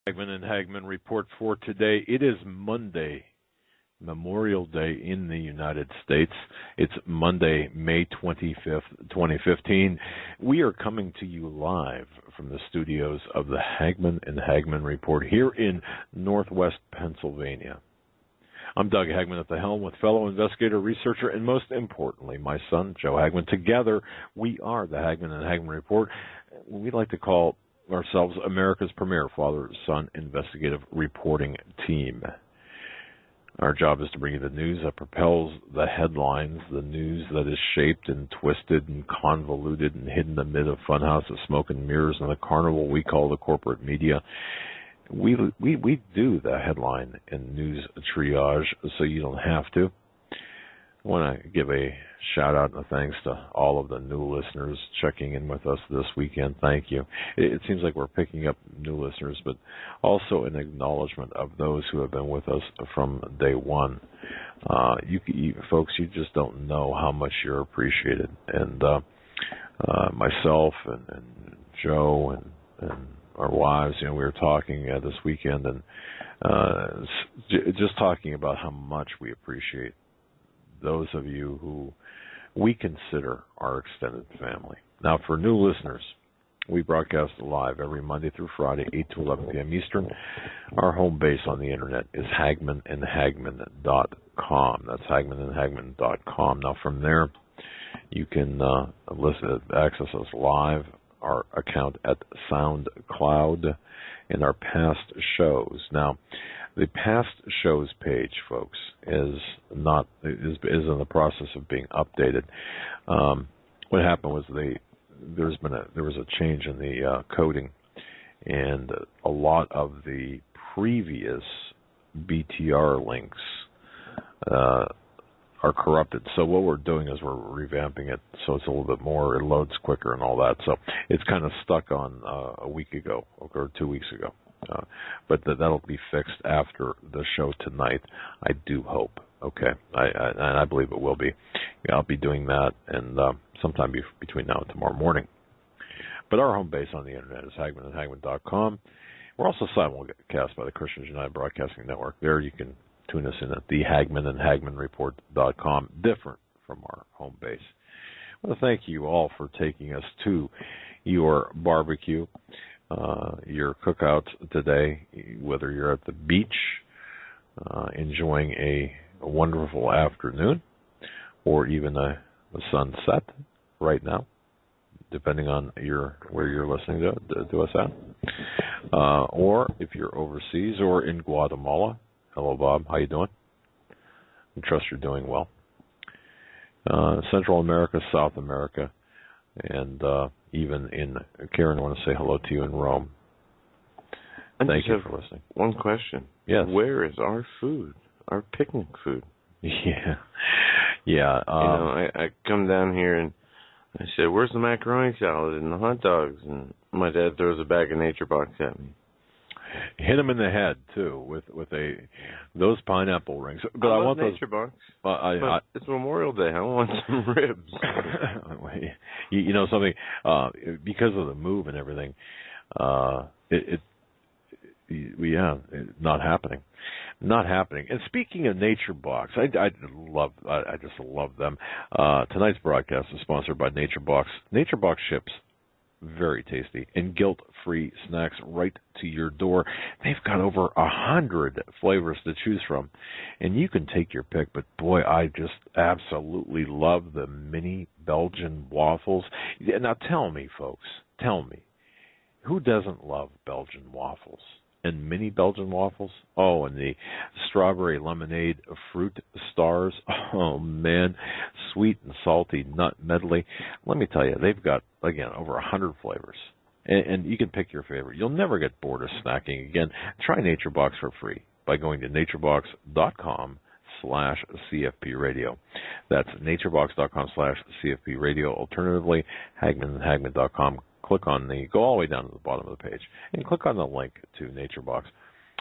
Hagmann Hagmann Report for today. It is Monday, Memorial Day in the United States. It's Monday, May 25th, 2015. We are coming to you live from the studios of the Hagmann Hagmann Report here in Northwest Pennsylvania. I'm Doug Hagmann at the helm with fellow investigator, researcher, and most importantly, my son, Joe Hagmann. Together, we are the Hagmann Hagmann Report. We like to call ourselves America's premier father-son investigative reporting team. Our job is to bring you the news that propels the headlines, the news that is shaped and twisted and convoluted and hidden amid a funhouse of smoke and mirrors and the carnival we call the corporate media. We do the headline and news triage so you don't have to. I want to give a shout-out and a thanks to all of the new listeners checking in with us this weekend. Thank you. It seems like we're picking up new listeners, but also an acknowledgement of those who have been with us from day one. You folks, you just don't know how much you're appreciated. And myself and Joe and our wives, we were talking this weekend and just talking about how much we appreciate those of you who we consider our extended family. Now, for new listeners, we broadcast live every Monday through Friday, 8 to 11 p.m. Eastern. Our home base on the Internet is hagmannandhagmann.com. That's hagmannandhagmann.com. Now, from there, you can access us live, our account at SoundCloud, and our past shows. Now, the past shows page, folks, is in the process of being updated. What happened was there was a change in the coding, and a lot of the previous BTR links are corrupted. So what we're doing is we're revamping it so it's a little bit more, it loads quicker and all that. So it's kind of stuck on a week ago or 2 weeks ago. But that'll be fixed after the show tonight, I do hope. Okay, and I believe it will be. I'll be doing that and sometime between now and tomorrow morning. But our home base on the Internet is hagmannandhagmann.com. We're also simulcast by the Christians United Broadcasting Network. There you can tune us in at the hagmannandhagmannreport.com, different from our home base. I want to thank you all for taking us to your barbecue, your cookouts today, whether you're at the beach enjoying a wonderful afternoon or even a sunset right now, depending on where you're listening to us at, or if you're overseas or in Guatemala. Hello, Bob. How you doing? I trust you're doing well. Central America, South America, and even in Karen, I want to say hello to you in Rome. Thank you for listening. One question. Yes. Where is our food? Our picnic food? Yeah. I come down here and I said, "Where's the macaroni salad and the hot dogs?" And my dad throws a bag of Nature Box at me. Hit him in the head too with those pineapple rings. But I want Nature those. Box. It's Memorial Day. I want some ribs. you know something? Because of the move and everything, not happening. Not happening. And speaking of Nature Box, I just love them. Tonight's broadcast is sponsored by Nature Box. Nature Box ships very tasty and guilt-free snacks right to your door. They've got over 100 flavors to choose from, and you can take your pick. But boy, I just absolutely love the mini Belgian waffles. Now tell me, folks, who doesn't love Belgian waffles? And mini Belgian waffles? Oh, and the strawberry lemonade fruit stars. Oh, man. Sweet and salty nut medley. Let me tell you, they've got, again, over 100 flavors. And you can pick your favorite. You'll never get bored of snacking again. Try NatureBox for free by going to naturebox.com/CFP radio. That's naturebox.com/CFP radio. Alternatively, hagmannandhagmann.com. Go all the way down to the bottom of the page and click on the link to NatureBox.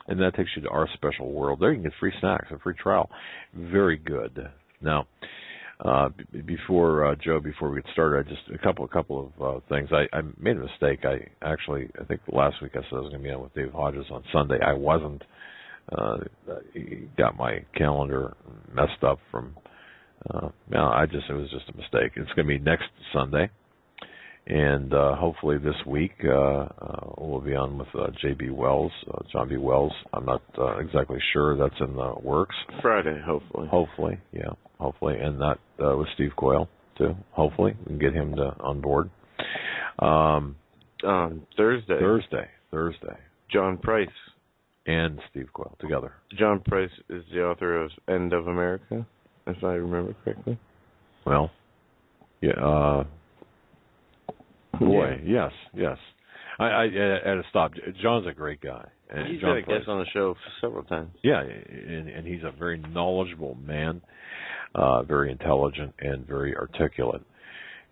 And that takes you to our special world. There you can get free snacks, a free trial. Very good. Now, Before Joe, before we get started, I just a couple of things. I made a mistake. I think last week I said I was going to be on with Dave Hodges on Sunday. I wasn't. Got my calendar messed up from. It was just a mistake. It's going to be next Sunday, and hopefully this week we'll be on with J.B. Wells, John B. Wells. I'm not exactly sure. That's in the works. Friday, hopefully. Hopefully, yeah. Hopefully, and that with Steve Coyle too. Hopefully, we can get him on board. Thursday. John Price and Steve Coyle together. John Price is the author of End of America, if I remember correctly. Well, yeah. Boy, yes. I had to stop. John's a great guy. And he's John been a guest on the show several times. Yeah, and he's a very knowledgeable man, very intelligent and very articulate.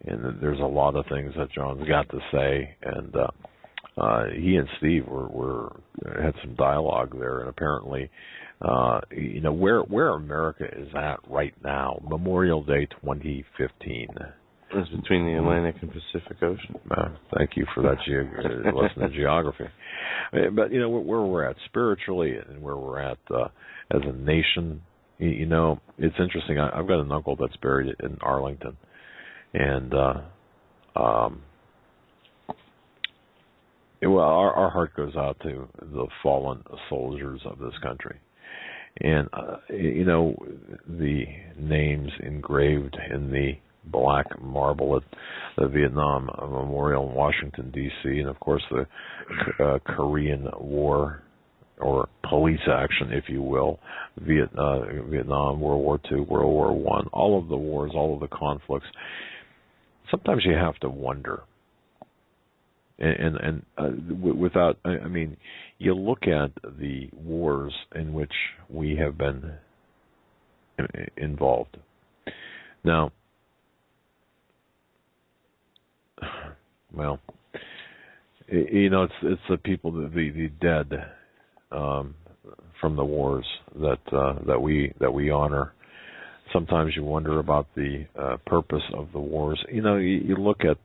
And there's a lot of things that John's got to say. And he and Steve had some dialogue there. And apparently, where America is at right now, Memorial Day 2015. It's between the Atlantic and Pacific Ocean. Thank you for that lesson in geography. But where we're at spiritually and where we're at as a nation, it's interesting. I've got an uncle that's buried in Arlington, and our heart goes out to the fallen soldiers of this country, and the names engraved in the black marble at the Vietnam Memorial in Washington, D.C., and of course the Korean War, or police action, if you will, Vietnam, World War II, World War I, all of the wars, all of the conflicts. Sometimes you have to wonder, and without, you look at the wars in which we have been involved. Now, well, it's the people, the dead from the wars that we honor. Sometimes you wonder about the purpose of the wars. You look at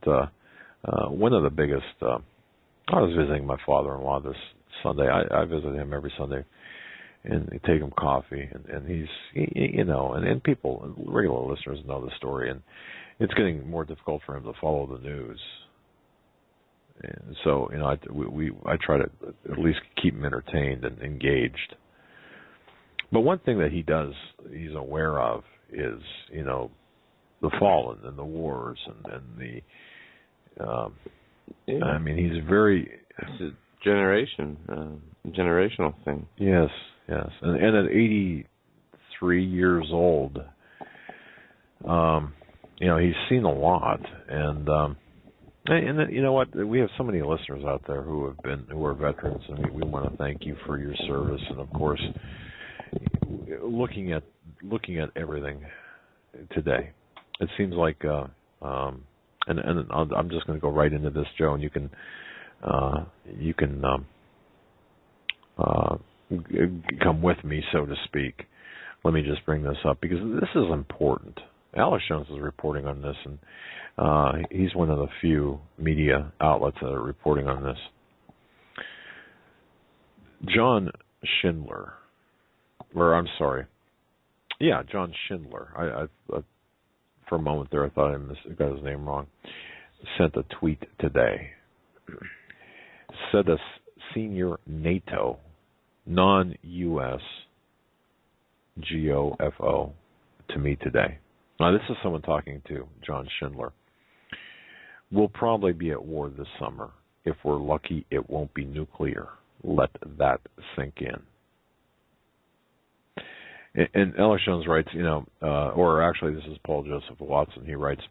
one of the biggest. I was visiting my father-in-law this Sunday. I visit him every Sunday, and take him coffee, and he's and people, regular listeners know the story, and it's getting more difficult for him to follow the news. And so, I try to at least keep him entertained and engaged. But one thing that he's aware of is, the fallen and the wars and the. He's very. It's a generational thing. Yes, and at 83 years old, he's seen a lot, and you know what? We have so many listeners out there who are veterans, and we want to thank you for your service. And of course, looking at everything today, it seems like, and I'm just going to go right into this, Joe, and you can come with me, so to speak. Let me just bring this up because this is important. Alex Jones is reporting on this, and he's one of the few media outlets that are reporting on this. John Schindler, John Schindler. I for a moment there, I thought I got his name wrong. Sent a tweet today. Said a senior NATO, non-U.S. GOFO to me today. Now, this is someone talking to John Schindler. We'll probably be at war this summer. If we're lucky, it won't be nuclear. Let that sink in. And Alex Jones writes, or actually this is Paul Joseph Watson. He writes,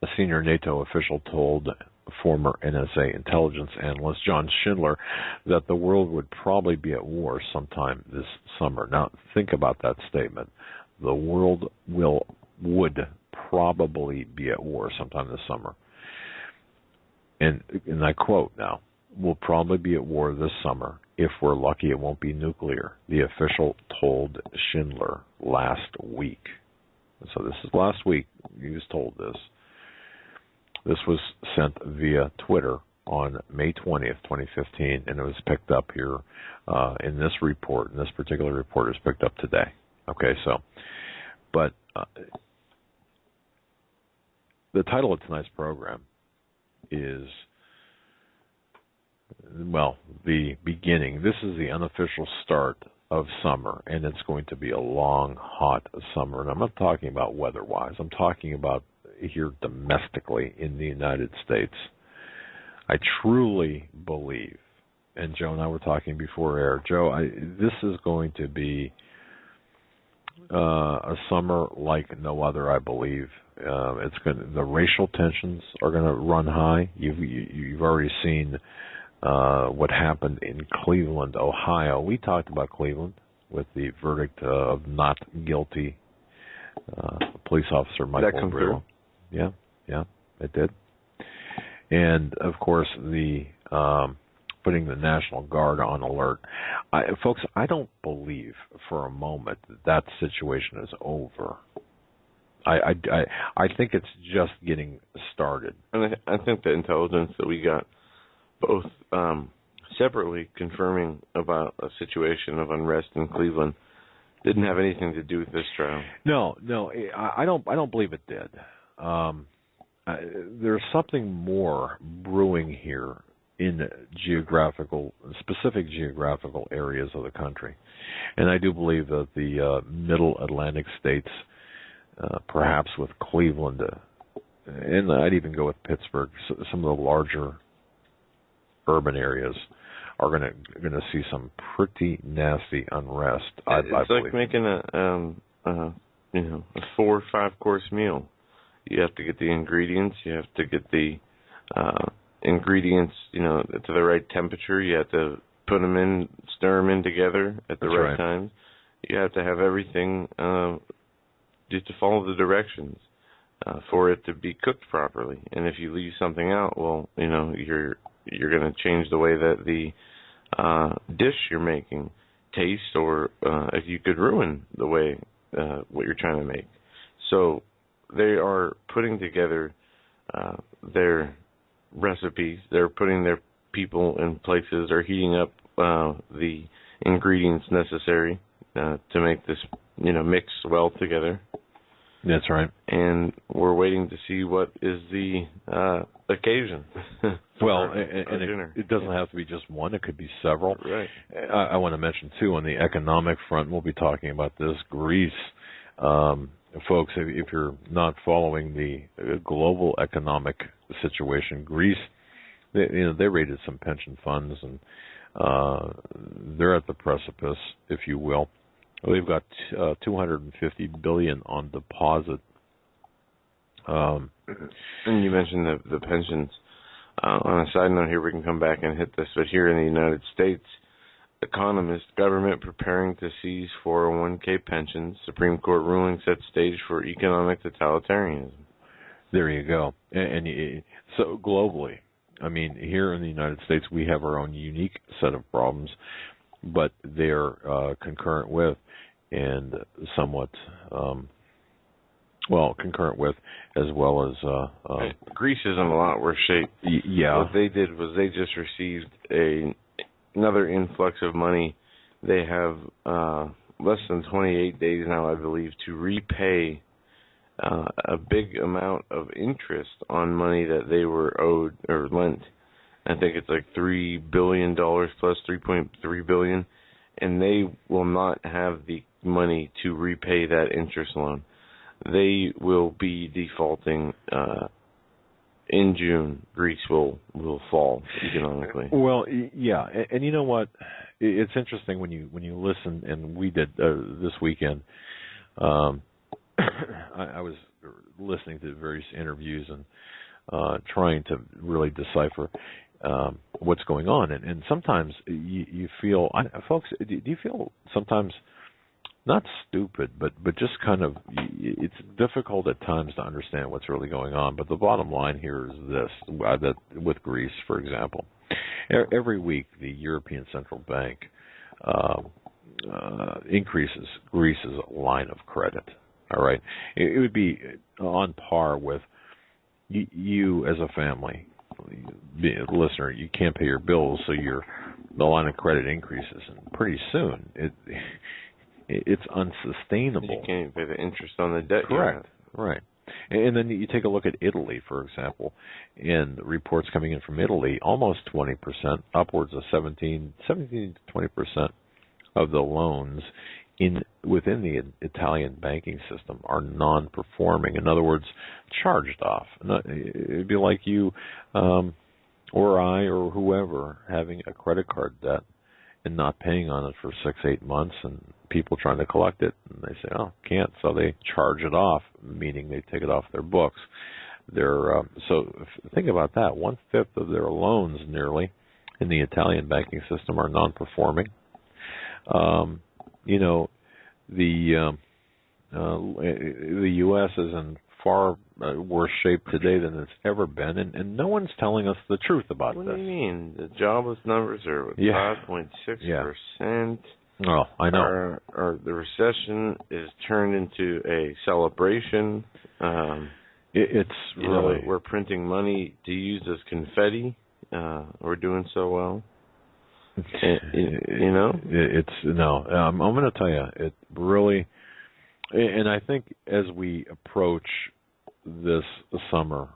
a senior NATO official told former NSA intelligence analyst John Schindler that the world would probably be at war sometime this summer. Now, think about that statement. The world would probably be at war sometime this summer. And I quote now, we'll probably be at war this summer. If we're lucky, it won't be nuclear, the official told Schindler last week. So this is last week. He was told this. This was sent via Twitter on May 20th, 2015, and it was picked up here in this report. And this particular report is picked up today. Okay, so, but the title of tonight's program is, well, the beginning. This is the unofficial start of summer, and it's going to be a long, hot summer. And I'm not talking about weather-wise. I'm talking about here domestically in the United States. I truly believe, and Joe and I were talking before air, Joe, this is going to be a summer like no other, I believe. The racial tensions are going to run high. You've already seen what happened in Cleveland, Ohio. We talked about Cleveland with the verdict of not guilty. Police officer Michael That come Brewer. through. Yeah, it did. And of course, the putting the National Guard on alert. Folks, I don't believe for a moment that situation is over. I think it's just getting started. And I think the intelligence that we got, both separately confirming about a situation of unrest in Cleveland, didn't have anything to do with this trial. No, I don't believe it did. There's something more brewing here in specific geographical areas of the country, and I do believe that the Middle Atlantic states, perhaps with Cleveland, and I'd even go with Pittsburgh, some of the larger urban areas are going to see some pretty nasty unrest. It's like making a 4 or 5 course meal. You have to get the ingredients. You have to get the ingredients, to the right temperature. You have to put them in, stir them in together at the right time. You have to have everything just to follow the directions for it to be cooked properly. And if you leave something out, well, you're going to change the way that the dish you're making tastes, or if you could ruin the way what you're trying to make. So they are putting together their recipes. They're putting their people in places. They're heating up the ingredients necessary to make this, mix well together. That's right. And we're waiting to see what is the occasion. Well, it doesn't have to be just one. It could be several. Right. I want to mention, too, on the economic front, we'll be talking about this, Greece. Folks, if you're not following the global economic situation, Greece, they raided some pension funds, and they're at the precipice, if you will. They've got $250 billion on deposit. And you mentioned the pensions. On a side note here, we can come back and hit this, but here in the United States, economists, government preparing to seize 401k pensions, Supreme Court ruling sets stage for economic totalitarianism. There you go. And so globally, here in the United States, we have our own unique set of problems, but they're concurrent with and somewhat, concurrent with, as well as... Greece is in a lot worse shape. Yeah. What they did was they just received another influx of money. They have less than 28 days now, I believe, to repay a big amount of interest on money that they were owed or lent. I think it's like $3 billion plus $3.3 billion, and they will not have the money to repay that interest loan. They will be defaulting in June. Greece will fall economically. Well, yeah, and you know what? It's interesting when you listen, and we did this weekend. I was listening to various interviews and trying to really decipher what's going on, and sometimes you feel, folks, do you feel sometimes not stupid, but just kind of, it's difficult at times to understand what's really going on. But the bottom line here is this, that with Greece, for example, every week the European Central Bank increases Greece's line of credit. All right, it would be on par with you as a family, listener. You can't pay your bills, so the line of credit increases, and pretty soon it's unsustainable. You can't pay the interest on the debt. Correct. Right. And then you take a look at Italy, for example, and reports coming in from Italy, almost 20%, upwards of 17 to 20% of the loans within the Italian banking system are non-performing. In other words, charged off. It'd be like you or I or whoever having a credit card debt and not paying on it for 6-8 months, and people trying to collect it, and they say, "Oh, can't," so they charge it off, meaning they take it off their books. So think about that: 1/5 of their loans, nearly, in the Italian banking system are non-performing. The U.S. is in far worse shape today than it's ever been, and no one's telling us the truth about this. What do you mean? The jobless numbers are 5.6%. Oh, I know. The recession is turned into a celebration. It's really... we're printing money to use as confetti. We're doing so well. I'm going to tell you, it really, and I think as we approach this summer,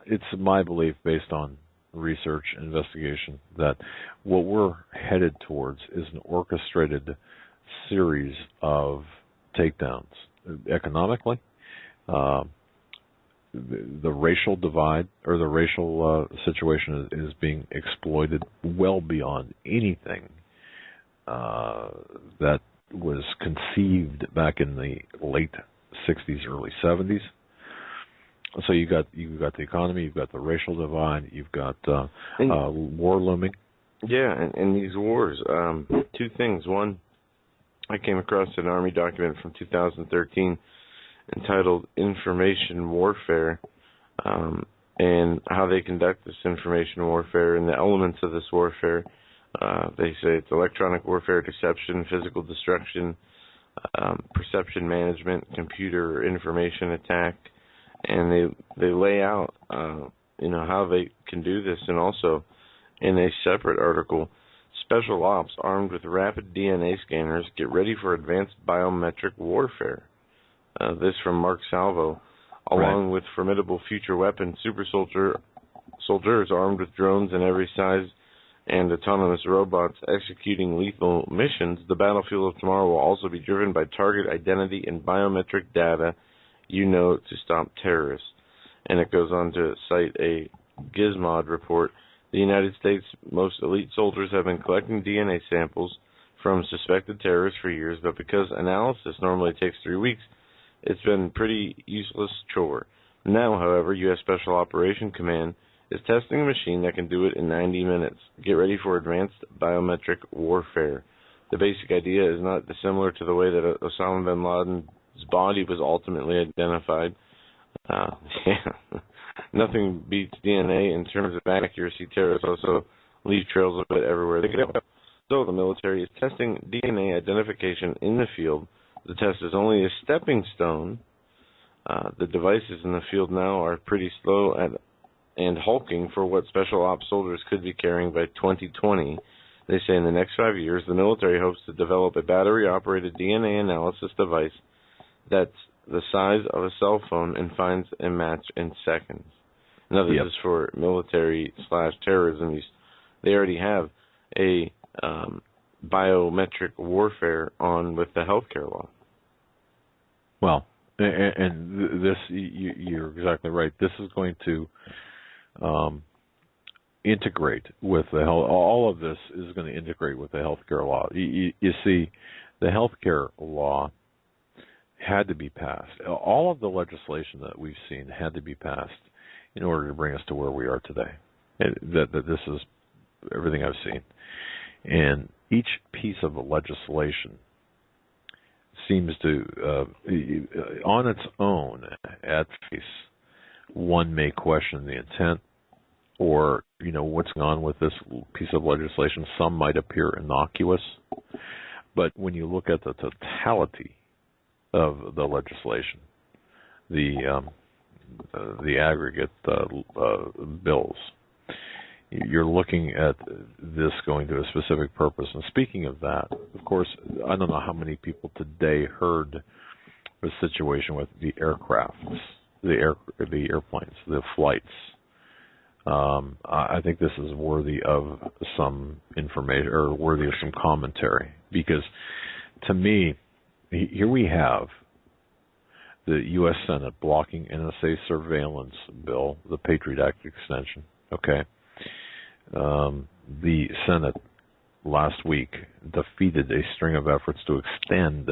it's my belief, based on research investigation, that what we're headed towards is an orchestrated series of takedowns economically. The racial divide, or the racial situation, is being exploited well beyond anything that was conceived back in the late 60s, early 70s. So you've got the economy, you've got the racial divide, you've got war looming. Yeah, and these wars. Two things. One, I came across an Army document from 2013 entitled Information Warfare, and how they conduct this information warfare and the elements of this warfare. They say it's electronic warfare, deception, physical destruction, perception management, computer information attack, and they lay out how they can do this. And also, in a separate article, special ops armed with rapid DNA scanners get ready for advanced biometric warfare. This from Mark Salvo. Along with formidable future weapons, super soldiers armed with drones in every size and autonomous robots executing lethal missions, the battlefield of tomorrow will also be driven by target identity and biometric data, to stop terrorists. And it goes on to cite a Gizmod report. The United States' most elite soldiers have been collecting DNA samples from suspected terrorists for years, but because analysis normally takes 3 weeks, it's been a pretty useless chore. Now, however, U.S. Special Operations Command is testing a machine that can do it in 90 minutes. Get ready for advanced biometric warfare. The basic idea is not dissimilar to the way that Osama bin Laden's body was ultimately identified. Nothing beats DNA in terms of accuracy. Terrorists also leave trails of it everywhere they go. So the military is testing DNA identification in the field. The test is only a stepping stone. The devices in the field now are pretty slow and hulking for what special ops soldiers could be carrying by 2020. They say in the next 5 years, the military hopes to develop a battery-operated DNA analysis device that's the size of a cell phone and finds a match in seconds. Now, this is for military/terrorism use. They already have a biometric warfare on with the healthcare law. Well, and this, you're exactly right. This is going to integrate with the health. All of this is going to integrate with the healthcare law. You see, the healthcare law had to be passed. All of the legislation that we've seen had to be passed in order to bring us to where we are today. That this is everything I've seen. And each piece of legislation seems to, on its own, at face, one may question the intent or, what's going on with this piece of legislation. Some might appear innocuous. But when you look at the totality of the legislation, the aggregate bills. You're looking at this going to a specific purpose. And speaking of that, of course, I don't know how many people today heard the situation with the aircrafts, the airplanes, the flights. I think this is worthy of some information or worthy of some commentary, because to me, here we have the U.S. Senate blocking NSA surveillance bill, the Patriot Act extension. Okay, the Senate last week defeated a string of efforts to extend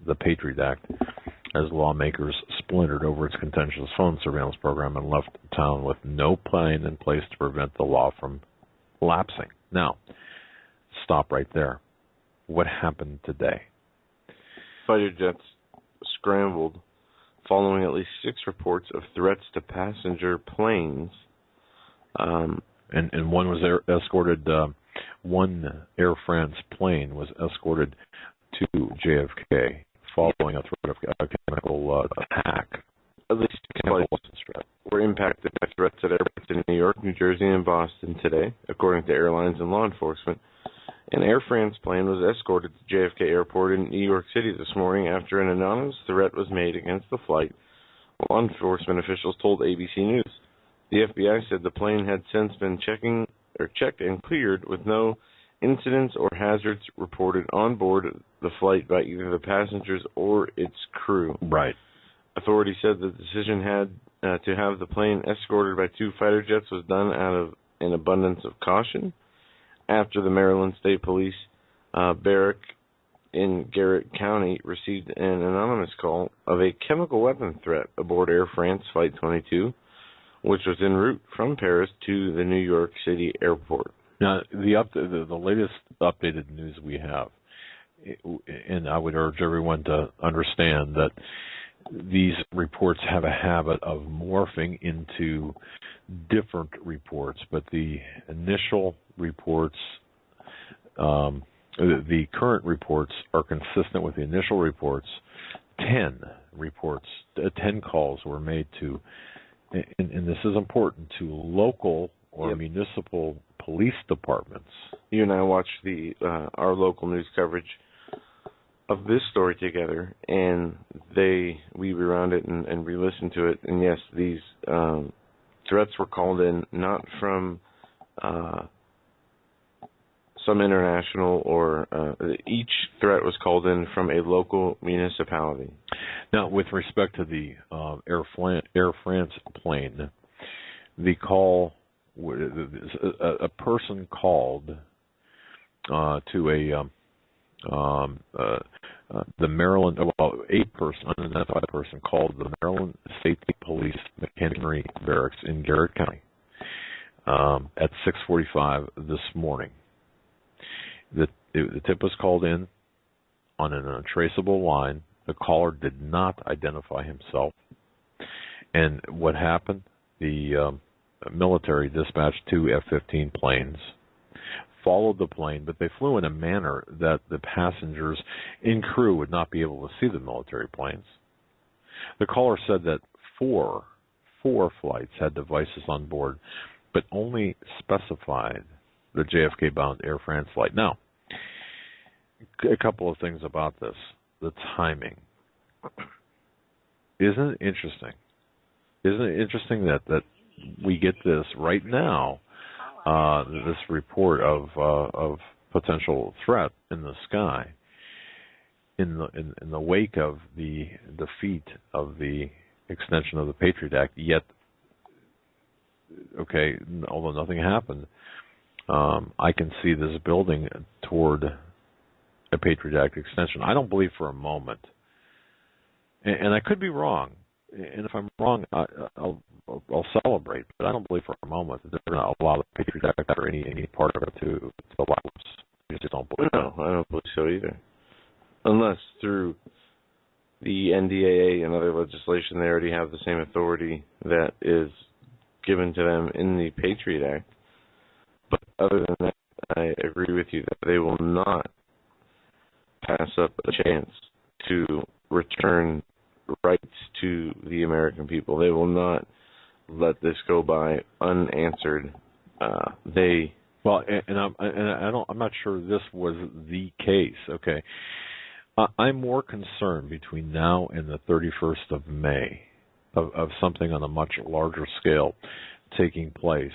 the Patriot Act as lawmakers splintered over its contentious phone surveillance program and left town with no plan in place to prevent the law from lapsing. Now, stop right there. What happened today? Fighter jets scrambled following at least 6 reports of threats to passenger planes. And one was escorted. One Air France plane was escorted to JFK following a threat of a chemical attack. At least 2 flights were impacted by threats at airports in New York, New Jersey, and Boston today, according to airlines and law enforcement. An Air France plane was escorted to JFK Airport in New York City this morning after an anonymous threat was made against the flight. Law enforcement officials told ABC News. The FBI said the plane had since been checked and cleared with no incidents or hazards reported on board the flight by either the passengers or its crew. Right. Authorities said the decision to have the plane escorted by 2 fighter jets was done out of an abundance of caution after the Maryland State Police barrack in Garrett County received an anonymous call of a chemical weapon threat aboard Air France Flight 22, which was en route from Paris to the New York City airport. Now, the latest updated news we have, and I would urge everyone to understand that these reports have a habit of morphing into different reports, but the initial reports, the current reports are consistent with the initial reports. 10 calls were made to, and this is important, to local or municipal police departments. You and I watched our local news coverage of this story together, and we rewound it and re-listened to it. And yes, these threats were called in not from some international or each threat was called in from a local municipality. Now, with respect to the Air France plane, the call, a person called to the Maryland, unidentified person called the Maryland State Police McHenry Barracks in Garrett County at 6:45 this morning. The tip was called in on an untraceable line. The caller did not identify himself. And what happened? The military dispatched 2 F-15 planes, followed the plane, but they flew in a manner that the passengers and crew would not be able to see the military planes. The caller said that four flights had devices on board, but only specified the JFK-bound Air France flight. Now, a couple of things about this. The timing. Isn't it interesting? Isn't it interesting that we get this right now, this report of potential threat in the sky in the wake of the defeat of the extension of the Patriot Act, yet, okay, although nothing happened, I can see this building toward a Patriot Act extension. I don't believe for a moment, and I could be wrong, and if I'm wrong, I'll celebrate, but I don't believe for a moment that they're going to allow the Patriot Act or any part of it to lapse. I just don't believe No, I don't believe so either. Unless through the NDAA and other legislation, they already have the same authority that is given to them in the Patriot Act. But other than that, I agree with you that they will not pass up a chance to return rights to the American people. They will not let this go by unanswered. I'm not sure this was the case. Okay, I'm more concerned between now and the 31st of May of something on a much larger scale taking place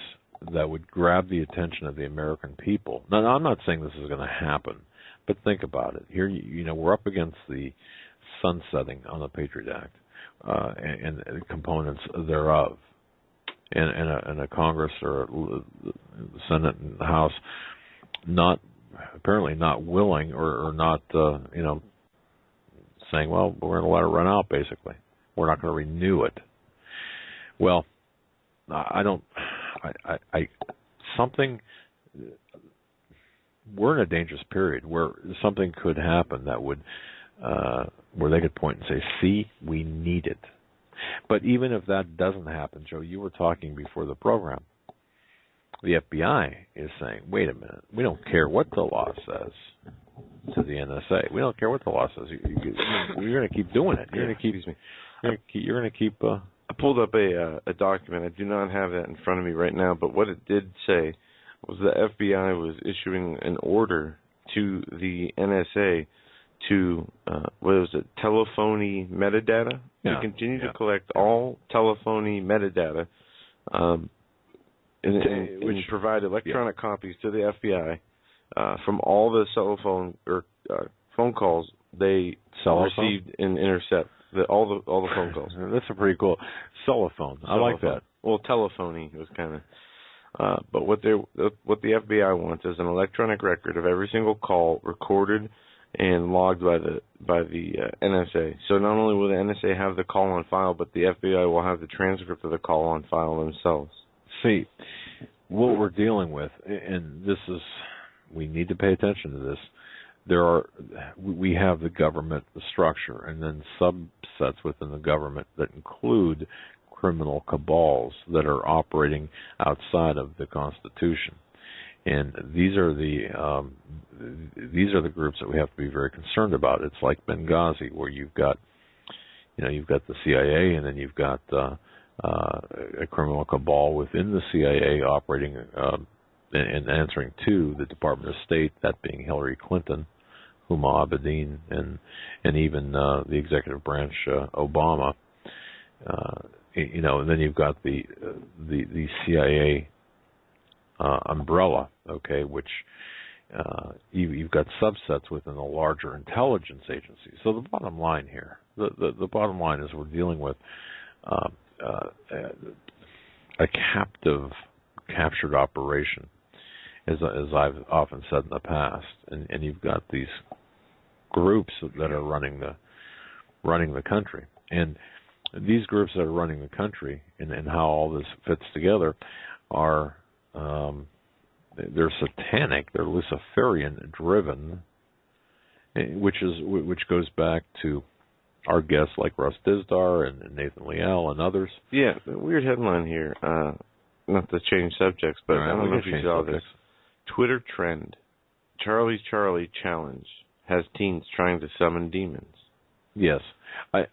that would grab the attention of the American people. Now, I'm not saying this is going to happen, but think about it. Here, we're up against the sunsetting on the Patriot Act and components thereof, and a Congress or the Senate and the House apparently not willing or not saying, well, we're going to let it run out. Basically, we're not going to renew it. Well, we're in a dangerous period where something could happen that would, where they could point and say, see, we need it. But even if that doesn't happen, Joe, you were talking before the program, the FBI is saying, wait a minute, we don't care what the law says to the NSA. We don't care what the law says. You're going to keep doing it. You're going to keep. You're going to keep. I pulled up a document. I do not have that in front of me right now, but what it did say was the FBI was issuing an order to the NSA to, telephony metadata? Yeah. To continue to collect all telephony metadata and provide electronic copies to the FBI from all the cell phone or phone calls they received and intercept. All the phone calls. That's a pretty cool cellophone. I like that. Well, telephony was kind of. But what the FBI wants is an electronic record of every single call recorded and logged by the NSA. So not only will the NSA have the call on file, but the FBI will have the transcript of the call on file themselves. See, what we're dealing with, and this is, we need to pay attention to this. We have the government structure, and then subsets within the government that include criminal cabals that are operating outside of the Constitution, and these are the groups that we have to be very concerned about. It's like Benghazi, where you've got the CIA, and then you've got a criminal cabal within the CIA operating and answering to the Department of State, that being Hillary Clinton, Huma Abedin, and even the executive branch, Obama. And then you've got the CIA umbrella, okay, which you've got subsets within the larger intelligence agencies. So the bottom line here, the bottom line is we're dealing with a captured operation, as I've often said in the past, and you've got these groups that are running the country, and these groups that are running the country and how all this fits together are they're satanic, they're Luciferian driven, which goes back to our guests like Russ Dizdar and Nathan Liel and others. Yeah, weird headline here. Not to change subjects, but right, I don't know if you saw this. Twitter trend: Charlie Challenge has teens trying to summon demons. Yes, I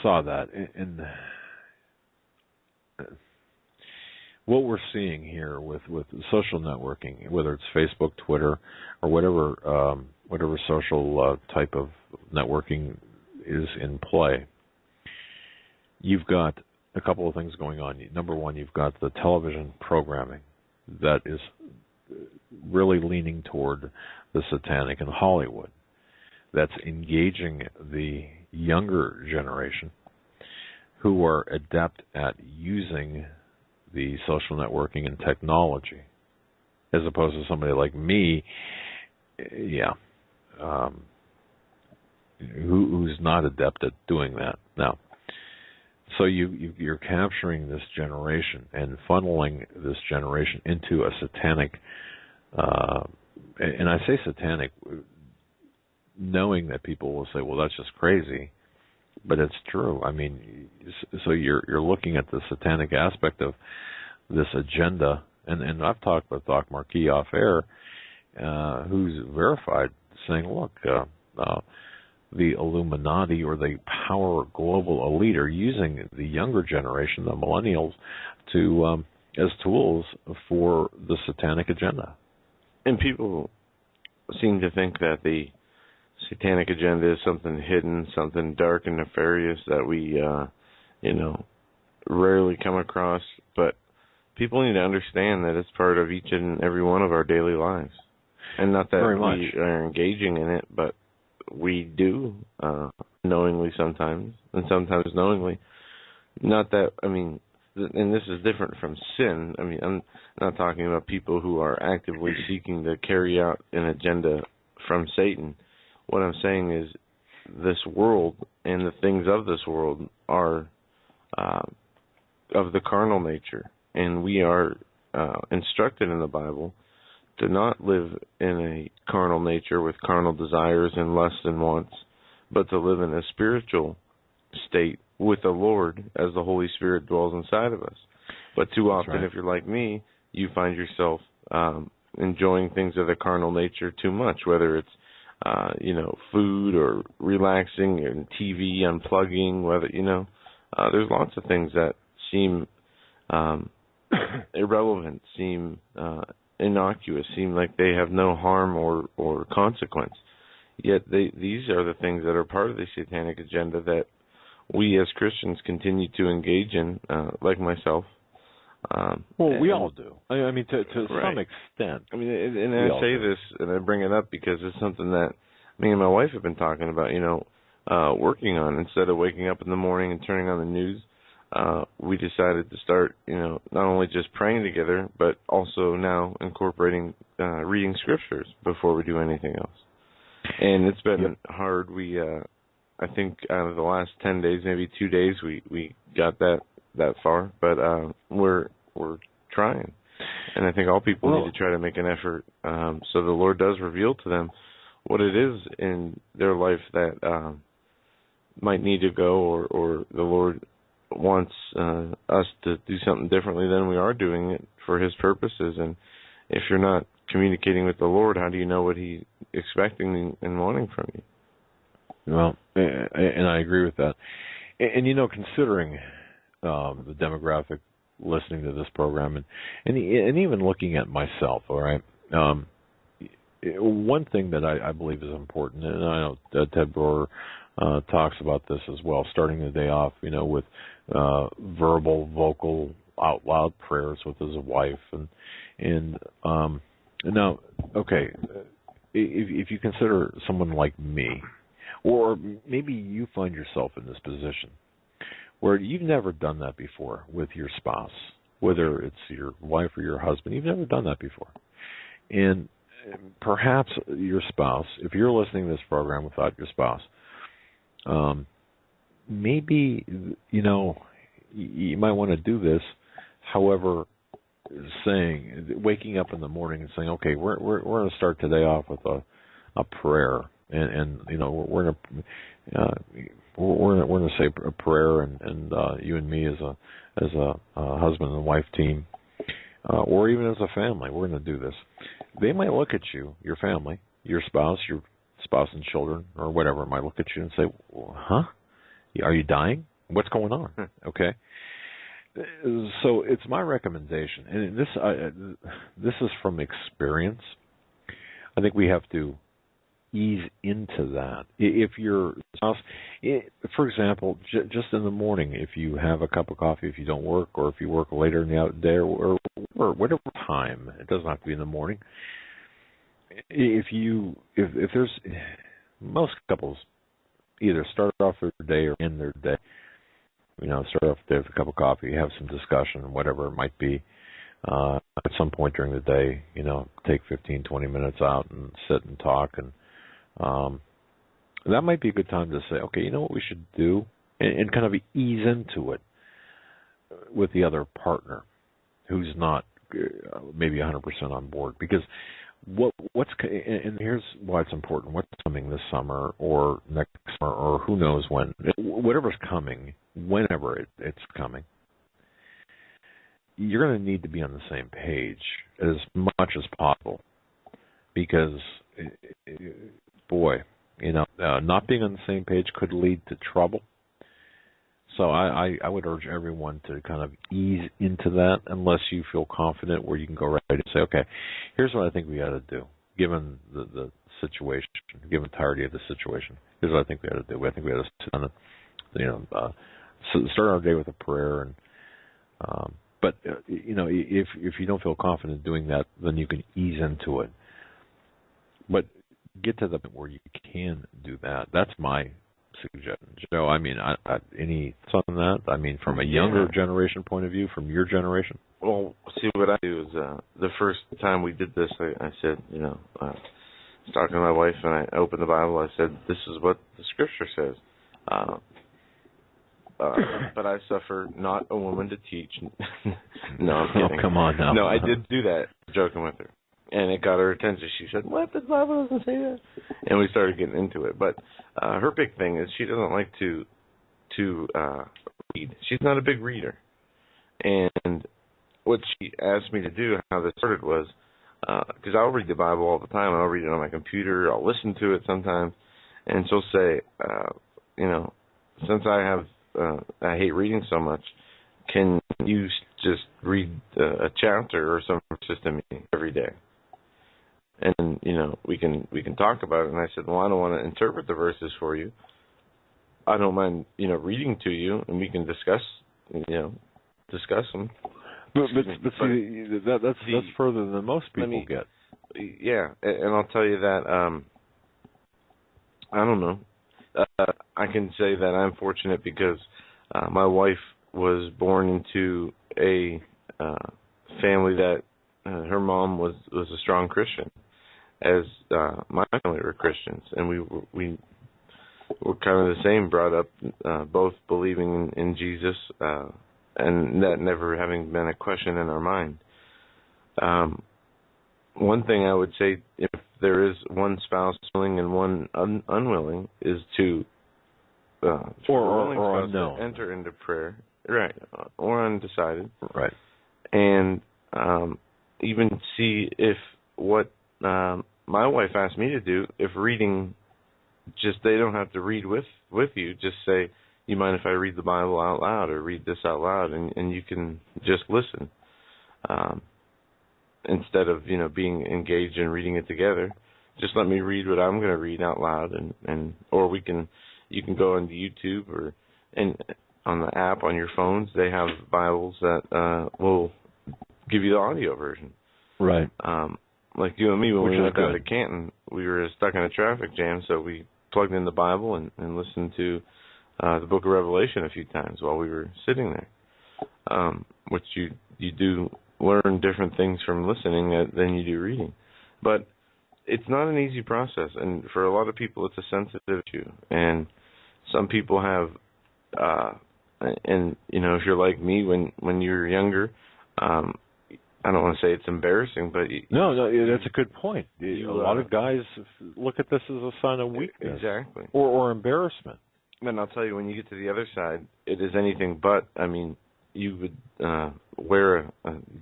saw that, and what we're seeing here with social networking, whether it's Facebook, Twitter, or whatever social type of networking is in play, you've got a couple of things going on. Number one, you've got the television programming that is really leaning toward the satanic in Hollywood. That's engaging the younger generation who are adept at using the social networking and technology, as opposed to somebody like me, who's not adept at doing that. Now, so you're capturing this generation and funneling this generation into a satanic, and I say satanic, knowing that people will say, well, that's just crazy, but it's true. I mean, so you're looking at the satanic aspect of this agenda, and I've talked with Doc Marquis off air, who's verified saying, look, the Illuminati or the power global elite are using the younger generation, the millennials, to as tools for the satanic agenda. And people seem to think that the satanic agenda is something hidden, something dark and nefarious that we, rarely come across. But people need to understand that it's part of each and every one of our daily lives. And not that we are engaging in it, but we do, knowingly sometimes, and sometimes knowingly. Not that, and this is different from sin. I'm not talking about people who are actively seeking to carry out an agenda from Satan. What I'm saying is this world and the things of this world are of the carnal nature. And we are instructed in the Bible to not live in a carnal nature with carnal desires and lusts and wants, but to live in a spiritual state with the Lord as the Holy Spirit dwells inside of us. But too often, if you're like me, you find yourself enjoying things of the carnal nature too much, whether it's food or relaxing and TV unplugging, there's lots of things that seem irrelevant, seem innocuous, seem like they have no harm or consequence. Yet these are the things that are part of the satanic agenda that we as Christians continue to engage in, like myself. We all do. To some extent. And I say this, and I bring it up because it's something that me and my wife have been talking about, working on. Instead of waking up in the morning and turning on the news, we decided to start, not only just praying together, but also now incorporating reading scriptures before we do anything else. And it's been hard. We, I think out of the last 10 days, maybe 2 days, we got that far, but we're trying. And I think all people need to try to make an effort so the Lord does reveal to them what it is in their life that might need to go, or the Lord wants us to do something differently than we are doing it for His purposes. And if you're not communicating with the Lord, how do you know what He's expecting and wanting from you? Well, and I agree with that. And considering the demographic listening to this program, and even looking at myself, all right, one thing that I believe is important, and I know Ted Brewer talks about this as well, starting the day off, with verbal, vocal, out loud prayers with his wife, and now, okay, if you consider someone like me, or maybe you find yourself in this position where you've never done that before with your spouse, whether it's your wife or your husband, you've never done that before. And perhaps your spouse, if you're listening to this program without your spouse, maybe, you might want to do this. However, waking up in the morning and saying, okay, we're going to start today off with a prayer. And we're going to say a prayer, and you and me as a husband and wife team, or even as a family, we're going to do this. They might look at you, your family, your spouse and children, or whatever, might look at you and say, "Huh? Are you dying? What's going on?" Okay. So it's my recommendation, and this is from experience. I think we have to ease into that. If your spouse, for example, just in the morning, if you have a cup of coffee, if you don't work, or if you work later in the day, or whatever time, it doesn't have to be in the morning. If there's, most couples either start off their day or end their day, start off the day with a cup of coffee, have some discussion, whatever it might be. At some point during the day, take 15, 20 minutes out and sit and talk, and that might be a good time to say, okay, you know what we should do, and kind of ease into it with the other partner who's not maybe 100% on board. Because and here's why it's important, what's coming this summer or next summer or who knows when, whatever's coming, whenever it's coming, you're going to need to be on the same page as much as possible, because boy, not being on the same page could lead to trouble. So I would urge everyone to kind of ease into that unless you feel confident where you can go right and say, okay, here's what I think we ought to do, given the situation, given the entirety of the situation. Here's what I think we ought to do. I think we ought to sit down and, start our day with a prayer. And but if you don't feel confident doing that, then you can ease into it. But get to the point where you can do that. That's my suggestion. Joe, I mean, any thoughts on that? I mean, from a younger generation point of view, from your generation? Well, see, what I do is the first time we did this, I said, I was talking to my wife, and I opened the Bible. I said, this is what the Scripture says. But I suffer not a woman to teach. No, I'm kidding. Oh, come on now. No, I did do that, joking with her. And it got her attention. She said, what? The Bible doesn't say that. And we started getting into it. But her big thing is she doesn't like to read. She's not a big reader. And what she asked me to do, how this started was, because I'll read the Bible all the time. I'll read it on my computer. I'll listen to it sometimes. And she'll say, since I hate reading so much, can you just read a chapter or some verses to me every day? And we can talk about it. And I said, well, I don't want to interpret the verses for you. I don't mind reading to you, and we can discuss them. But see, that's further than most people get. Yeah, and I'll tell you that I don't know. I can say that I'm fortunate because my wife was born into a family that her mom was a strong Christian, as my family were Christians, and we were kind of the same, brought up both believing in Jesus, and that never having been a question in our mind. One thing I would say, if there is one spouse willing and one unwilling, is to or unknown, enter into prayer, right, or undecided, right, and even see if what my wife asked me to do, if reading, just they don't have to read with you, just say, you mind if I read the Bible out loud or read this out loud, and you can just listen. Instead of being engaged in reading it together, just let me read what I'm going to read out loud, or you can go into YouTube and on the app on your phones they have Bibles that will give you the audio version. Right. Like you and me, when we went down to Canton, we were stuck in a traffic jam, so we plugged in the Bible and listened to the Book of Revelation a few times while we were sitting there, which you do learn different things from listening than you do reading. But it's not an easy process, and for a lot of people it's a sensitive issue. And some people have, and if you're like me, when you're younger, I don't want to say it's embarrassing, but no, that's a good point. A lot of guys look at this as a sign of weakness, exactly, or embarrassment. And I'll tell you, when you get to the other side, it is anything but. I mean, you would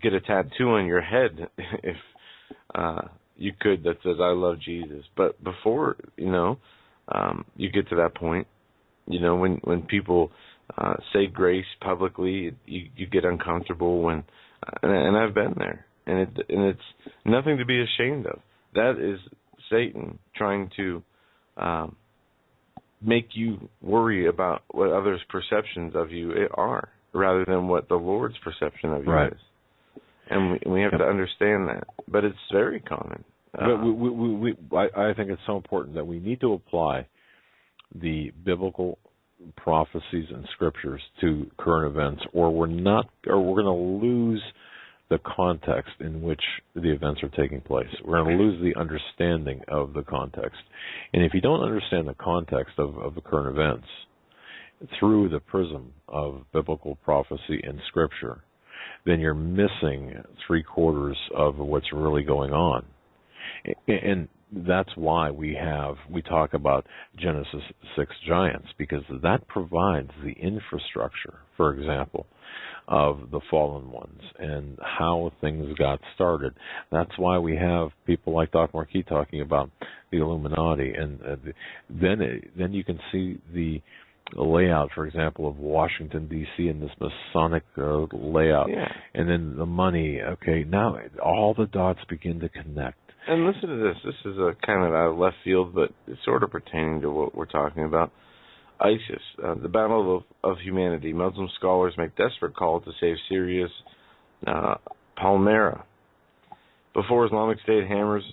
get a tattoo on your head if you could that says "I love Jesus." But before you get to that point, when people say grace publicly, you get uncomfortable when, and I've been there, and it's nothing to be ashamed of. That is Satan trying to make you worry about what others' perceptions of you are, rather than what the Lord's perception of you is. And we have to understand that. But it's very common. But I think it's so important that we need to apply the biblical prophecies and scriptures to current events, or we're going to lose the context in which the events are taking place. We're going to lose the understanding of the context. And if you don't understand the context of the current events through the prism of biblical prophecy and scripture, then you're missing 3/4 of what's really going on. And that's why we talk about Genesis 6 giants, because that provides the infrastructure, for example, of the fallen ones and how things got started. That's why we have people like Doc Marquis talking about the Illuminati, and then you can see the layout, for example, of Washington D.C. and this Masonic layout, and then the money. Okay, now all the dots begin to connect. And listen to this. This is a kind of out of left field, but it's sort of pertaining to what we're talking about. ISIS, the battle of humanity. Muslim scholars make desperate call to save Syria's Palmyra. Before Islamic State hammers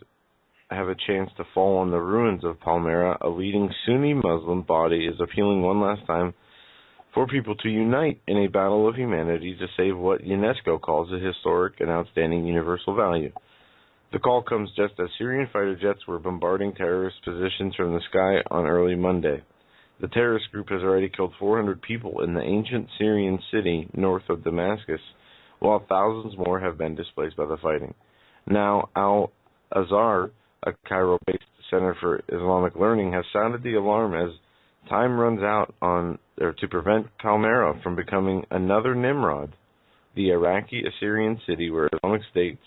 have a chance to fall on the ruins of Palmyra, a leading Sunni Muslim body is appealing one last time for people to unite in a battle of humanity to save what UNESCO calls a historic and outstanding universal value. The call comes just as Syrian fighter jets were bombarding terrorist positions from the sky on early Monday. The terrorist group has already killed 400 people in the ancient Syrian city north of Damascus, while thousands more have been displaced by the fighting. Now, Al-Azhar, a Cairo-based Center for Islamic Learning, has sounded the alarm as time runs out to prevent Palmyra from becoming another Nimrod, the Iraqi Assyrian city where Islamic State,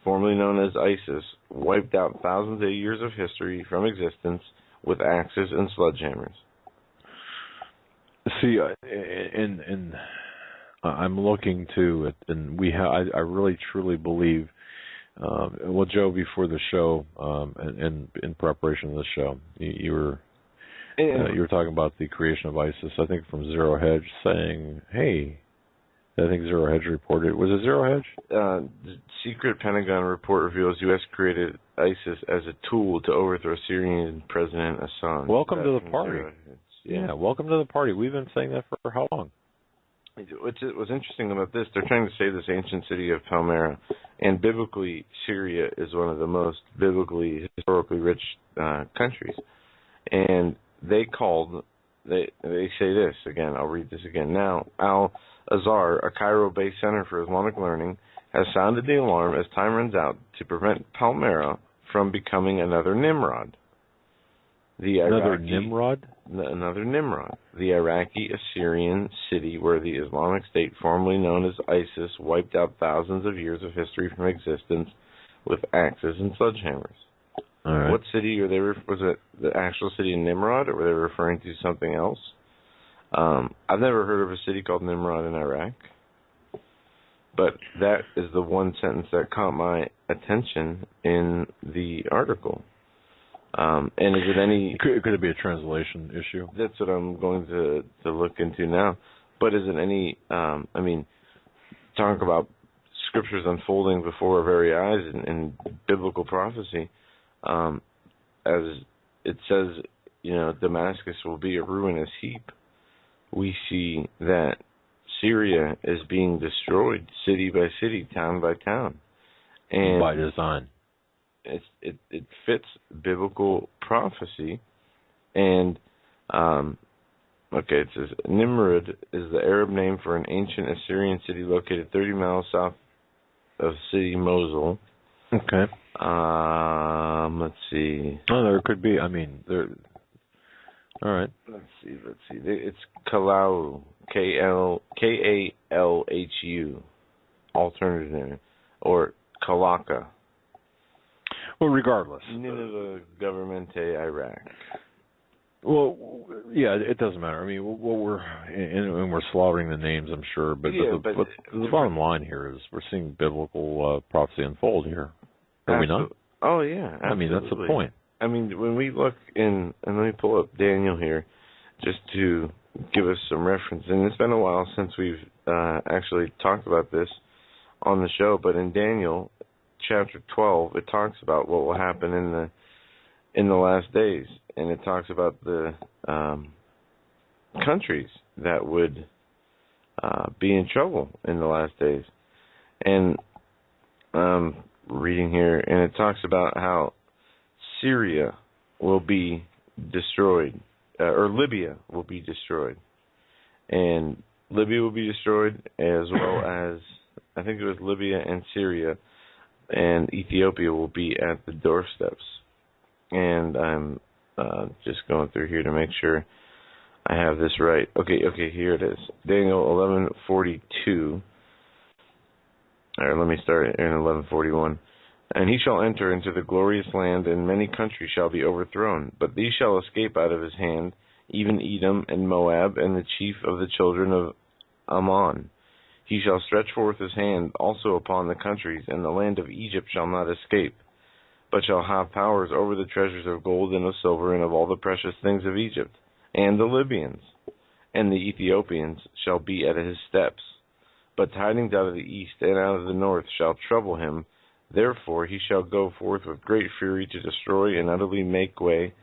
formerly known as ISIS, wiped out thousands of years of history from existence with axes and sledgehammers. See, and I'm looking to it, and I really truly believe. Well, Joe, before the show, and in preparation of the show, you were talking about the creation of ISIS. I think from Zero Hedge saying, "Hey." I think Zero Hedge reported. Was it Zero Hedge? The secret Pentagon report reveals U.S. created ISIS as a tool to overthrow Syrian President Assad. Welcome to the party. Yeah, welcome to the party. We've been saying that for how long? What's interesting about this, they're trying to save this ancient city of Palmyra. And biblically, Syria is one of the most historically rich countries. And they say this, again, I'll read this again. Now, Al-Azhar, a Cairo-based Center for Islamic Learning, has sounded the alarm as time runs out to prevent Palmyra from becoming another Nimrod. Another Nimrod? Another Nimrod. The Iraqi Assyrian city where the Islamic State, formerly known as ISIS, wiped out thousands of years of history from existence with axes and sledgehammers. All right. What city was it the actual city of Nimrod, or were they referring to something else? I've never heard of a city called Nimrod in Iraq, but that is the one sentence that caught my attention in the article. And is it any... Could it be a translation issue? That's what I'm going to look into now. But is it any... talk about scriptures unfolding before our very eyes in biblical prophecy. As it says, Damascus will be a ruinous heap. We see that Syria is being destroyed city by city, town by town. And by design. It fits biblical prophecy. And, it says, Nimrod is the Arab name for an ancient Assyrian city located 30 miles south of city Mosul. Okay. Let's see. Oh, there could be. There... All right. Let's see. It's Kallahu, Kalhu, alternative name, or Kalaka. Well, regardless. Nineveh Governmente, Iraq. Well, yeah, it doesn't matter. What we're slaughtering the names, I'm sure, but the bottom line here is we're seeing biblical prophecy unfold here. Are we not? Oh yeah, absolutely. That's the point. When we look in, and let me pull up Daniel here, just to give us some reference. And it's been a while since we've actually talked about this on the show, but in Daniel chapter 12, it talks about what will happen in the last days, and it talks about the countries that would be in trouble in the last days. And reading here, and it talks about how Syria will be destroyed, or Libya will be destroyed. And Libya will be destroyed, as well as, I think it was Libya and Syria, and Ethiopia will be at the doorsteps. and I'm just going through here to make sure I have this right. Okay, here it is. Daniel 11:42. All right, let me start in 11:41. And he shall enter into the glorious land, and many countries shall be overthrown. But these shall escape out of his hand, even Edom and Moab, and the chief of the children of Ammon. He shall stretch forth his hand also upon the countries, and the land of Egypt shall not escape, but shall have powers over the treasures of gold and of silver, and of all the precious things of Egypt. And the Libyans and the Ethiopians shall be at his steps. But tidings out of the east and out of the north shall trouble him. Therefore he shall go forth with great fury to destroy and utterly make way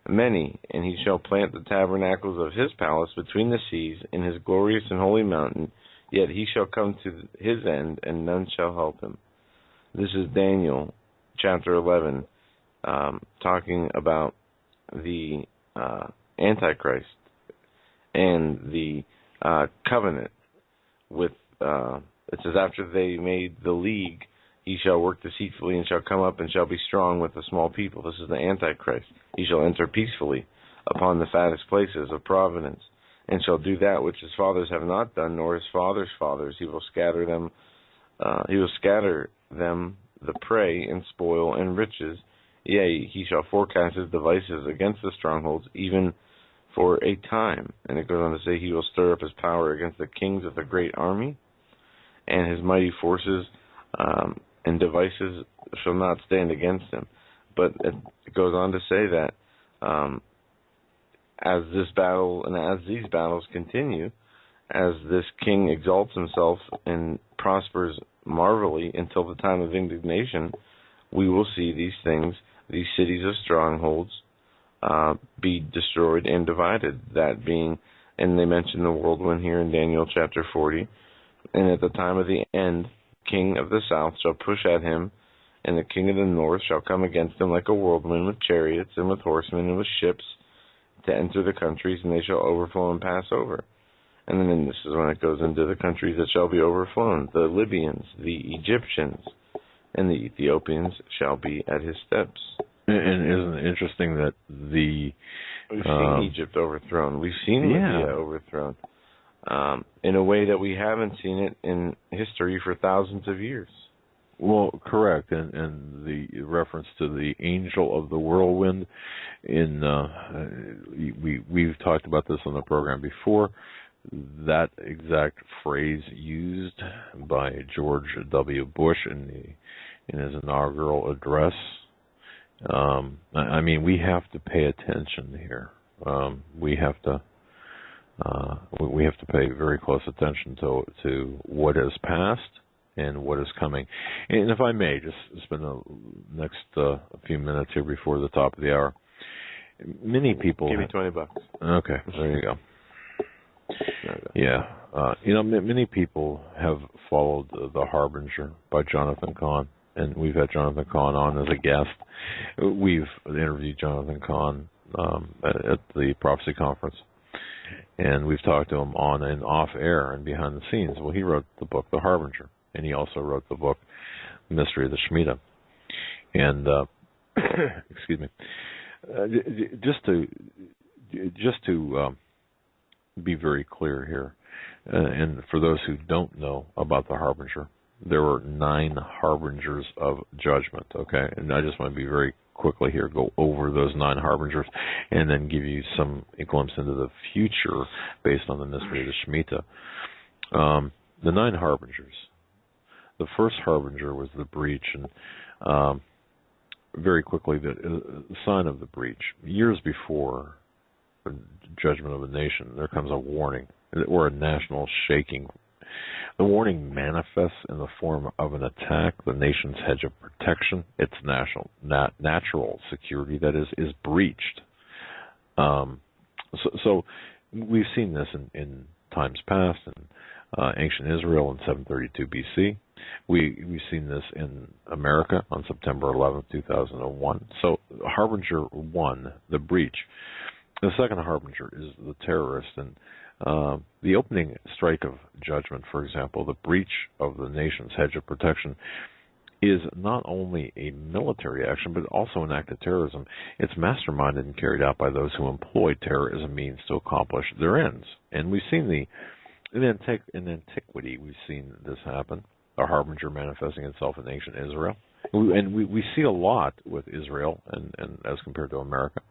many, and he shall plant the tabernacles of his palace between the seas in his glorious and holy mountain. Yet he shall come to his end, and none shall help him. This is Daniel chapter 11, talking about the Antichrist and the covenant with, it says, after they made the league, he shall work deceitfully and shall come up and shall be strong with the small people. This is the Antichrist. He shall enter peacefully upon the fattest places of providence, and shall do that which his fathers have not done, nor his fathers' fathers. He will scatter them. The prey and spoil and riches. Yea, he shall forecast his devices against the strongholds, even for a time. And it goes on to say, he will stir up his power against the kings of the great army, and his mighty forces and devices shall not stand against him. But it goes on to say that as this battle and as these battles continue, as this king exalts himself and prospers marvelly until the time of indignation, we will see these things, these cities of strongholds, be destroyed and divided. That being, and they mention the whirlwind here in Daniel chapter 40, and at the time of the end, king of the south shall push at him, and the king of the north shall come against him like a whirlwind with chariots and with horsemen and with ships to enter the countries, and they shall overflow and pass over. And then this is when it goes into the countries that shall be overflown. The Libyans, the Egyptians, and the Ethiopians shall be at his steps. And isn't it interesting that we've seen Egypt overthrown. We've seen Libya overthrown in a way that we haven't seen it in history for thousands of years. Well, correct, and the reference to the angel of the whirlwind, we've talked about this on the program before. That exact phrase used by George W. Bush in his inaugural address. I mean, we have to pay attention here. We have to pay very close attention to what has passed and what is coming. And if I may, just spend the next few minutes here before the top of the hour. Many people... Give me $20. Okay, there you go. Yeah. Many people have followed The Harbinger by Jonathan Cahn, and we've had Jonathan Cahn on as a guest. We've interviewed Jonathan Cahn at the Prophecy Conference, and we've talked to him on and off air and behind the scenes. Well, he wrote the book The Harbinger, and he also wrote the book Mystery of the Shemitah. And excuse me, just to be very clear here, and for those who don't know about the Harbinger, there were 9 harbingers of judgment, okay? And I just want to be very quickly here, go over those 9 harbingers, and then give you some glimpse into the future based on the mystery of the Shemitah. The 9 harbingers. The first harbinger was the breach, and very quickly, the sign of the breach. Years before the judgment of a nation, there comes a warning or a national shaking. The warning manifests in the form of an attack. The nation's hedge of protection, its natural security, that is breached. So we've seen this in times past, in ancient Israel in 732 BC. We've seen this in America on September 11th, 2001. So Harbinger 1, the breach. The second harbinger is the terrorist, and the opening strike of judgment, for example, the breach of the nation's hedge of protection, is not only a military action, but also an act of terrorism. It's masterminded and carried out by those who employ terror as a means to accomplish their ends. And we've seen in antiquity, we've seen this happen, a harbinger manifesting itself in ancient Israel. And we see a lot with Israel and as compared to America.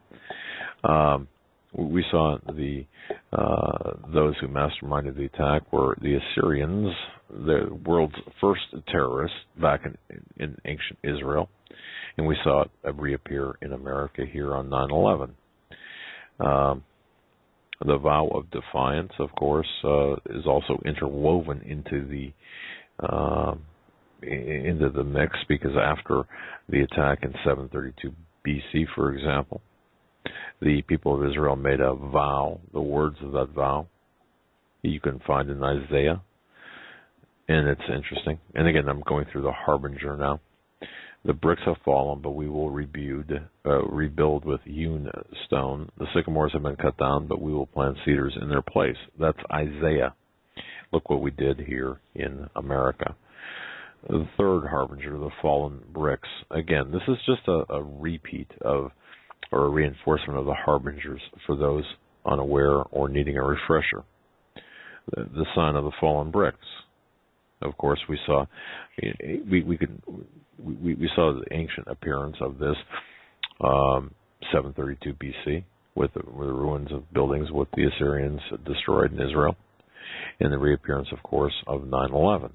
We saw those who masterminded the attack were the Assyrians, the world's first terrorists back in ancient Israel, and we saw it reappear in America here on 9/11. The vow of defiance, of course, is also interwoven into the mix, because after the attack in 732 BC, for example, the people of Israel made a vow. The words of that vow you can find in Isaiah, and it's interesting. And again, I'm going through the harbinger now. The bricks have fallen, but we will rebuild with hewn stone. The sycamores have been cut down, but we will plant cedars in their place. That's Isaiah. Look what we did here in America. The third harbinger, the fallen bricks. Again, this is just a repeat of, or a reinforcement of the harbingers for those unaware or needing a refresher. The sign of the fallen bricks. Of course, we saw we saw the ancient appearance of this 732 BC with the ruins of buildings with the Assyrians destroyed in Israel, and the reappearance, of course, of 9/11.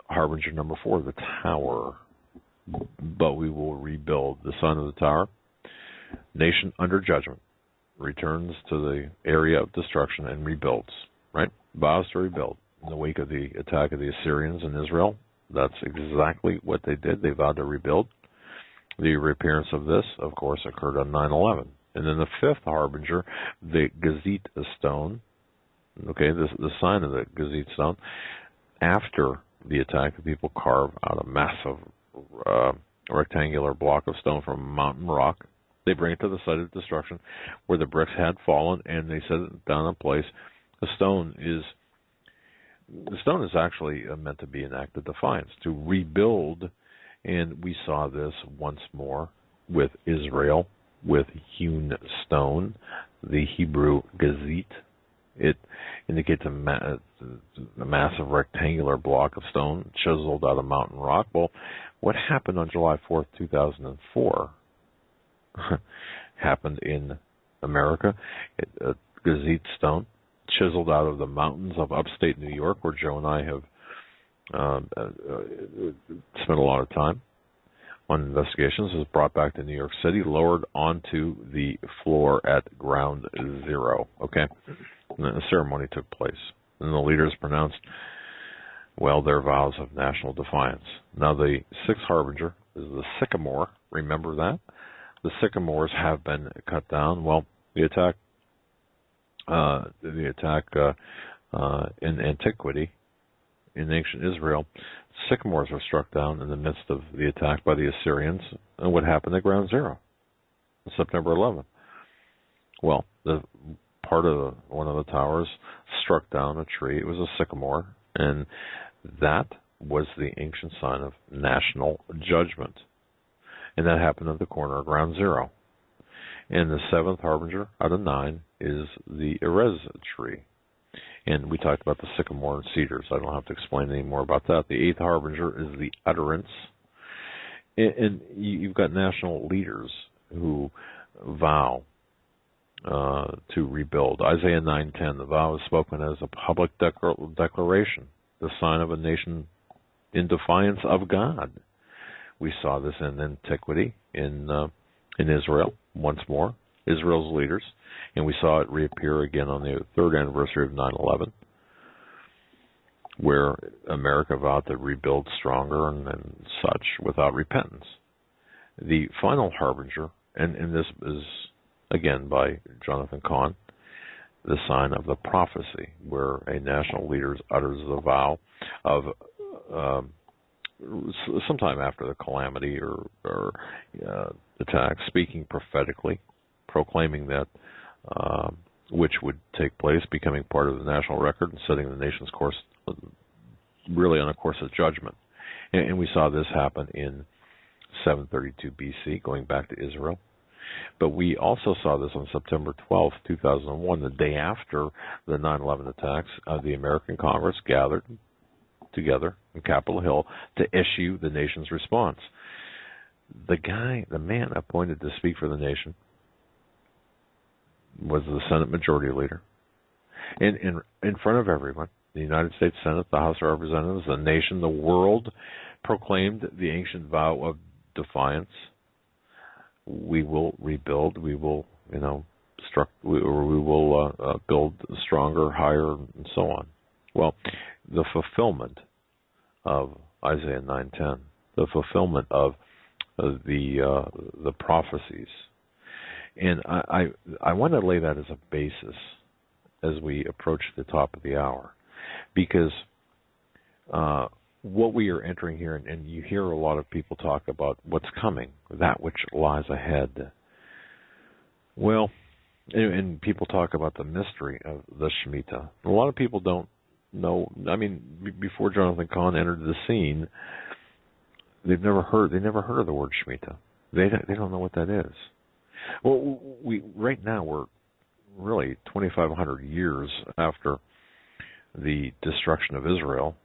Harbinger number 4, the tower. But we will rebuild. The sign of the tower. Nation under judgment returns to the area of destruction and rebuilds. Right? Vows to rebuild. In the wake of the attack of the Assyrians in Israel, that's exactly what they did. They vowed to rebuild. The reappearance of this, of course, occurred on 9/11. And then the fifth harbinger, the Gazit stone. Okay, the sign of the Gazit stone. After the attack, the people carve out a massive rectangular block of stone from a mountain rock. They bring it to the site of destruction where the bricks had fallen, and they set it down in place. The stone is actually meant to be an act of defiance, to rebuild, and we saw this once more with Israel, with hewn stone, the Hebrew Gazit. It indicates a massive rectangular block of stone chiseled out of mountain rock. Well, what happened on July 4th, 2004 happened in America. A Gazit stone chiseled out of the mountains of upstate New York, where Joe and I have spent a lot of time on investigations, was brought back to New York City, lowered onto the floor at ground zero. Okay? And the ceremony took place. And the leaders pronounced, well, their vows of national defiance. Now, the sixth harbinger is the sycamore. Remember that? The sycamores have been cut down. Well, the attack in antiquity, in ancient Israel, sycamores were struck down in the midst of the attack by the Assyrians. And what happened at ground zero? September 11th. Well, one of the towers struck down a tree. It was a sycamore, and that was the ancient sign of national judgment. And that happened at the corner of ground zero. And the seventh harbinger out of 9 is the Erez tree. And we talked about the sycamore and cedars. I don't have to explain any more about that. The eighth harbinger is the utterance. And you've got national leaders who vow to rebuild. Isaiah 9:10, the vow is spoken as a public declaration, the sign of a nation in defiance of God. We saw this in antiquity in Israel, once more, Israel's leaders, and we saw it reappear again on the 3rd anniversary of 9/11, where America vowed to rebuild stronger and such without repentance. The final harbinger, and this is again by Jonathan Cahn, the sign of the prophecy, where a national leader utters the vow of sometime after the calamity or attack, speaking prophetically, proclaiming that which would take place, becoming part of the national record and setting the nation's course, really on a course of judgment. And we saw this happen in 732 BC, going back to Israel. But we also saw this on September 12th, 2001, the day after the 9/11 attacks. The American Congress gathered together in Capitol Hill to issue the nation's response. The man appointed to speak for the nation was the Senate Majority Leader. In front of everyone, the United States Senate, the House of Representatives, the nation, the world, proclaimed the ancient vow of defiance. We will rebuild. We will, we will build stronger, higher, and so on. Well, the fulfillment of Isaiah 9:10, the fulfillment of the prophecies, and I want to lay that as a basis as we approach the top of the hour, because what we are entering here, and you hear a lot of people talk about what's coming, that which lies ahead. Well, and people talk about the mystery of the Shemitah. A lot of people don't know. I mean, before Jonathan Cahn entered the scene, they never heard of the word Shemitah. They don't know what that is. Well, right now we're really 2,500 years after the destruction of Israel,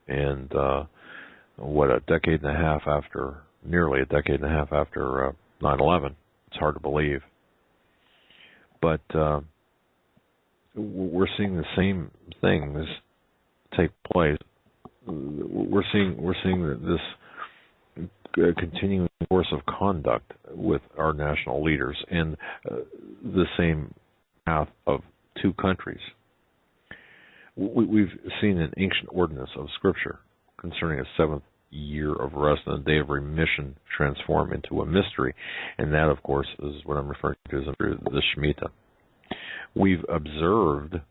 and nearly a decade and a half after 9/11. It's hard to believe, but we're seeing the same things take place. We're seeing this continuing course of conduct with our national leaders, and the same path of two countries. We've seen an ancient ordinance of Scripture concerning a seventh year of rest and a day of remission transform into a mystery, and that, of course, is what I'm referring to as the Shemitah. We've observed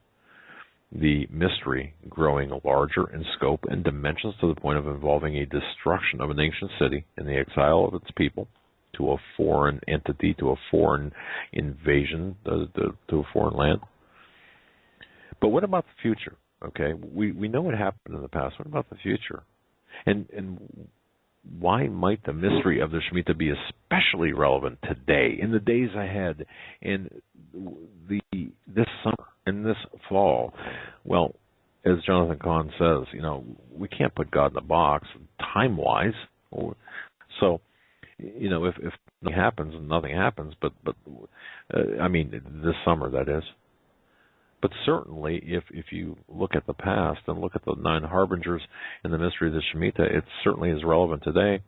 the mystery growing larger in scope and dimensions to the point of involving a destruction of an ancient city and the exile of its people to a foreign entity, to a foreign invasion, to a foreign land. But what about the future? Okay, we know what happened in the past. What about the future? And why might the mystery of the Shemitah be especially relevant today, in the days ahead, in this summer, in this fall? Well, as Jonathan Cahn says, we can't put God in a box time-wise. So, if nothing happens, nothing happens. But I mean, this summer, that is. But certainly, if you look at the past and look at the 9 harbingers and the mystery of the Shemitah, it certainly is relevant today.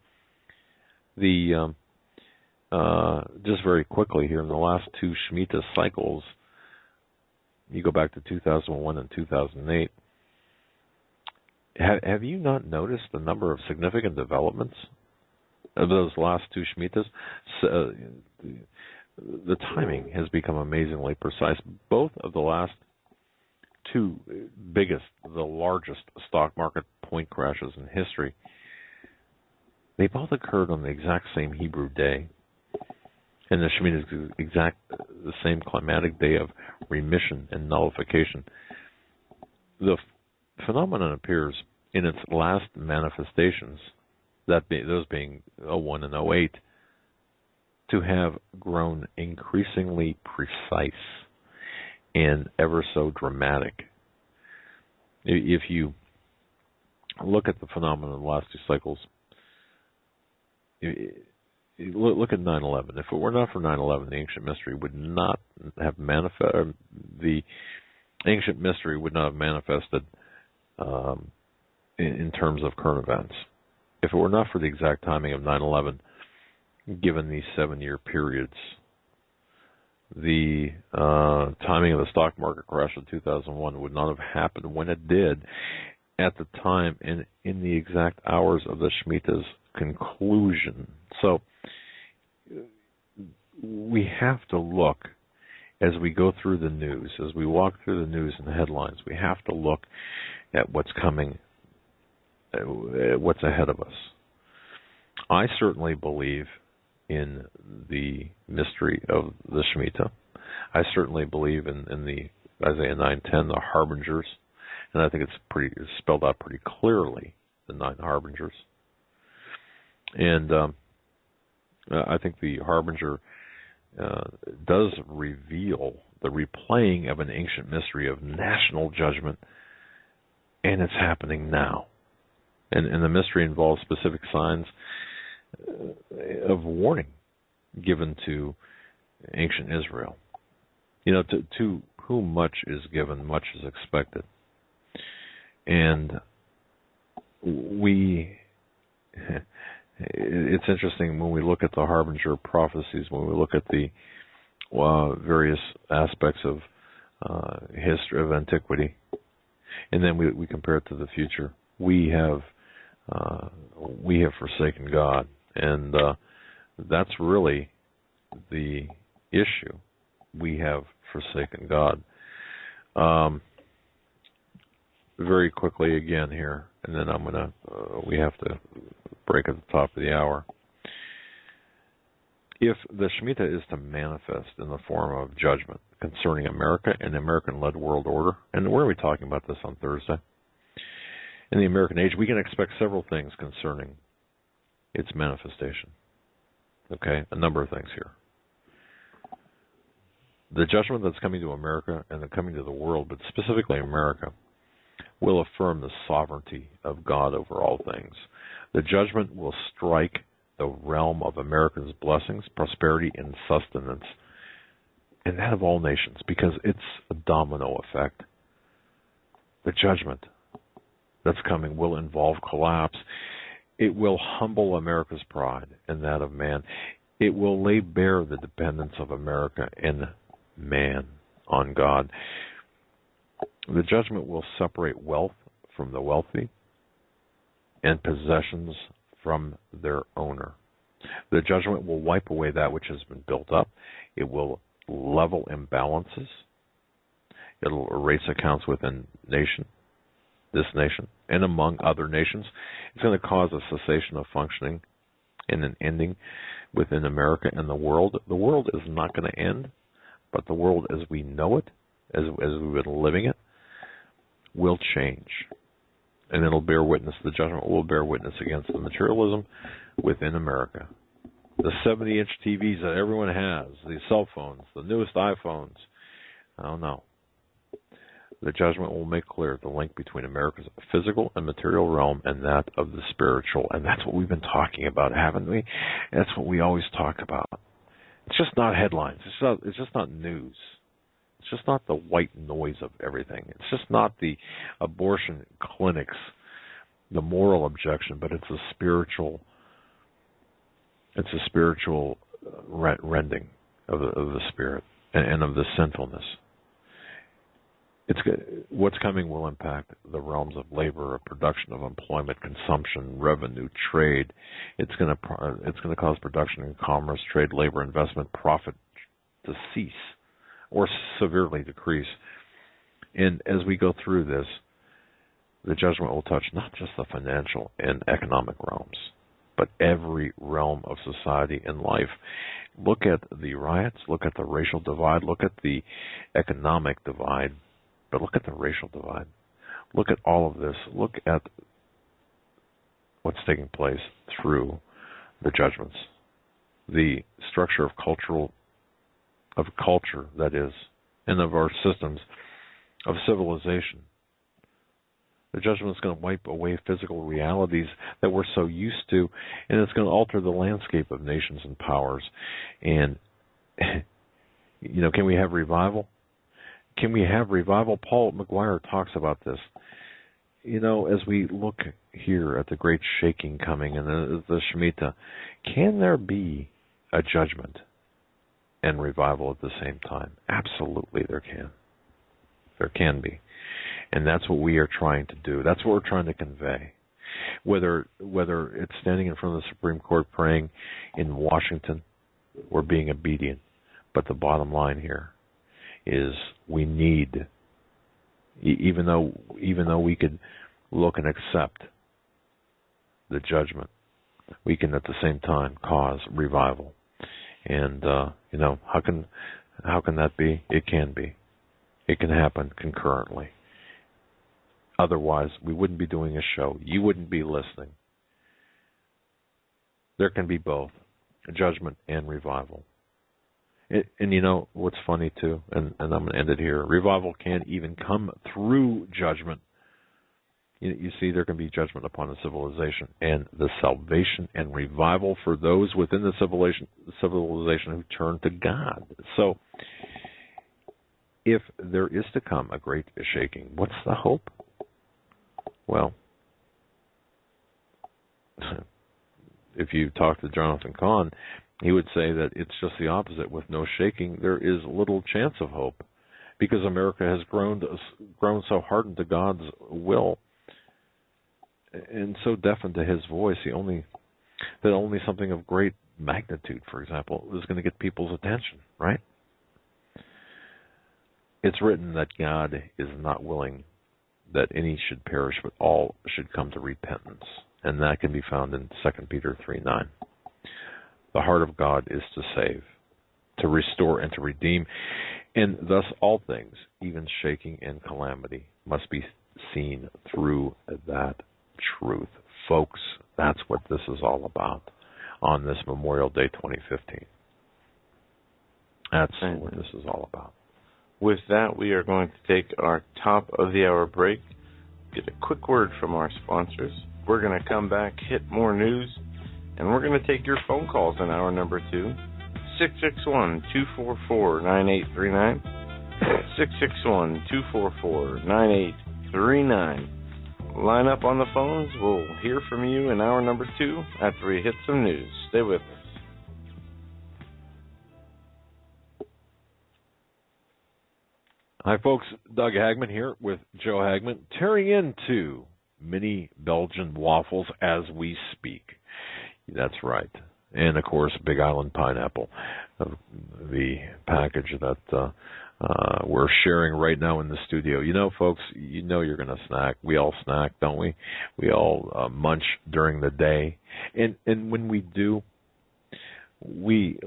Just very quickly here, in the last 2 Shemitah cycles, you go back to 2001 and 2008, have you not noticed the number of significant developments of those last 2 Shemitahs? The timing has become amazingly precise. Both of the last 2 biggest, the largest stock market point crashes in history, they both occurred on the exact same Hebrew day. And the Shemitah is the same climatic day of remission and nullification. The phenomenon appears in its last manifestations, those being 01 and 08, to have grown increasingly precise and ever so dramatic. If you look at the phenomenon of the last 2 cycles, look at 9/11. If it were not for 9/11, the ancient mystery would not have manifested. The ancient mystery would not have manifested in terms of current events. If it were not for the exact timing of 9/11, given these 7-year periods, the timing of the stock market crash of 2001 would not have happened when it did at the time and in the exact hours of the Shemitah's conclusion. So we have to look, as we go through the news, as we walk through the news and the headlines, we have to look at what's coming, what's ahead of us. I certainly believe in the mystery of the Shemitah. I certainly believe in the Isaiah 9:10, the harbingers, and I think it's spelled out pretty clearly, the 9 harbingers. And I think the Harbinger does reveal the replaying of an ancient mystery of national judgment, and it's happening now. And the mystery involves specific signs of warning given to ancient Israel. You know, to whom much is given, much is expected. And it's interesting when we look at the Harbinger prophecies, when we look at the various aspects of history, of antiquity, and then we compare it to the future. We have forsaken God, and that's really the issue. We have forsaken God. Very quickly again here, and then we have to break at the top of the hour. If the Shemitah is to manifest in the form of judgment concerning America and the American-led world order, and we're going to be talking about this on Thursday, in the American age, we can expect several things concerning its manifestation. Okay, a number of things here. The judgment that's coming to America and then coming to the world, but specifically America, will affirm the sovereignty of God over all things. The judgment will strike the realm of America's blessings, prosperity, and sustenance, and that of all nations, because it's a domino effect. The judgment that's coming will involve collapse. It will humble America's pride and that of man. It will lay bare the dependence of America and man on God. The judgment will separate wealth from the wealthy and possessions from their owner. The judgment will wipe away that which has been built up. It will level imbalances. It'll erase accounts within this nation, and among other nations. It's going to cause a cessation of functioning and an ending within America and the world. The world is not going to end, but the world as we know it, as we've been living it, will change. And it'll bear witness, the judgment will bear witness against the materialism within America. The 70-inch TVs that everyone has, the cell phones, the newest iPhones, I don't know. The judgment will make clear the link between America's physical and material realm and that of the spiritual. And that's what we've been talking about, haven't we? That's what we always talk about. It's just not headlines. It's just not news. It's just not the white noise of everything. It's just not the abortion clinics, the moral objection, but it's a spiritual rending of the spirit and of the sinfulness. What's coming will impact the realms of labor, of production, of employment, consumption, revenue, trade. It's going to cause production and commerce, trade, labor, investment, profit to cease or severely decrease. And as we go through this, the judgment will touch not just the financial and economic realms, but every realm of society and life. Look at the riots, look at the racial divide, look at the economic divide, but look at the racial divide. Look at all of this. Look at what's taking place through the judgments. The structure of culture, that is, and of our systems of civilization. The judgment is going to wipe away physical realities that we're so used to, and it's going to alter the landscape of nations and powers. And, can we have revival? Can we have revival? Paul McGuire talks about this. As we look here at the great shaking coming and the Shemitah, can there be a judgment and revival at the same time? Absolutely there can. There can be. And that's what we are trying to do. That's what we're trying to convey. Whether it's standing in front of the Supreme Court praying in Washington or being obedient. But the bottom line here is we need, even though we could look and accept the judgment, we can at the same time cause revival. And how can that be? It can be. It can happen concurrently. Otherwise, we wouldn't be doing a show. You wouldn't be listening. There can be both, judgment and revival. And you know what's funny too, and I'm going to end it here. Revival can even come through judgment. You see, there can be judgment upon the civilization, and the salvation and revival for those within the civilization who turn to God. So, if there is to come a great shaking, what's the hope? Well, if you talk to Jonathan Cahn, he would say that it's just the opposite. With no shaking, there is little chance of hope, because America has grown so hardened to God's will and so deafened to His voice. That only something of great magnitude, for example, is going to get people's attention, right? It's written that God is not willing that any should perish, but all should come to repentance, and that can be found in 2 Peter 3:9. The heart of God is to save, to restore, and to redeem, and thus all things, even shaking and calamity, must be seen through that truth. Folks, that's what this is all about on this Memorial Day 2015. That's what this is all about. With that, we are going to take our top of the hour break, get a quick word from our sponsors. We're going to come back, hit more news, and we're going to take your phone calls in hour number 2. 661-244-9839. 661-244-9839. Line up on the phones. We'll hear from you in hour number 2 after we hit some news. Stay with us. Hi, folks. Doug Hagmann here with Joe Hagmann, tearing into mini Belgian waffles as we speak. That's right. And, of course, Big Island pineapple, the package that we're sharing right now in the studio. You know, folks, you know you're going to snack. We all snack, don't we? We all munch during the day. And when we do, we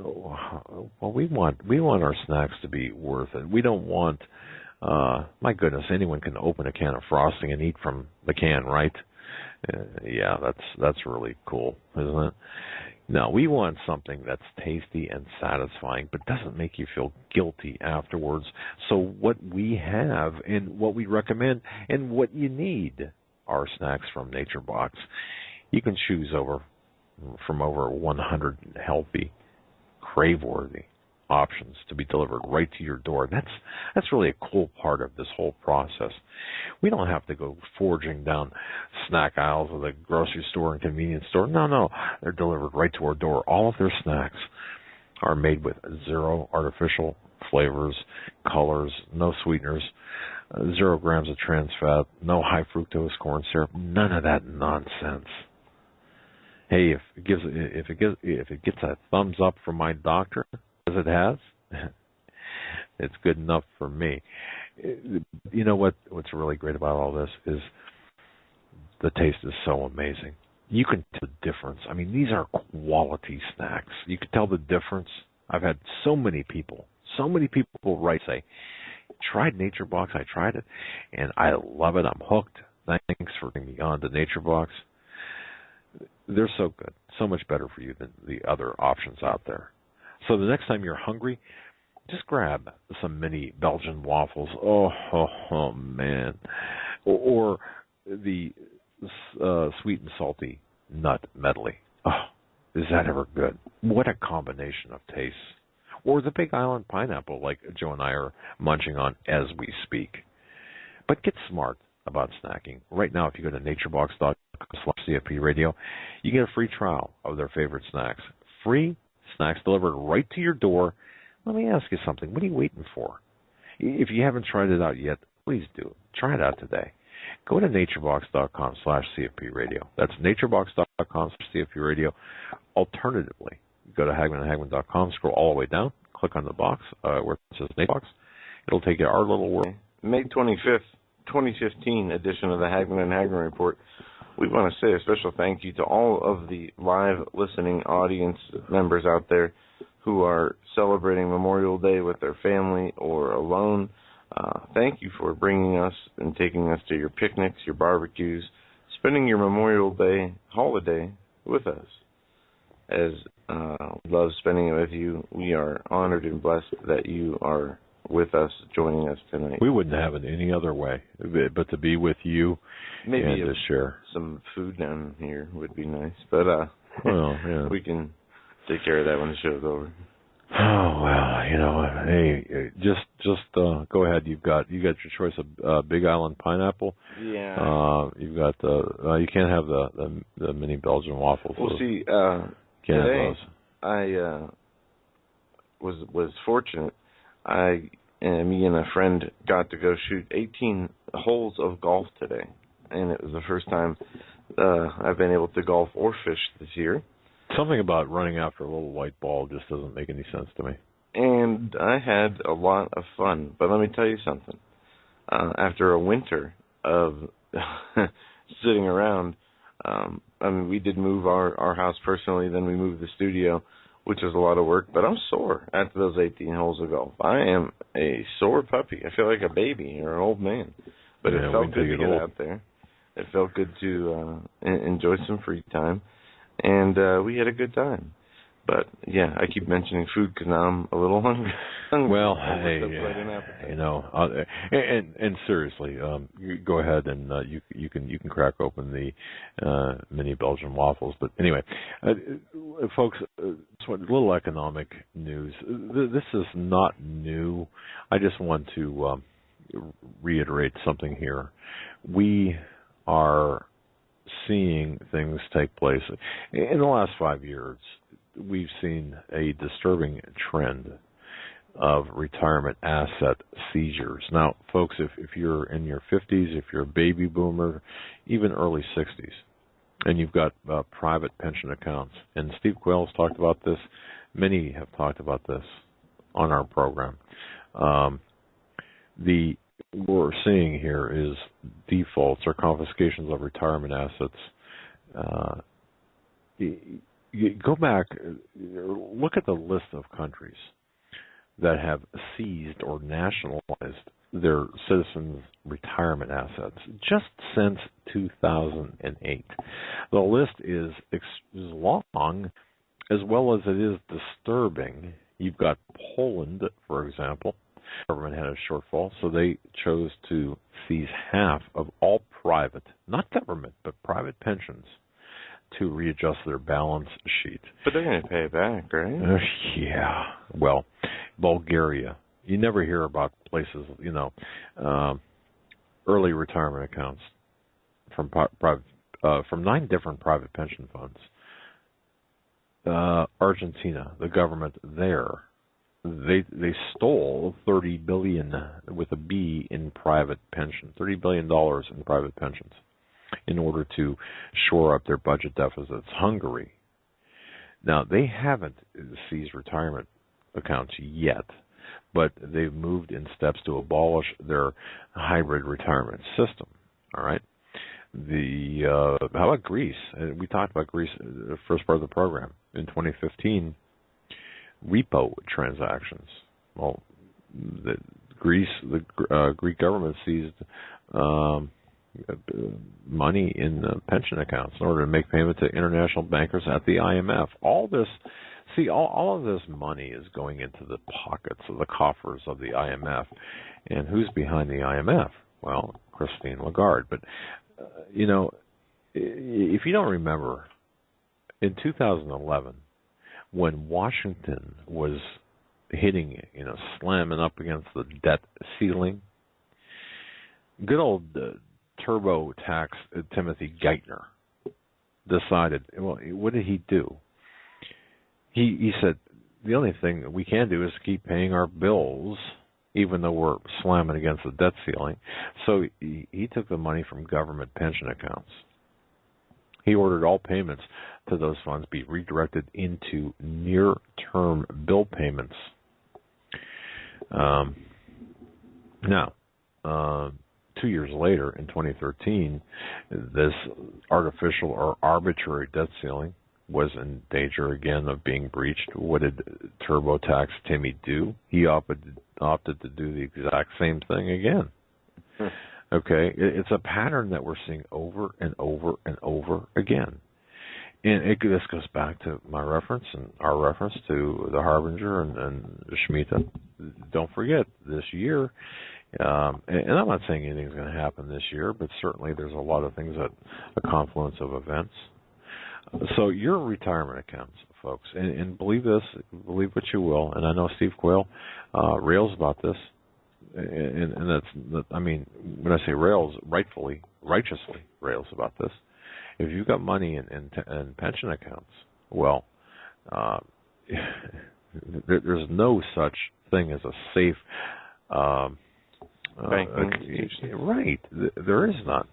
want our snacks to be worth it. We don't want, my goodness, anyone can open a can of frosting and eat from the can, right? Yeah, that's really cool, isn't it? No, we want something that's tasty and satisfying, but doesn't make you feel guilty afterwards. So what we have and what we recommend and what you need are snacks from Nature Box. You can choose from over 100 healthy, crave-worthy options to be delivered right to your door. That's really a cool part of this whole process. We don't have to go foraging down snack aisles of the grocery store and convenience store. No, they're delivered right to our door. All of their snacks are made with 0 artificial flavors, colors, no sweeteners, 0 grams of trans fat, no high fructose corn syrup, none of that nonsense. Hey, if it gets a thumbs up from my doctor, as it has, it's good enough for me. You know what's really great about all this is the taste is so amazing. You can tell the difference. I mean, these are quality snacks. You can tell the difference. I've had so many people write, say, tried Nature Box, I tried it, and I love it. I'm hooked. Thanks for bringing me on to Nature Box. They're so good, so much better for you than the other options out there. So the next time you're hungry, just grab some mini Belgian waffles. Oh man. Or the sweet and salty nut medley. Oh, is that ever good? What a combination of tastes. Or the Big Island pineapple like Joe and I are munching on as we speak. But get smart about snacking. Right now, if you go to naturebox.com/CFP radio, you get a free trial of their favorite snacks. Free snacks delivered right to your door. Let me ask you something. What are you waiting for? If you haven't tried it out yet, please do. Try it out today. Go to naturebox.com/CFP radio. That's naturebox.com/CFP radio. Alternatively, go to hagmannhagmann.com, scroll all the way down, click on the box where it says Nature Box. It'll take you to our little world. May 25th, 2015 edition of the Hagmann Hagmann Report. We want to say a special thank you to all of the live listening audience members out there who are celebrating Memorial Day with their family or alone. Thank you for bringing us and taking us to your picnics, your barbecues, spending your Memorial Day holiday with us. as love spending it with you. We are honored and blessed that you are with us, joining us tonight. We wouldn't have it any other way, but to be with you Maybe and to share. Some food down here would be nice, but well, yeah. we can take care of that when the show's over. Oh well, hey, just go ahead. You got your choice of Big Island pineapple. Yeah. You've got you can't have the mini Belgian waffles. Well, see, can't today have those. I was fortunate. Me and a friend got to go shoot 18 holes of golf today, and it was the first time I've been able to golf or fish this year. Something about running after a little white ball just doesn't make any sense to me. And I had a lot of fun, but let me tell you something. After a winter of sitting around, we did move our house personally, then we moved the studio, which was a lot of work, but I'm sore after those 18 holes of golf. I am a sore puppy. I feel like a baby or an old man. But it felt good to get out there. It felt good to enjoy some free time. And we had a good time. But, yeah, I keep mentioning food because now I'm a little hungry. Well, hey, and seriously, you go ahead and you can crack open the mini Belgian waffles. But anyway, folks, a little economic news. This is not new. I just want to reiterate something here. We are seeing things take place. In the last 5 years, we've seen a disturbing trend of retirement asset seizures. Now, folks, if you're in your 50s, if you're a baby boomer, even early 60s, and you've got private pension accounts, and Steve Quayle's talked about this, many have talked about this on our program. What we're seeing here is defaults or confiscations of retirement assets. You go back, look at the list of countries that have seized or nationalized their citizens' retirement assets just since 2008. The list is long as well as it is disturbing. You've got Poland, for example. The government had a shortfall, so they chose to seize half of all private, not government, but private pensions to readjust their balance sheet. But they're going to pay it back, right? Yeah. Well, Bulgaria. You never hear about places, early retirement accounts from from 9 different private pension funds. Argentina, the government there, they stole $30 billion with a B in private pension, $30 billion in private pensions, in order to shore up their budget deficits. Hungary. Now, they haven't seized retirement accounts yet, but they've moved in steps to abolish their hybrid retirement system. All right. How about Greece? We talked about Greece in the first part of the program. In 2015, repo transactions. Well, the Greek government seized money in pension accounts in order to make payment to international bankers at the IMF. All of this money is going into the pockets of the coffers of the IMF. And who's behind the IMF? Well, Christine Lagarde. But, if you don't remember, in 2011, when Washington was hitting, slamming up against the debt ceiling, good old TurboTax Timothy Geithner decided, well, what did he do? He said, the only thing that we can do is keep paying our bills, even though we're slamming against the debt ceiling. So he took the money from government pension accounts. He ordered all payments to those funds be redirected into near-term bill payments. Now, 2 years later, in 2013, this artificial or arbitrary debt ceiling was in danger again of being breached. What did TurboTax Timmy do? He opted to do the exact same thing again. Okay, it's a pattern that we're seeing over and over and over again. this goes back to my reference and our reference to the Harbinger and Shemitah. Don't forget this year, and I'm not saying anything's going to happen this year, but certainly there's a lot of things that a confluence of events. So your retirement accounts, folks, and believe this, believe what you will, and I know Steve Quayle rails about this, and I mean, when I say rails, righteously rails about this. If you've got money in pension accounts, well, there's no such thing as a safe banking institution. Right. There is not.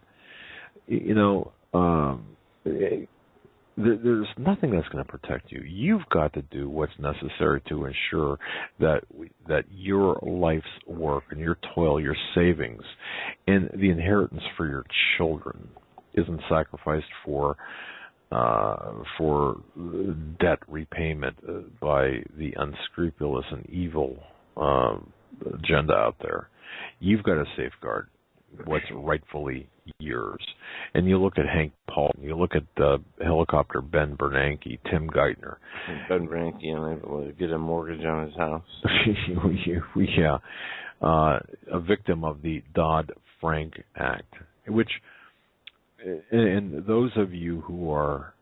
There's nothing that's going to protect you. You've got to do what's necessary to ensure that your life's work and your toil, your savings, and the inheritance for your children isn't sacrificed for debt repayment by the unscrupulous and evil agenda out there. You've got to safeguard what's rightfully yours. And you look at Hank Paul, you look at helicopter Ben Bernanke, Tim Geithner. Ben Bernanke unable to get a mortgage on his house. Yeah. A victim of the Dodd-Frank Act, which, and those of you who are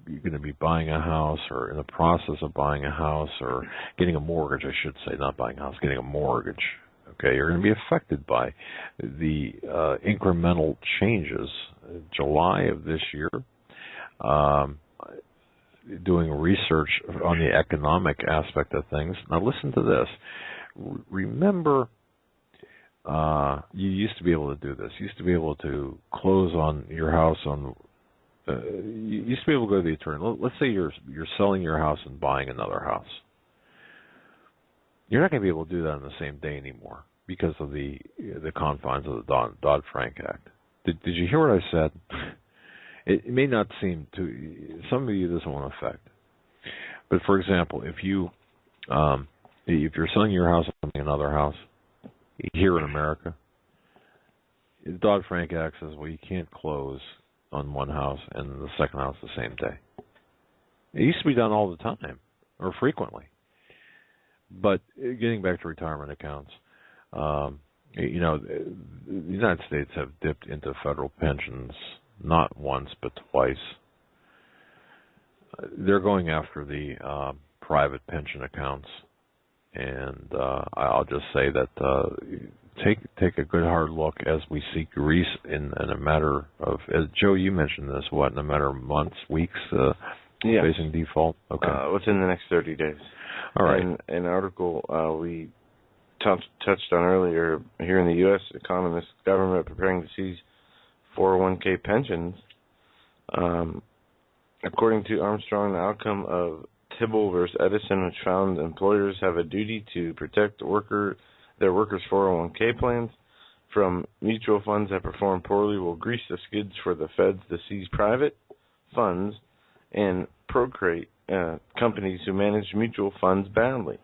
going to be buying a house or in the process of buying a house or getting a mortgage, I should say, not buying a house, getting a mortgage, okay, you're going to be affected by the incremental changes. July of this year, doing research on the economic aspect of things. Now listen to this. Remember, you used to be able to do this. You used to be able to close on your house on. You used to be able to go to the attorney. Let's say you're selling your house and buying another house. You're not going to be able to do that on the same day anymore because of the confines of the Dodd-Frank Act. Did you hear what I said? It may not seem to some of you. This won't affect. But for example, if you're selling your house and buying another house here in America, the Dodd-Frank Act says, well, you can't close on one house and the second house the same day. It used to be done all the time or frequently. But getting back to retirement accounts, the United States have dipped into federal pensions not once but twice. They're going after the private pension accounts, and I'll just say that take a good hard look as we see Greece in a matter of, as Joe, you mentioned this, in a matter of months, weeks, facing default? Okay. Within the next 30 days. All right. An article we touched on earlier, here in the U.S., economists, government preparing to seize 401k pensions. According to Armstrong, the outcome of Tibble versus Edison, which found employers have a duty to protect their workers' 401k plans from mutual funds that perform poorly, will grease the skids for the feds to seize private funds and procreate companies who manage mutual funds badly.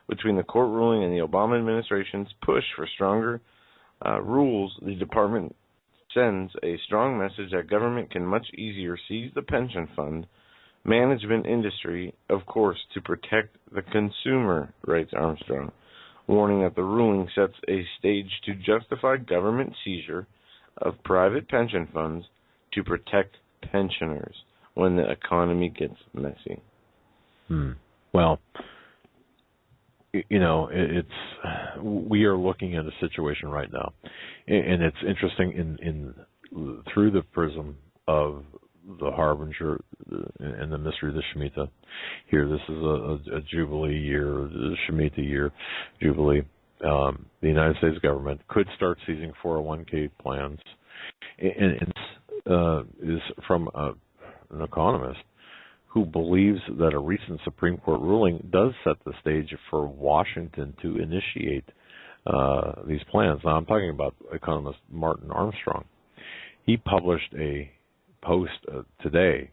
Between the court ruling and the Obama administration's push for stronger rules, the department sends a strong message that government can much easier seize the pension fund management industry, of course, to protect the consumer, writes Armstrong, warning that the ruling sets a stage to justify government seizure of private pension funds to protect pensioners when the economy gets messy. Well, we are looking at a situation right now, and it's interesting in through the prism of the Harbinger and the mystery of the Shemitah. Here, this is a Jubilee year, the Shemitah year, Jubilee. The United States government could start seizing 401k plans, and is from an economist who believes that a recent Supreme Court ruling does set the stage for Washington to initiate these plans. Now, I'm talking about economist Martin Armstrong. He published a post today,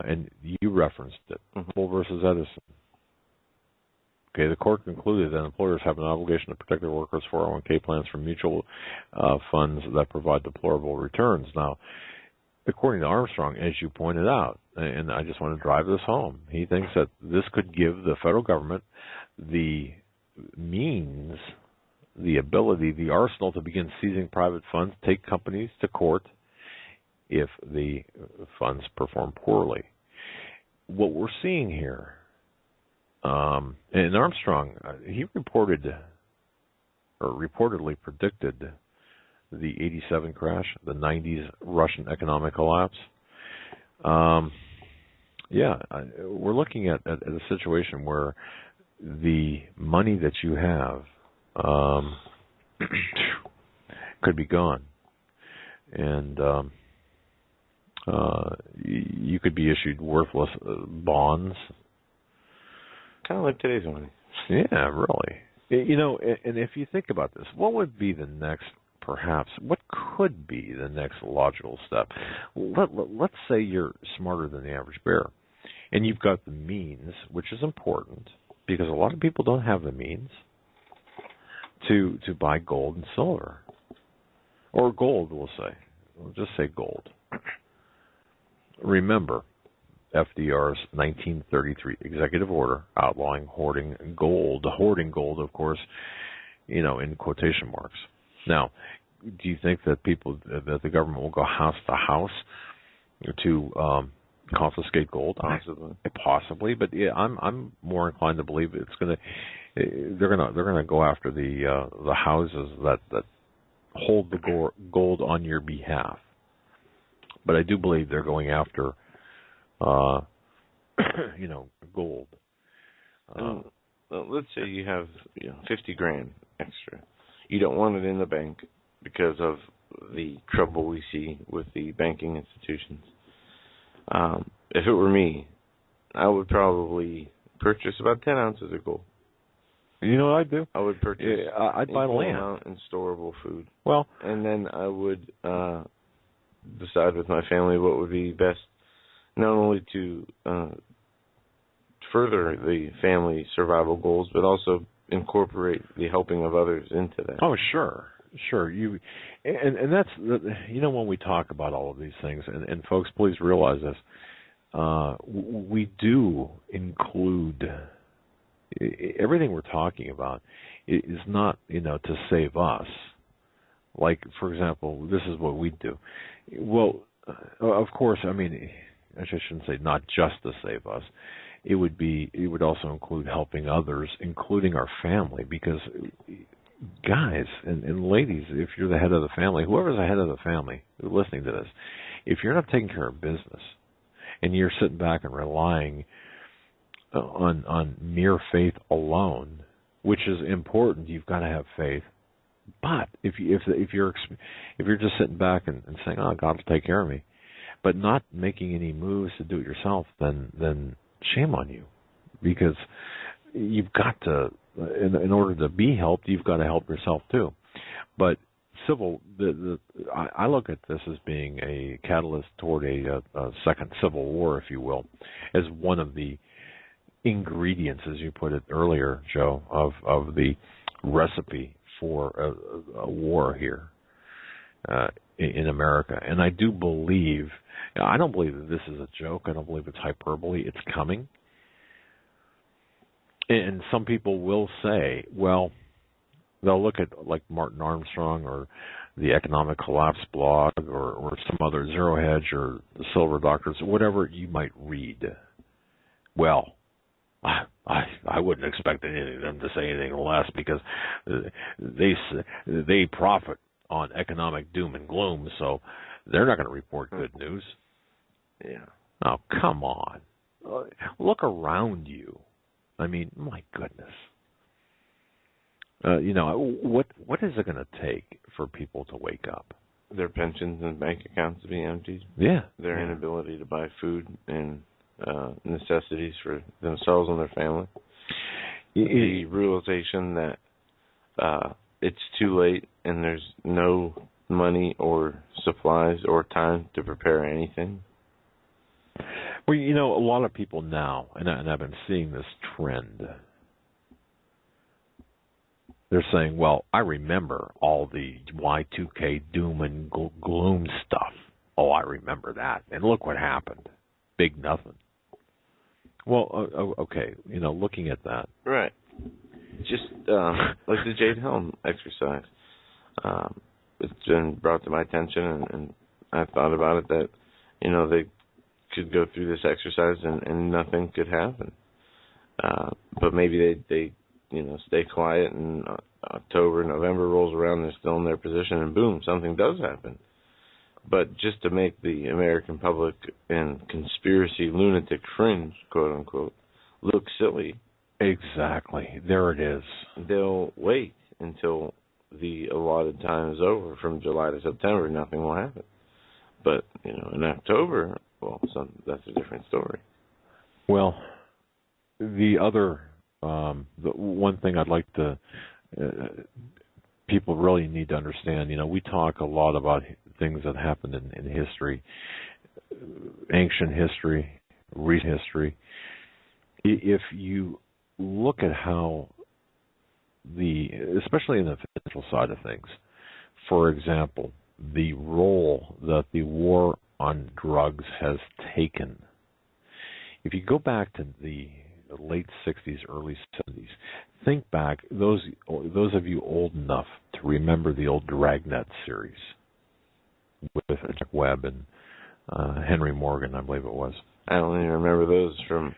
and you referenced it, Bull versus Edison. Okay, the court concluded that employers have an obligation to protect their workers' 401k plans from mutual funds that provide deplorable returns. Now, according to Armstrong, as you pointed out, and I just want to drive this home, he thinks that this could give the federal government the means, the ability, the arsenal to begin seizing private funds, take companies to court if the funds perform poorly. What we're seeing here, and Armstrong, he reportedly predicted the 87 crash, the 90s Russian economic collapse. We're looking at a situation where the money that you have could be gone, and you could be issued worthless bonds. Kind of like today's money. Yeah, really. And if you think about this, what would be the next, perhaps, what could be the next logical step? Let's say you're smarter than the average bear, and you've got the means, which is important, because a lot of people don't have the means to buy gold and silver. Or gold, we'll say. We'll just say gold. Remember FDR's 1933 executive order outlawing hoarding gold. Hoarding gold, of course, in quotation marks. Now, do you think that that the government will go house to house to confiscate gold? Possibly, but yeah, I'm more inclined to believe they're gonna go after the houses that hold the gold on your behalf. But I do believe they're going after gold. Let's say you have $50,000 extra. You don't want it in the bank because of the trouble we see with the banking institutions. If it were me, I would probably purchase about 10 ounces of gold. You know what I'd do? I would purchase I'd buy land and storable food. Well, and then I would decide with my family what would be best, not only to further the family survival goals, but also incorporate the helping of others into that. Oh, sure. And that's when we talk about all of these things, and folks, please realize this. We do include everything we're talking about is not to save us. Like, for example, this is what we do. Well, of course, I shouldn't say not just to save us. It would also include helping others, including our family, because guys and ladies, if you're the head of the family, whoever's the head of the family listening to this, if you're not taking care of business and you're sitting back and relying on mere faith alone, which is important, you've got to have faith. But if you're just sitting back and saying, "Oh, God will take care of me," but not making any moves to do it yourself, then shame on you, because you've got to, in order to be helped, you've got to help yourself too. But I look at this as being a catalyst toward a second civil war, if you will, as one of the ingredients, as you put it earlier, Joe, of the recipe for a war here in America. And I do believe, I don't believe that this is a joke. I don't believe it's hyperbole. It's coming. And some people will say, well, they'll look at like Martin Armstrong or the Economic Collapse blog or some other Zero Hedge or the Silver Doctors, whatever you might read. Well, I wouldn't expect any of them to say anything less, because they profit on economic doom and gloom, so they're not going to report good news. Yeah. Oh, come on. Look around you. My goodness. What is it going to take for people to wake up? Their pensions and bank accounts to be emptied. Yeah. Their inability to buy food and necessities for themselves and their family. The realization that it's too late and there's no money or supplies or time to prepare anything. Well, a lot of people now, and I've been seeing this trend, they're saying, well, I remember all the Y2K doom and gloom stuff. Oh, I remember that. And look what happened. Big nothing. Well, okay, looking at that. Right. Just like the Jade Helm exercise. It's been brought to my attention, and I thought about it that, they could go through this exercise and nothing could happen. But maybe they stay quiet, and October, November rolls around, they're still in their position, and boom, something does happen. But just to make the American public and conspiracy lunatic fringe, quote unquote, look silly. Exactly. There it is. They'll wait until the allotted time is over from July to September. Nothing will happen. But, in October, well, that's a different story. Well, the other, the one thing I'd like to, people really need to understand, we talk a lot about things that happened in history, ancient history, recent history. If you look at how especially in the financial side of things, for example, the role that the war on drugs has taken. If you go back to the late 60s, early 70s, think back, those of you old enough to remember the old Dragnet series with Jack Webb and Henry Morgan, I believe it was. I don't even remember those from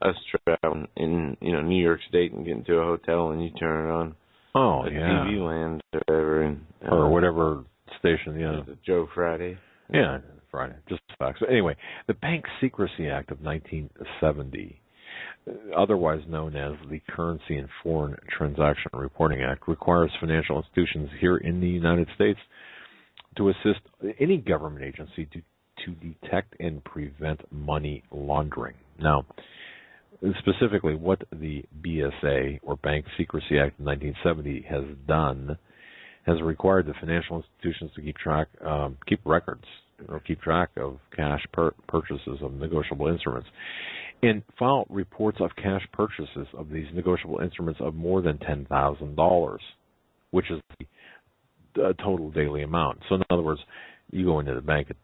us traveling in New York State and getting to a hotel and you turn it on. Oh, yeah. TV Land or whatever. And, or whatever station, Joe Friday. Yeah, Friday. Just facts. But anyway, the Bank Secrecy Act of 1970, otherwise known as the Currency and Foreign Transaction Reporting Act, requires financial institutions here in the United States to assist any government agency to detect and prevent money laundering. Now, specifically, what the BSA, or Bank Secrecy Act of 1970, has done has required the financial institutions to keep records or keep track of cash purchases of negotiable instruments and file reports of cash purchases of these negotiable instruments of more than $10,000, which is the total daily amount. So, in other words, you go into the bank at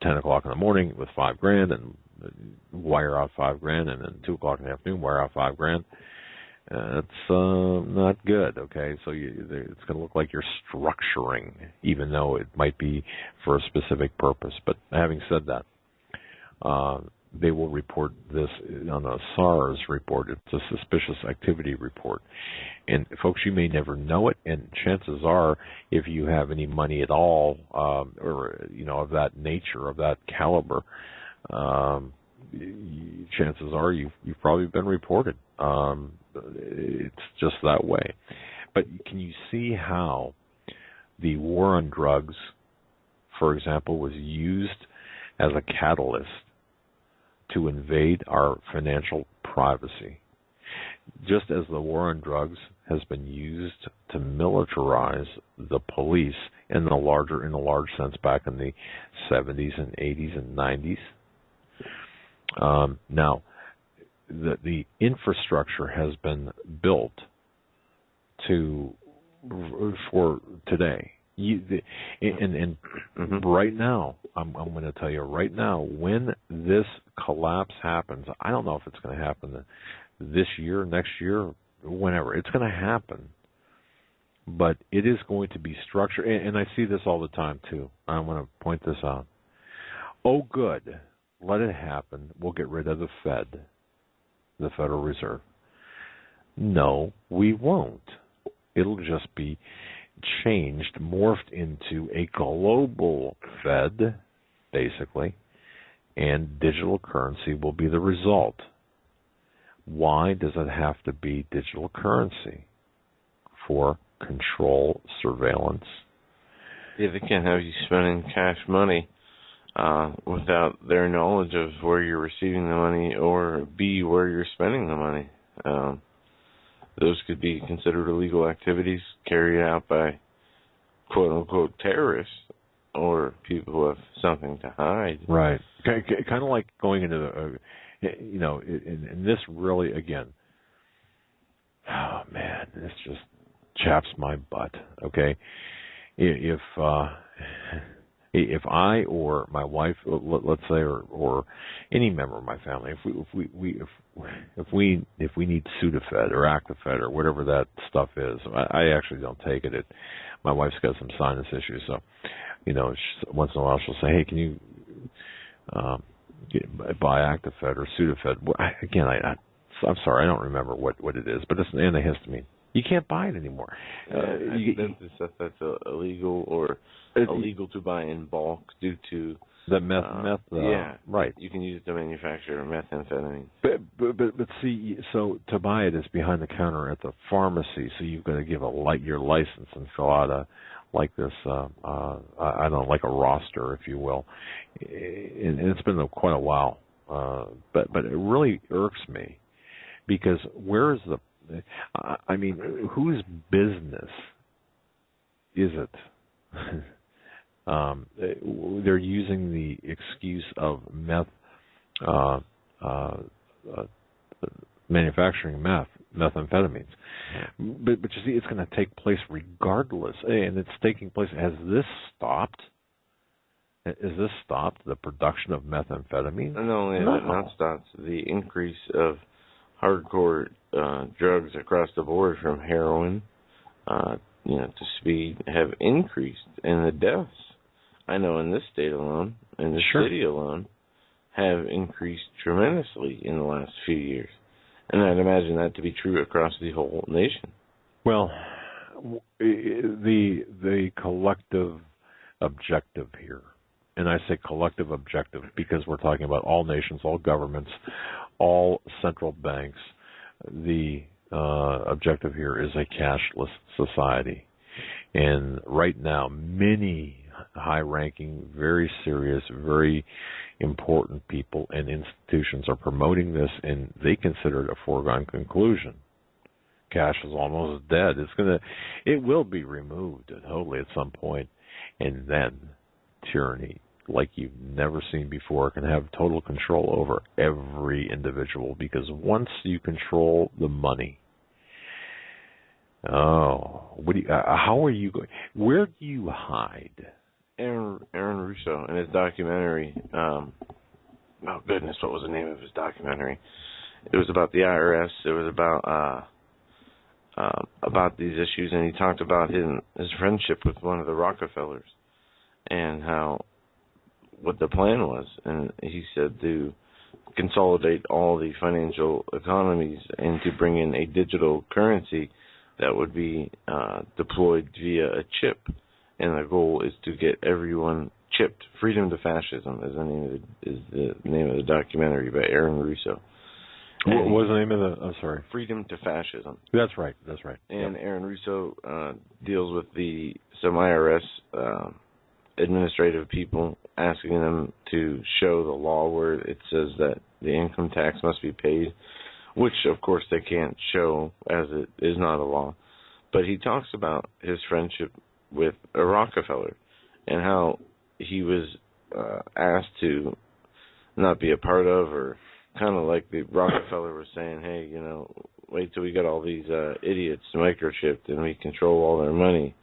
10 o'clock in the morning with $5,000 and wire out $5,000, and then 2 o'clock in the afternoon wire out $5,000. That's not good. Okay, so it's going to look like you're structuring, even though it might be for a specific purpose. But having said that, they will report this on a SARS report. It's a suspicious activity report. And folks, you may never know it, and chances are, if you have any money at all, or of that nature, of that caliber, chances are you've probably been reported. It's just that way. But can you see how the war on drugs, for example, was used as a catalyst to invade our financial privacy? Just as the war on drugs has been used to militarize the police in the large sense back in the 70s and 80s and 90s. Now, the infrastructure has been built for today. Right now, I'm going to tell you right now, when this collapse happens, I don't know if it's going to happen this year, next year, whenever. It's going to happen. But it is going to be structured, and I see this all the time, too. I want to point this out. Oh, good. Let it happen. We'll get rid of the Fed, the Federal Reserve. No, we won't. It'll just be changed, morphed into a global Fed, basically, and digital currency will be the result. Why does it have to be digital currency? For control, surveillance. Yeah, they can't have you spending cash money without their knowledge of where you're receiving the money or B, where you're spending the money. Those could be considered illegal activities carried out by quote-unquote terrorists or people who have something to hide. Right. Kind of like going into and this really, again, oh, man, this just chaps my butt, okay? If If I or my wife, let's say, or any member of my family, if we need Sudafed or Actifed or whatever that stuff is, I actually don't take it. My wife's got some sinus issues, so once in a while she'll say, "Hey, can you buy Actifed or Sudafed?" Again, I'm sorry, I don't remember what it is, but it's an antihistamine. You can't buy it anymore. That's the stuff that's illegal or illegal to buy in bulk due to the meth. Right. You can use it to manufacture methamphetamine. But see, so to buy it is behind the counter at the pharmacy. So you've got to give your license and fill out like a roster, if you will. And it's been quite a while. But it really irks me because where is whose business is it? They're using the excuse of manufacturing methamphetamines. But you see, it's going to take place regardless, and it's taking place. Has this stopped? Has this stopped the production of methamphetamine? Not only has it not stopped, the increase of hardcore drugs across the board, from heroin to speed, have increased, and the deaths, I know in this state alone, in the city alone, have increased tremendously in the last few years. And I'd imagine that to be true across the whole nation. Well, the collective objective here, and I say collective objective because we're talking about all nations, all governments, all central banks. The objective here is a cashless society. And right now, many high-ranking, very serious, very important people and institutions are promoting this, and they consider it a foregone conclusion. Cash is almost dead. It will be removed totally at some point, and then tyranny, like you've never seen before, can have total control over every individual, because once you control the money, how are you going? Where do you hide? Aaron Russo in his documentary. Oh goodness, what was the name of his documentary? It was about the IRS. It was about these issues, and he talked about his friendship with one of the Rockefellers and what the plan was. And he said to consolidate all the financial economies and to bring in a digital currency that would be deployed via a chip. And the goal is to get everyone chipped. Freedom to Fascism is the name of the documentary by Aaron Russo. What was the name of the? I'm sorry. Freedom to Fascism. That's right. And Aaron Russo deals with some IRS administrative people, asking them to show the law where it says that the income tax must be paid, which of course they can't show, as it is not a law. But he talks about his friendship with a Rockefeller and how he was asked to not be a part of, or kind of like the Rockefeller was saying, hey, wait till we get all these idiots microchipped and we control all their money.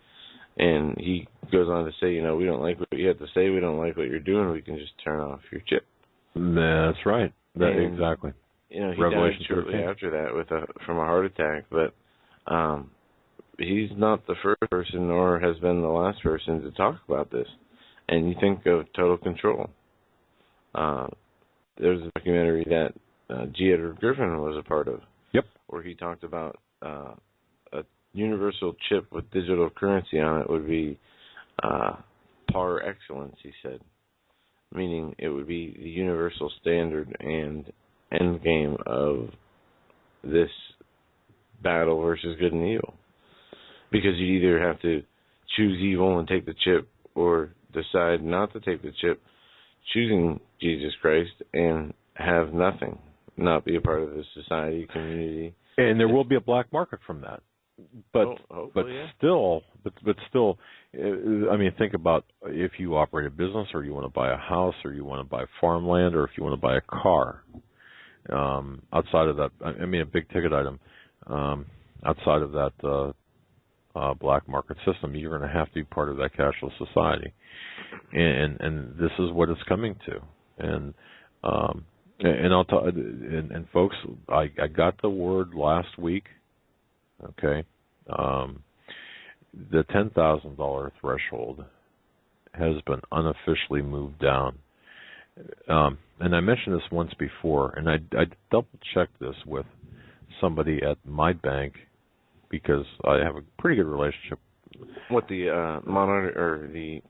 And he goes on to say, we don't like what you have to say, we don't like what you're doing, we can just turn off your chip. That's right. Exactly. He died shortly after that from a heart attack, but he's not the first person, nor has been the last person to talk about this. And you think of total control. There's a documentary that G. Edward Griffin was a part of. Yep. Where he talked about a universal chip with digital currency on it would be par excellence, he said. Meaning it would be the universal standard and end game of this battle versus good and evil. Because you either have to choose evil and take the chip, or decide not to take the chip, choosing Jesus Christ and have nothing, not be a part of this society, community. And there will be a black market from that. Still, think about if you operate a business, or you want to buy a house, or you want to buy farmland, or if you want to buy a car. Outside of that, a big ticket item. Outside of that, black market system, you're going to have to be part of that cashless society, and this is what it's coming to. And I'll tell and folks, I got the word last week. Okay, the $10,000 threshold has been unofficially moved down. And I mentioned this once before, and I double-checked this with somebody at my bank because I have a pretty good relationship. What, the monitor or the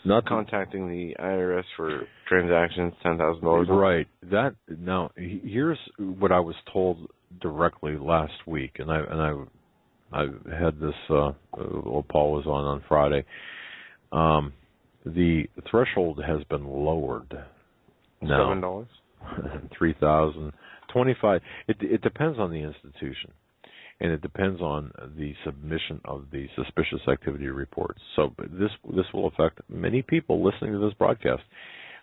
not contacting the IRS for transactions, $10,000? Right. That now here's what I was told directly last week, and I've had this. Well, Paul was on Friday. The threshold has been lowered. Now, $7? 3,000, 25. It depends on the institution, and it depends on the submission of the suspicious activity reports. So this will affect many people listening to this broadcast.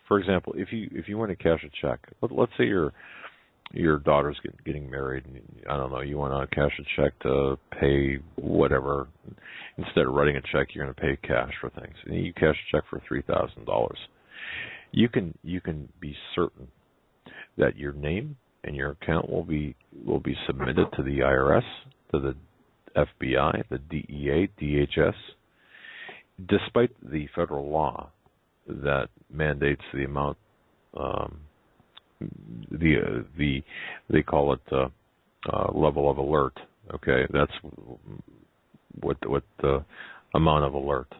For example, if you want to cash a check, let's say your daughter's getting married, and I don't know, you want to cash a check to pay whatever. Instead of writing a check, you're going to pay cash for things, and you cash a check for $3,000. You can be certain that your name and your account will be submitted to the IRS, to the FBI, the DEA, DHS, despite the federal law that mandates the amount. They call it level of alert. Okay, that's what the amount of alert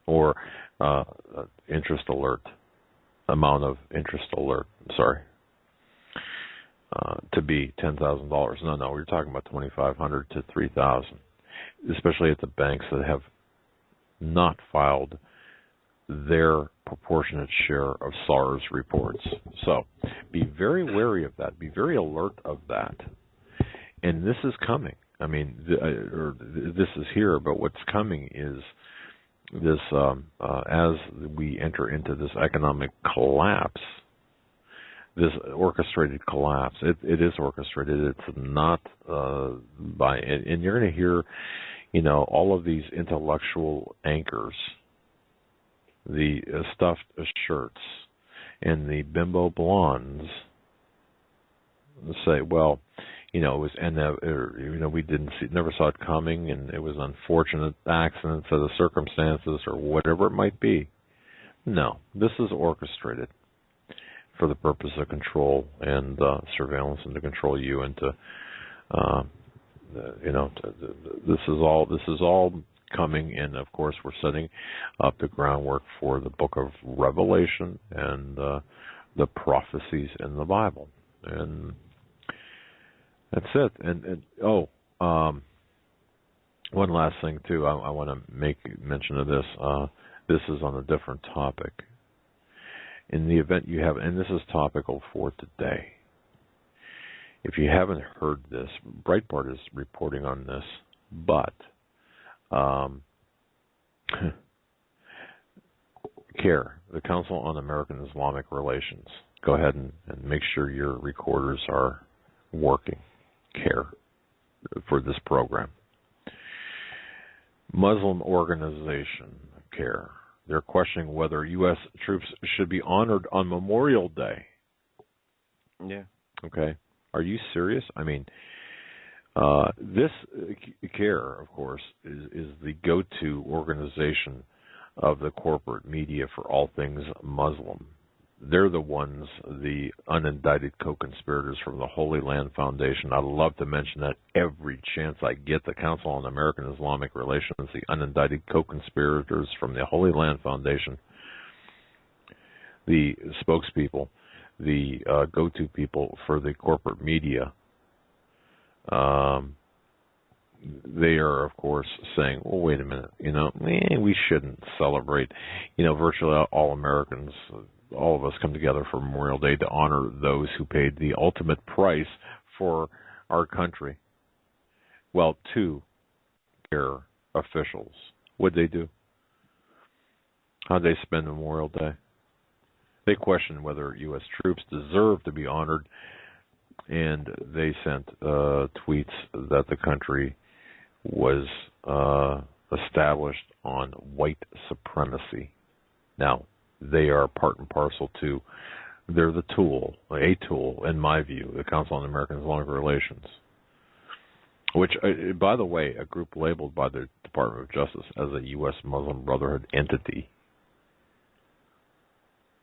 or interest alert. Amount of interest alert. Sorry, to be $10,000. No, we're talking about $2,500 to $3,000, especially at the banks that have not filed their proportionate share of SARS reports. So, be very wary of that. Be very alert of that. And this is coming. I mean, this is here, but what's coming is this as we enter into this economic collapse, this orchestrated collapse. It is orchestrated. It's not by, and you're going to hear, all of these intellectual anchors, the stuffed shirts, and the bimbo blondes say, well, it was, and we never saw it coming, and it was unfortunate accidents or the circumstances or whatever it might be. No, this is orchestrated for the purpose of control and surveillance, and to control you, and to, this is all coming, and of course we're setting up the groundwork for the Book of Revelation and the prophecies in the Bible, and that's it. And one last thing too. I want to make mention of this. This is on a different topic. In the event you have, and this is topical for today. If you haven't heard this, Breitbart is reporting on this, but CARE, the Council on American Islamic Relations. Go ahead and make sure your recorders are working. CARE for this program. Muslim organization CARE. They're questioning whether U.S. troops should be honored on Memorial Day. Yeah. Okay. Are you serious? I mean, this CARE, of course, is the go-to organization of the corporate media for all things Muslim. They're the ones, the unindicted co-conspirators from the Holy Land Foundation. I love to mention that every chance I get. The Council on American Islamic Relations, the unindicted co-conspirators from the Holy Land Foundation, the spokespeople, the go-to people for the corporate media. They are, of course, saying, well, wait a minute, we shouldn't celebrate, virtually all Americans, all of us come together for Memorial Day to honor those who paid the ultimate price for our country. Well, two CARE officials, what'd they do? How'd they spend Memorial Day? They questioned whether U.S. troops deserve to be honored, and they sent tweets that the country was established on white supremacy. Now, they are part and parcel to, they're the tool, a tool, in my view, the Council on American Islamic Relations, which, by the way, a group labeled by the Department of Justice as a U.S. Muslim Brotherhood entity.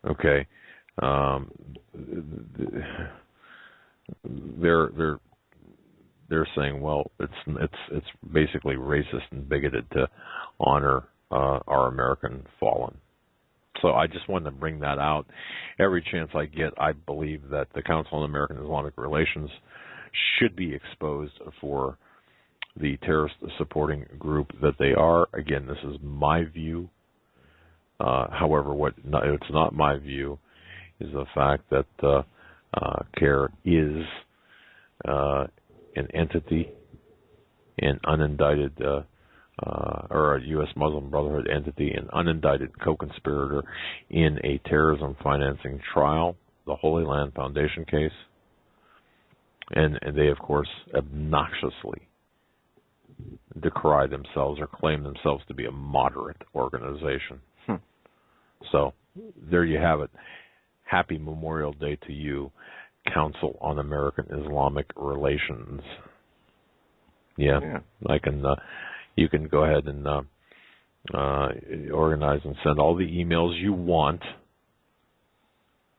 Okay. They're saying, well, it's basically racist and bigoted to honor our American fallen. So I just wanted to bring that out. Every chance I get, I believe that the Council on American Islamic Relations should be exposed for the terrorist supporting group that they are. Again, this is my view. However, it's not my view is the fact that CARE is an entity, an unindicted, or a U.S. Muslim Brotherhood entity, an unindicted co-conspirator in a terrorism financing trial, the Holy Land Foundation case. And they, of course, obnoxiously decry themselves or claim themselves to be a moderate organization. So there you have it. Happy Memorial Day to you, Council on American Islamic Relations. Yeah. I can. You can go ahead and organize and send all the emails you want.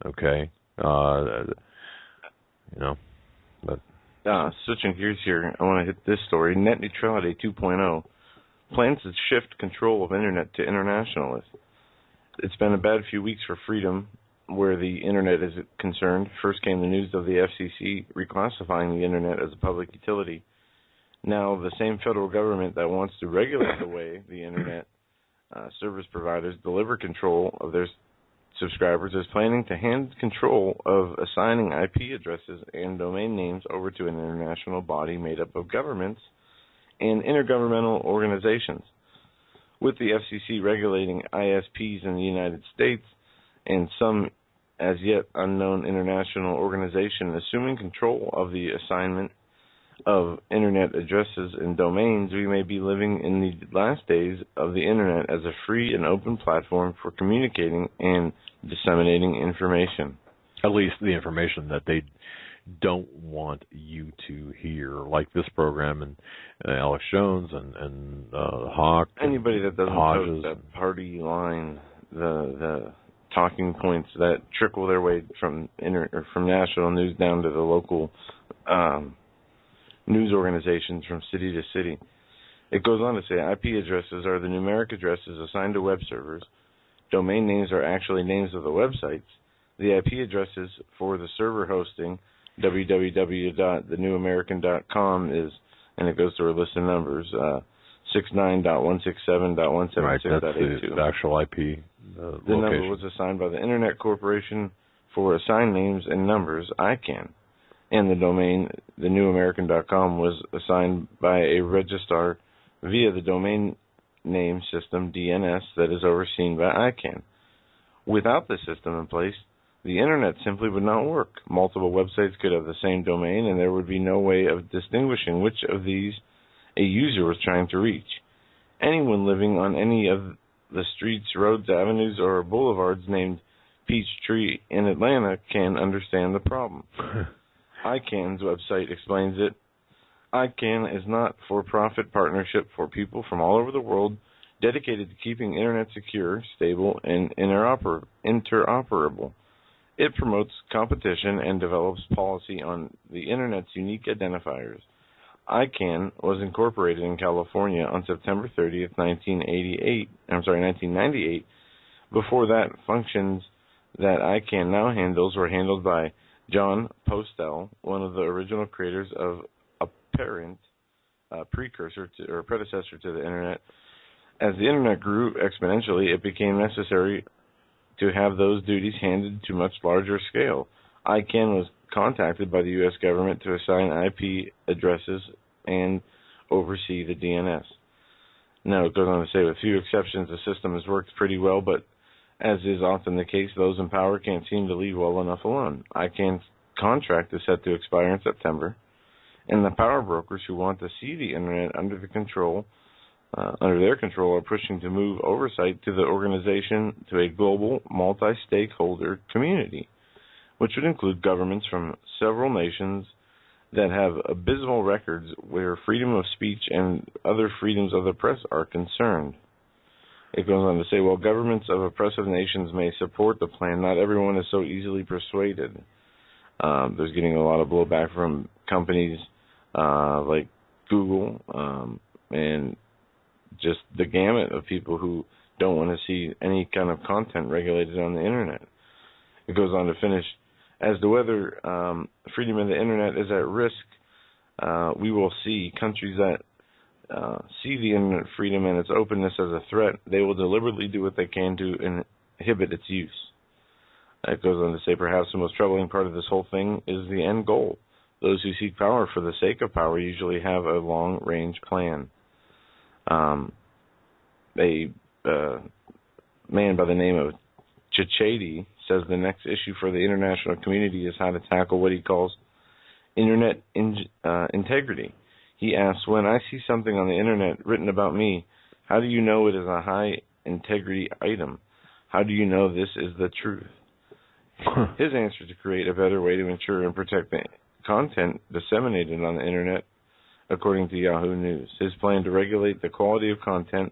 Okay. But switching gears here, I want to hit this story. Net neutrality 2.0 plans to shift control of Internet to internationalists. It's been a bad few weeks for freedom where the Internet is concerned. First came the news of the FCC reclassifying the Internet as a public utility. Now, the same federal government that wants to regulate the way the Internet service providers deliver control of their subscribers is planning to hand control of assigning IP addresses and domain names over to an international body made up of governments and intergovernmental organizations. With the FCC regulating ISPs in the United States and some as yet unknown international organization assuming control of the assignment of Internet addresses and domains, we may be living in the last days of the Internet as a free and open platform for communicating and disseminating information. At least the information that they don't want you to hear, like this program and Alex Jones and Hawk. Anybody that doesn't post that party line, the talking points that trickle their way from national news down to the local news organizations from city to city. It goes on to say IP addresses are the numeric addresses assigned to web servers. Domain names are actually names of the websites. The IP addresses for the server hosting, www.thenewamerican.com, is, and it goes through a list of numbers, 69.167.176.82. Right, that's the actual IP The location. number was assigned by the Internet Corporation for Assigned Names and Numbers, ICANN. And the domain, thenewamerican.com, was assigned by a registrar via the domain name system, DNS, that is overseen by ICANN. Without the system in place, the Internet simply would not work. Multiple websites could have the same domain, and there would be no way of distinguishing which of these a user was trying to reach. Anyone living on any of the streets, roads, avenues, or boulevards named Peachtree in Atlanta can understand the problem. ICANN's website explains it. ICANN is not for-profit partnership for people from all over the world dedicated to keeping Internet secure, stable, and interoperable. It promotes competition and develops policy on the Internet's unique identifiers. ICANN was incorporated in California on September 30th, 1998. Before that, functions that ICANN now handles were handled by John Postel, one of the original creators of Apparent, predecessor to the Internet. As the Internet grew exponentially, it became necessary to have those duties handed to much larger scale. ICANN was contacted by the U.S. government to assign IP addresses and oversee the DNS. Now, it goes on to say, with few exceptions, the system has worked pretty well, but as is often the case, those in power can't seem to leave well enough alone. ICANN's contract is set to expire in September, and the power brokers who want to see the internet under their control are pushing to move oversight to the organization to a global multi-stakeholder community, which would include governments from several nations that have abysmal records where freedom of speech and other freedoms of the press are concerned. It goes on to say, while governments of oppressive nations may support the plan, not everyone is so easily persuaded. There's getting a lot of blowback from companies like Google and just the gamut of people who don't want to see any kind of content regulated on the internet. It goes on to finish, as to whether freedom of the internet is at risk, we will see countries that see the internet freedom and its openness as a threat. They will deliberately do what they can to inhibit its use. It goes on to say, perhaps the most troubling part of this whole thing is the end goal. Those who seek power for the sake of power usually have a long-range plan. A man by the name of Chichady says the next issue for the international community is how to tackle what he calls internet integrity. He asks, when I see something on the internet written about me, how do you know it is a high-integrity item? How do you know this is the truth? His answer to create a better way to ensure and protect the content disseminated on the internet, according to Yahoo News. His plan to regulate the quality of content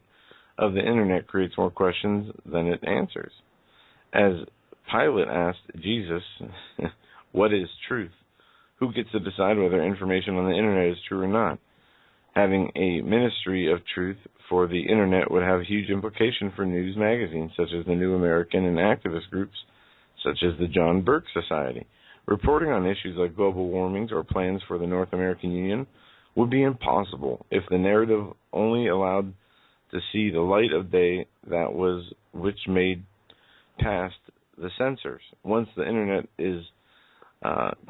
of the internet creates more questions than it answers. As Pilate asked Jesus, what is truth? Who gets to decide whether information on the internet is true or not? Having a ministry of truth for the internet would have huge implication for news magazines such as the New American and activist groups such as the John Burke Society. Reporting on issues like global warming or plans for the North American Union would be impossible if the narrative only allowed to see the light of day which made past the censors. Once the internet is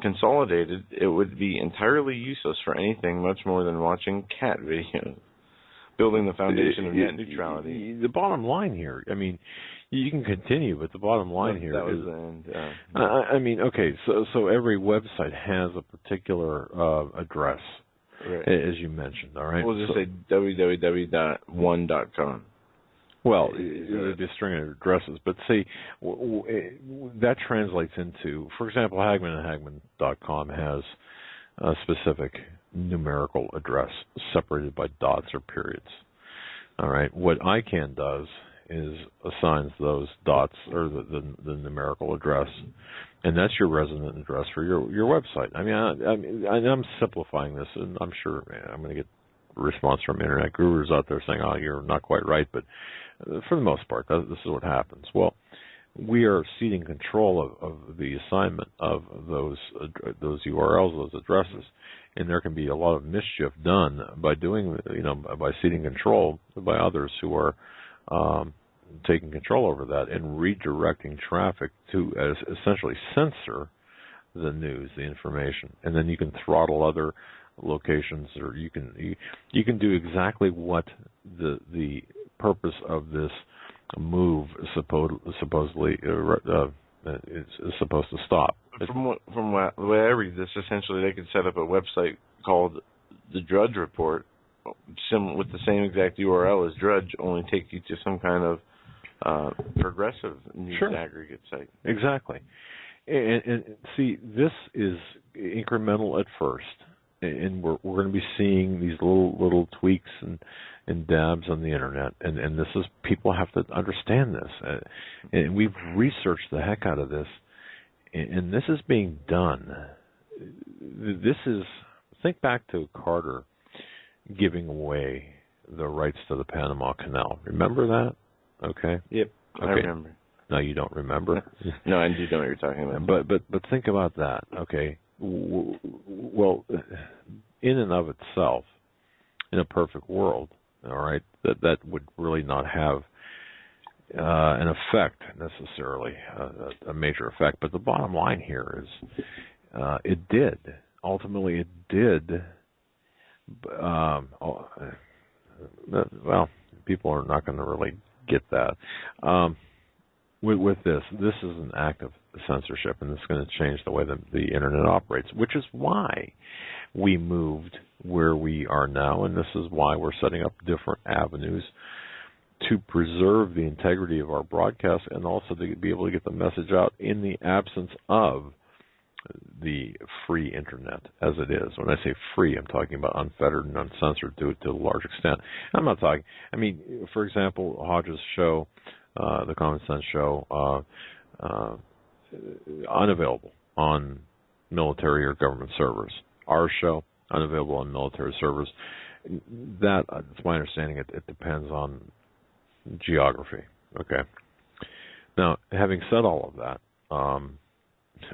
consolidated, it would be entirely useless for anything much more than watching cat videos. Building the foundation of net neutrality. The bottom line here, I mean, you can continue, but the bottom line here is, I mean, okay, so every website has a particular address, right, as you mentioned, all right? We'll just say www.one.com. Well, it'd be a string of addresses, but see, that translates into, for example, Hagmann has a specific numerical address separated by dots or periods. All right. What ICANN does is assigns those dots or the numerical address, and that's your resident address for your website. I mean, I'm simplifying this, and I'm sure I'm going to get a response from internet gurus out there saying, "Oh, you're not quite right," but for the most part, this is what happens. Well, we are ceding control of the assignment of those URLs, those addresses, and there can be a lot of mischief done by doing, by ceding control by others who are taking control over that and redirecting traffic to essentially censor the news, the information, and then you can throttle other locations, or you can do exactly what the purpose of this move supposedly is supposed to stop. From the way I read this, essentially they could set up a website called the Drudge Report, with the same exact URL as Drudge, only take you to some kind of progressive news aggregate site. Exactly. And see, this is incremental at first, and we're going to be seeing these little tweaks and dabs on the internet, and this is, people have to understand this, and we've researched the heck out of this, and this is being done. This is, think back to Carter giving away the rights to the Panama Canal. Remember that? Okay. Yep, okay. I remember. No, you don't remember? No, I do know what you're talking about. But think about that. Okay. Well, in and of itself, in a perfect world, all right, that would really not have an effect necessarily, a major effect. But the bottom line here is, it did. Ultimately, it did. Well, people are not going to really get that. With this is an act of censorship, and it's going to change the way that the internet operates, which is why we moved where we are now, and this is why we're setting up different avenues to preserve the integrity of our broadcast and also to be able to get the message out in the absence of the free internet as it is. When I say free, I'm talking about unfettered and uncensored to a large extent. I'm not talking, for example, Hodges' show, the Common Sense Show, unavailable on military or government servers. Our show, unavailable on military servers. That's my understanding. It depends on geography. Okay. Now, having said all of that,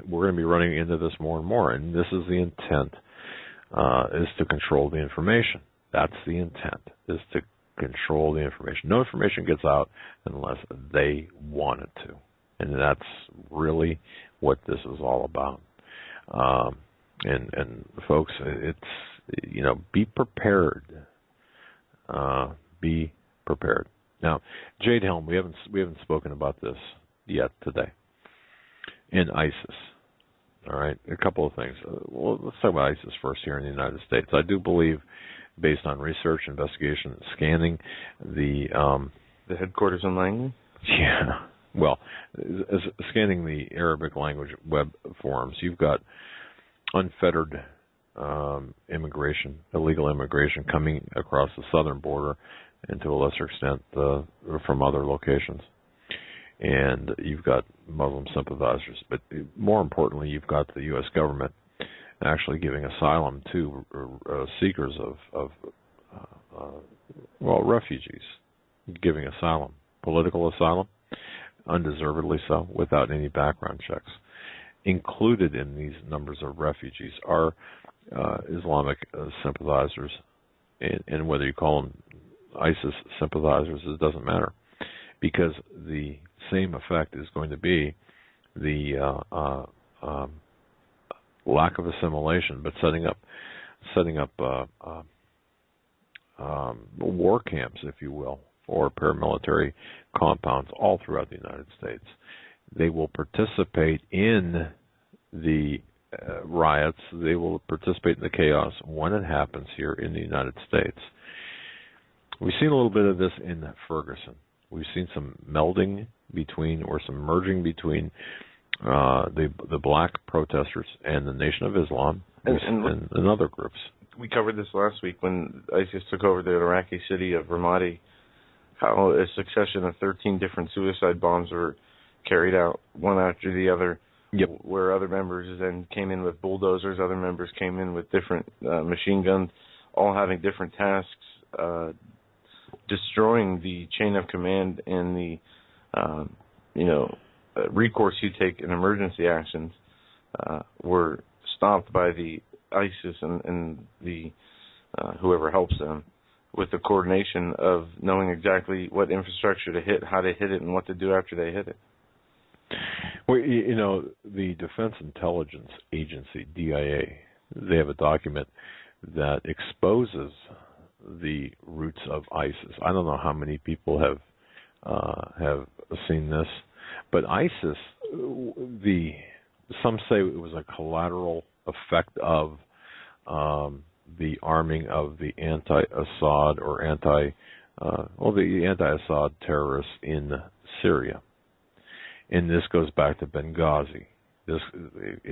we're going to be running into this more and more, and this is the intent, is to control the information. That's the intent, is to control the information. No information gets out unless they want it to, and that's really what this is all about. And folks, it's, be prepared. Be prepared. Now, Jade Helm, we haven't spoken about this yet today. In ISIS, all right, a couple of things. Well, let's talk about ISIS first here in the United States. I do believe, based on research, investigation, scanning, the headquarters in Langley? Yeah. Well, scanning the Arabic language web forums, you've got unfettered immigration, illegal immigration coming across the southern border and to a lesser extent from other locations. And you've got Muslim sympathizers. But more importantly, you've got the U.S. government actually giving asylum to seekers of refugees, giving asylum, political asylum, undeservedly so, without any background checks. Included in these numbers of refugees are Islamic sympathizers, and whether you call them ISIS sympathizers, it doesn't matter, because the same effect is going to be the lack of assimilation, but setting up war camps, if you will, or paramilitary compounds all throughout the United States. They will participate in the riots. They will participate in the chaos when it happens here in the United States. We've seen a little bit of this in Ferguson. We've seen some melding between, or some merging between, the black protesters and the Nation of Islam and other groups. We covered this last week when ISIS took over the Iraqi city of Ramadi, how a succession of 13 different suicide bombs were carried out, one after the other, yep. Where other members then came in with bulldozers, other members came in with different machine guns, all having different tasks, destroying the chain of command and the, recourse you take in emergency actions were stopped by the ISIS and the whoever helps them, with the coordination of knowing exactly what infrastructure to hit, how to hit it, and what to do after they hit it. Well, the Defense Intelligence Agency, DIA, they have a document that exposes the roots of ISIS. I don't know how many people have seen this, but ISIS, some say it was a collateral effect of the arming of the anti-Assad or the anti-Assad terrorists in Syria. And this goes back to Benghazi. It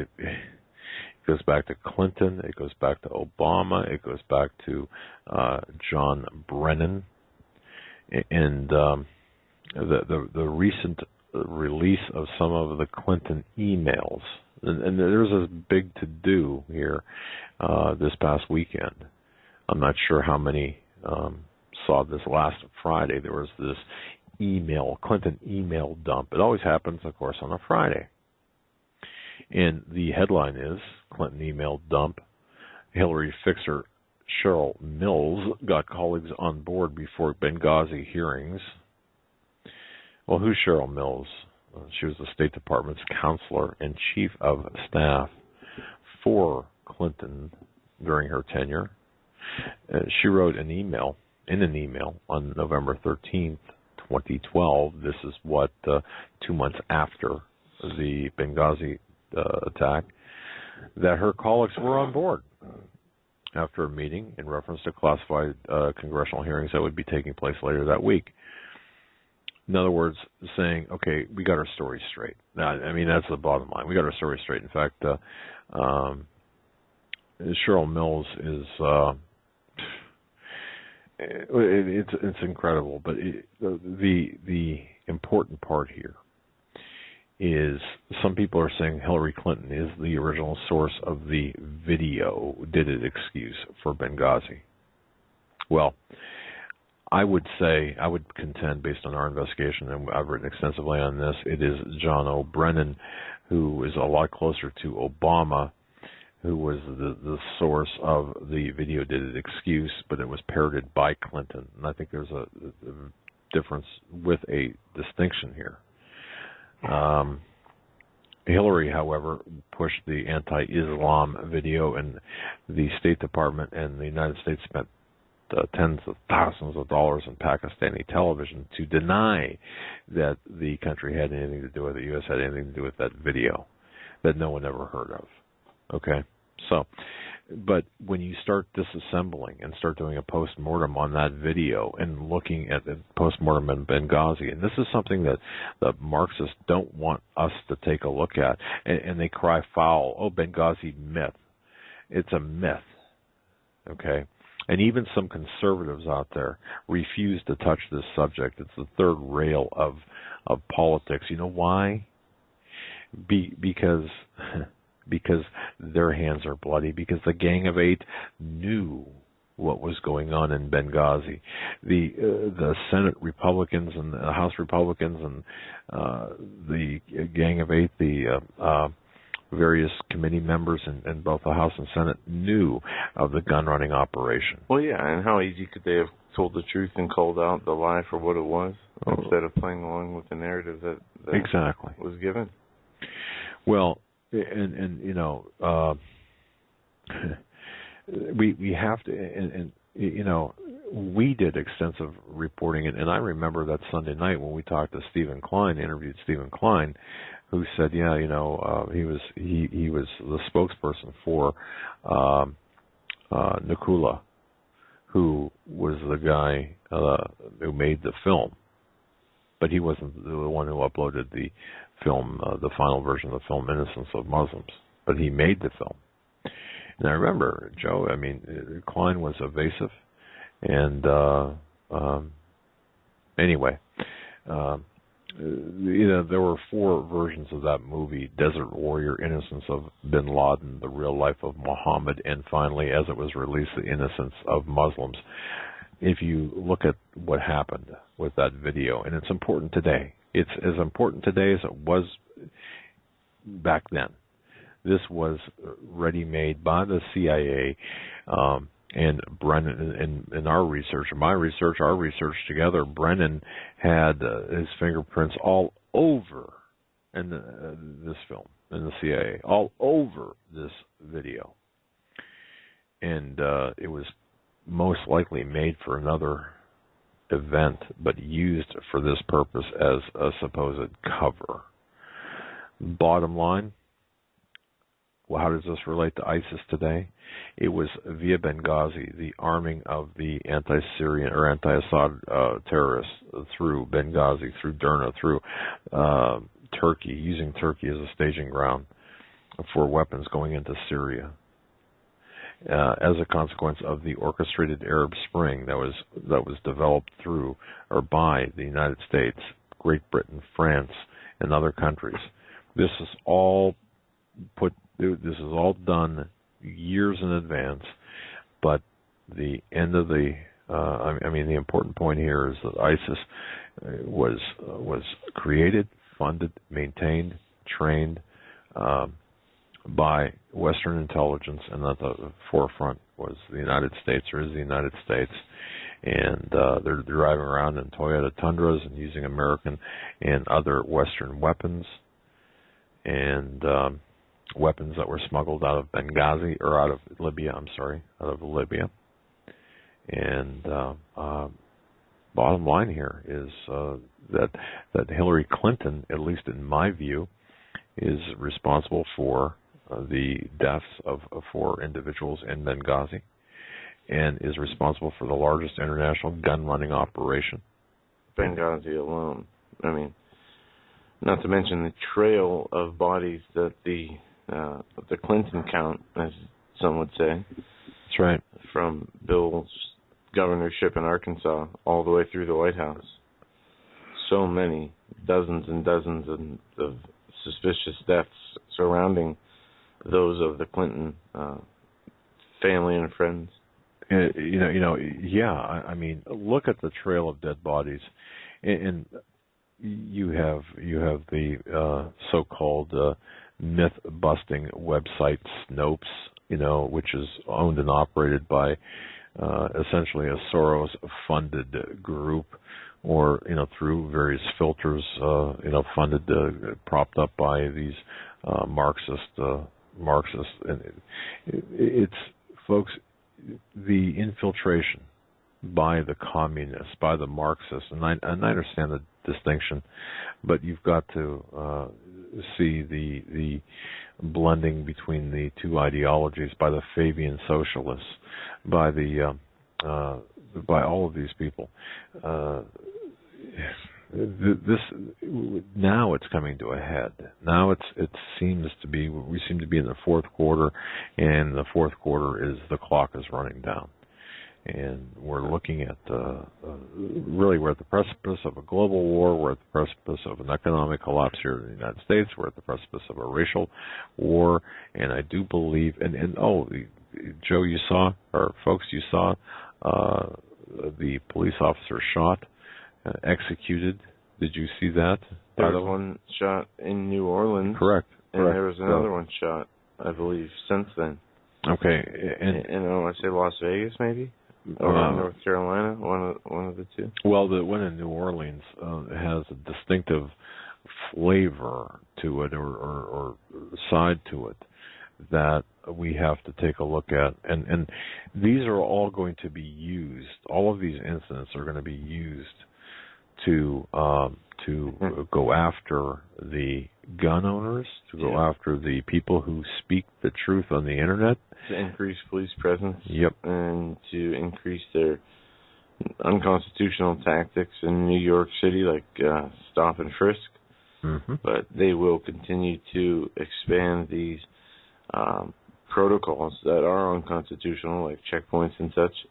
goes back to Clinton. It goes back to Obama. It goes back to John Brennan. And the recent release of some of the Clinton emails. And there's a big to-do here this past weekend. I'm not sure how many saw this last Friday. There was this Clinton email dump. It always happens, of course, on a Friday. And the headline is, Clinton email dump, Hillary fixer Cheryl Mills got colleagues on board before Benghazi hearings. Well, who's Cheryl Mills? She was the State Department's counselor and chief of staff for Clinton during her tenure. She wrote in an email on November 13th, 2012, this is 2 months after the Benghazi attack, that her colleagues were on board. after a meeting in reference to classified congressional hearings that would be taking place later that week. In other words, saying, okay, we got our story straight. Now, I mean, that's the bottom line. We got our story straight. In fact, Cheryl Mills is it's incredible. But the important part here is some people are saying Hillary Clinton is the original source of the video did it excuse for Benghazi. Well, I would contend, based on our investigation, and I've written extensively on this, it is John O'Brennan, who is a lot closer to Obama, who was the source of the video did it excuse, but it was parroted by Clinton. And I think there's a difference with a distinction here. Hillary, however, pushed the anti-Islam video, and the State Department and the United States spent tens of thousands of dollars in Pakistani television to deny that the country had anything to do with it, the U.S. had anything to do with that video that no one ever heard of. Okay? So, but when you start disassembling and start doing a post-mortem on that video and looking at the post-mortem in Benghazi, and this is something that the Marxists don't want us to take a look at, and they cry foul, oh, Benghazi myth. It's a myth. Okay? And even some conservatives out there refuse to touch this subject. It's the third rail of politics. You know why? Because their hands are bloody. Because the Gang of Eight knew what was going on in Benghazi. The Senate Republicans and the House Republicans and the Gang of Eight, the various committee members in both the House and Senate knew of the gun running operation. Well, yeah, and how easy could they have told the truth and called out the lie for what it was instead of playing along with the narrative that exactly was given? Well, and you know, we have to, and you know, we did extensive reporting, and I remember that Sunday night when we talked to Stephen Klein, interviewed Stephen Klein, who said, yeah, you know, he was the spokesperson for Nakula, who was the guy who made the film, but he wasn't the one who uploaded the film, the final version of the film, Innocence of Muslims, but he made the film. And I remember, Joe, I mean, Klein was evasive, and anyway, you know, there were 4 versions of that movie: Desert Warrior, Innocence of Bin Laden, The Real Life of Muhammad, and finally, as it was released, The Innocence of Muslims. If you look at what happened with that video, and it's important today, it's as important today as it was back then. This was ready-made by the CIA, and Brennan, in our research, our research together, Brennan had his fingerprints all over in this film, in the CIA, all over this video. And it was most likely made for another event, but used for this purpose as a supposed cover. Bottom line, well, how does this relate to ISIS today? It was via Benghazi, the arming of the anti-Syrian or anti-Assad terrorists through Benghazi, through Derna, through Turkey, using Turkey as a staging ground for weapons going into Syria. As a consequence of the orchestrated Arab Spring that was developed through or by the United States, Great Britain, France, and other countries. This is all done years in advance, but the end of the the important point here is that ISIS was created, funded, maintained, trained by Western intelligence, and at the forefront was the United States, or is the United States. And they're driving around in Toyota Tundras and using American and other Western weapons, and weapons that were smuggled out of Benghazi, or out of Libya, And bottom line here is that Hillary Clinton, at least in my view, is responsible for the deaths of 4 individuals in Benghazi. and is responsible for the largest international gun running operation. Benghazi alone. I mean, not to mention the trail of bodies that the Clinton count, as some would say. That's right. From Bill's governorship in Arkansas all the way through the White House. So many, dozens and dozens of suspicious deaths surrounding those of the Clinton family and friends. I mean, look at the trail of dead bodies, and you have the so-called myth-busting website Snopes, which is owned and operated by essentially a Soros-funded group, or through various filters, funded, propped up by these Marxists. And it's folks, the infiltration by the communists, by the Marxists, and I understand the distinction, but you've got to see the blending between the two ideologies by the Fabian socialists, by the by all of these people. This now it's coming to a head. Now we seem to be in the fourth quarter, and the fourth quarter is the clock is running down, and we're looking at really we're at the precipice of a global war. We're at the precipice of an economic collapse here in the United States. We're at the precipice of a racial war, and I do believe Joe, you saw, or folks, you saw the police officer shot. Executed. Did you see that? There was one shot in New Orleans. Correct. And there was another one shot, I believe, since then. Okay. And I want to say Las Vegas, maybe? Or North Carolina, one of the two. Well, the one in New Orleans has a distinctive flavor to it, or side to it, that we have to take a look at. And these are all going to be used. All of these incidents are going to be used to go after the gun owners, to go after the people who speak the truth on the internet, to increase police presence, yep, and to increase their unconstitutional tactics in New York City, like stop and frisk. Mm-hmm. But they will continue to expand these protocols that are unconstitutional, like checkpoints and such,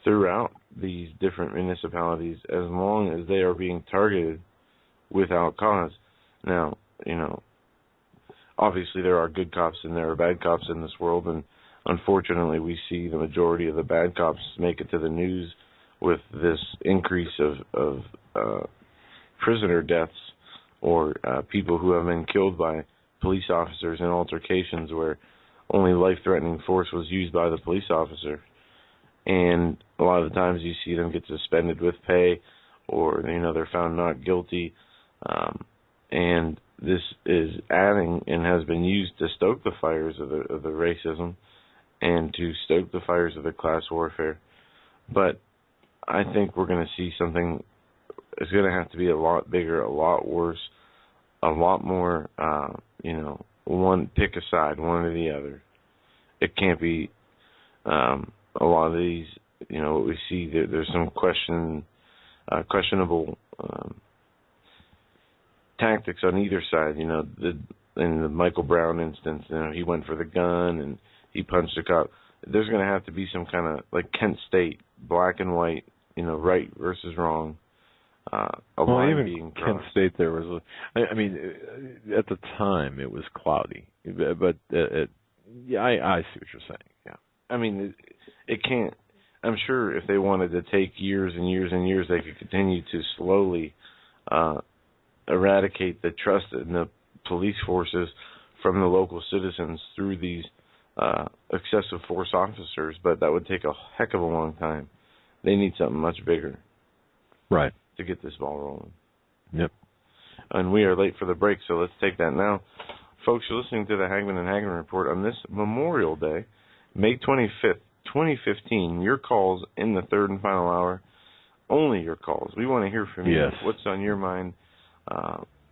throughout these different municipalities, as long as they are being targeted without cause. Now, obviously there are good cops and there are bad cops in this world, and unfortunately we see the majority of the bad cops make it to the news with this increase of prisoner deaths, or people who have been killed by police officers in altercations where only life-threatening force was used by the police officer. And a lot of the times you see them get suspended with pay, or they're found not guilty, and this is adding and has been used to stoke the fires of the racism, and to stoke the fires of the class warfare. But I think we're going to see something. It's going to have to be a lot bigger, a lot worse, a lot more. One pick a side, one or the other. It can't be. A lot of these, what we see, there's some questionable tactics on either side. In the Michael Brown instance, he went for the gun and he punched a cop. There's going to have to be some kind of, like Kent State, black and white, right versus wrong. Even being Kent State, there was at the time it was cloudy, but I see what you're saying. Yeah. It can't. I'm sure if they wanted to take years and years and years, they could continue to slowly eradicate the trust in the police forces from the local citizens through these excessive force officers, but that would take a heck of a long time. They need something much bigger, right, to get this ball rolling. Yep. And we are late for the break, so let's take that now. Folks, you're listening to the Hagmann and Hagmann Report on this Memorial Day, May 25th, 2015. Your calls in the third and final hour. Only your calls. We want to hear from you. Yes. What's on your mind?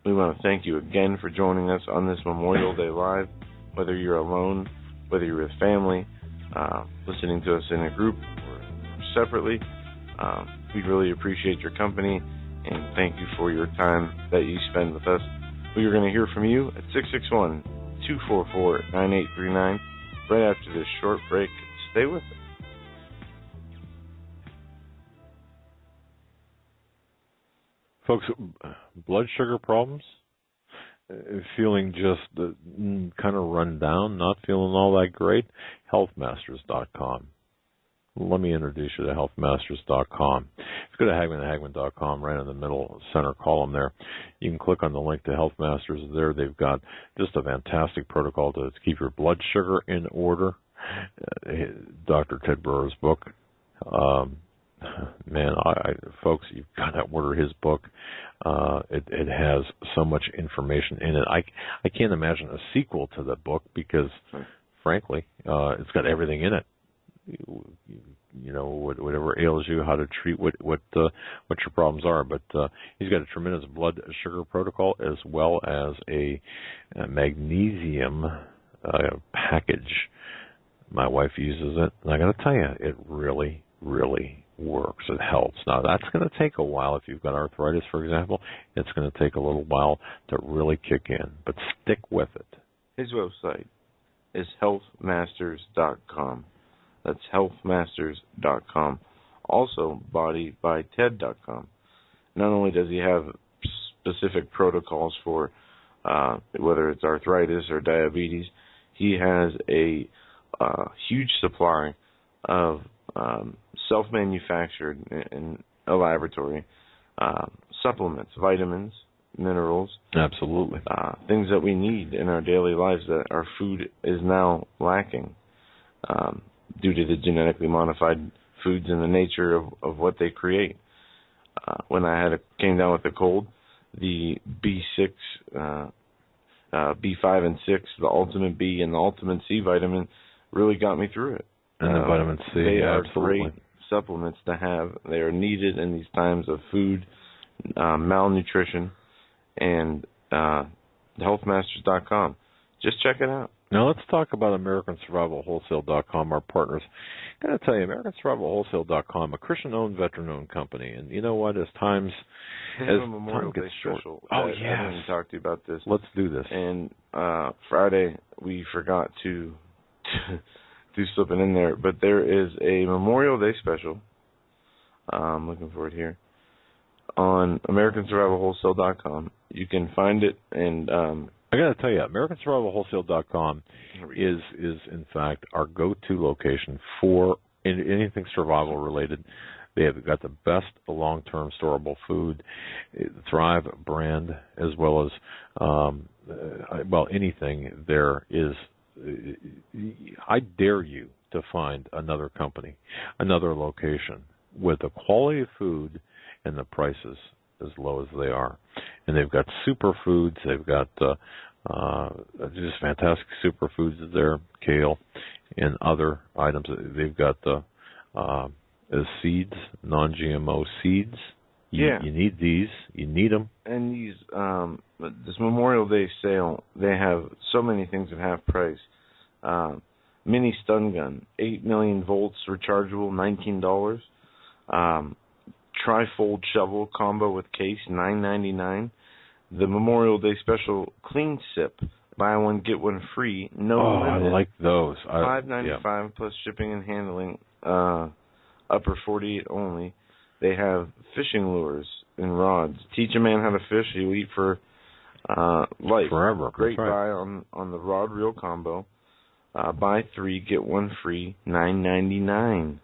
We want to thank you again for joining us on this Memorial Day Live, whether you're alone, whether you're with family, listening to us in a group or separately. We really appreciate your company, and thank you for your time that you spend with us. We are going to hear from you at 661-244-9839 right after this short break. Stay with us. Folks, blood sugar problems, feeling just kind of run down, not feeling all that great, healthmasters.com. Let me introduce you to healthmasters.com. If you go to hagmanhagmann.com, right in the middle center column there, you can click on the link to Healthmasters there. They've got just a fantastic protocol to keep your blood sugar in order. Dr. Ted Brewer's book. Man, folks, you've got to order his book. It has so much information in it. I can't imagine a sequel to the book because, frankly, it's got everything in it. You know, whatever ails you, how to treat what your problems are. But he's got a tremendous blood sugar protocol as well as a magnesium package. My wife uses it, and I got to tell you, it really, really works. It helps. Now, that's going to take a while. If you've got arthritis, for example, it's going to take a little while to really kick in. But stick with it. His website is healthmasters.com. That's healthmasters.com. Also, bodybyted.com. Not only does he have specific protocols for whether it's arthritis or diabetes, he has a huge supply of self-manufactured in a laboratory supplements, vitamins, minerals. Absolutely. Things that we need in our daily lives that our food is now lacking due to the genetically modified foods and the nature of what they create. When I came down with a cold, the B6, B5 and 6, the Ultimate B and the Ultimate C vitamin really got me through it. And the vitamin C, they are absolutely great supplements to have. They are needed in these times of food malnutrition. And healthmasters.com. Just check it out. Now let's talk about AmericanSurvivalWholesale.com, our partners. I got to tell you, AmericanSurvivalWholesale.com, a Christian-owned, veteran-owned company, and you know what? As times Memorial Day gets short, special. I haven't talked to you about this. Let's do this. And Friday we forgot to do something in there, but there is a Memorial Day special. I'm looking for it here on AmericanSurvivalWholesale.com. You can find it, and I got to tell you, AmericanSurvivalWholesale.com is in fact our go-to location for anything survival related. They have got the best long-term storable food, Thrive brand, as well as anything there is. I dare you to find another company, another location with the quality of food and the prices as low as they are. And they've got superfoods. They've got just fantastic superfoods there, kale and other items. They've got the seeds, non-GMO seeds. You need these. You need them. And these, this Memorial Day sale, they have so many things at half price. Mini stun gun, 8 million volts rechargeable, $19. Trifold shovel combo with case, $9.99. The Memorial Day special clean sip, buy one get one free, no limit. I like those. $5.95 plus shipping and handling. Upper 48 only. They have fishing lures and rods. Teach a man how to fish, he'll eat for life. Forever. Great That's right. buy on the rod reel combo. Buy 3 get one free, $9.99.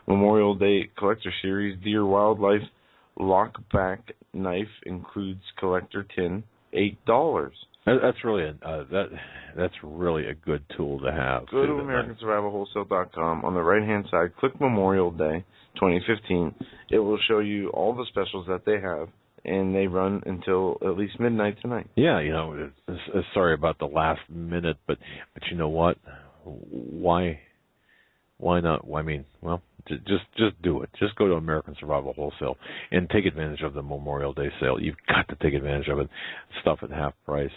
Memorial Day Collector Series Deer Wildlife Lockback Knife includes collector tin, $8. That's really that's really a good tool to have. Go to AmericanSurvivalWholesale.com. On the right-hand side, click Memorial Day 2015. It will show you all the specials that they have, and they run until at least midnight tonight. Yeah, sorry about the last minute, but you know what? Why not? Just do it. Just go to American Survival Wholesale and take advantage of the Memorial Day sale. You've got to take advantage of it. Stuff at half price,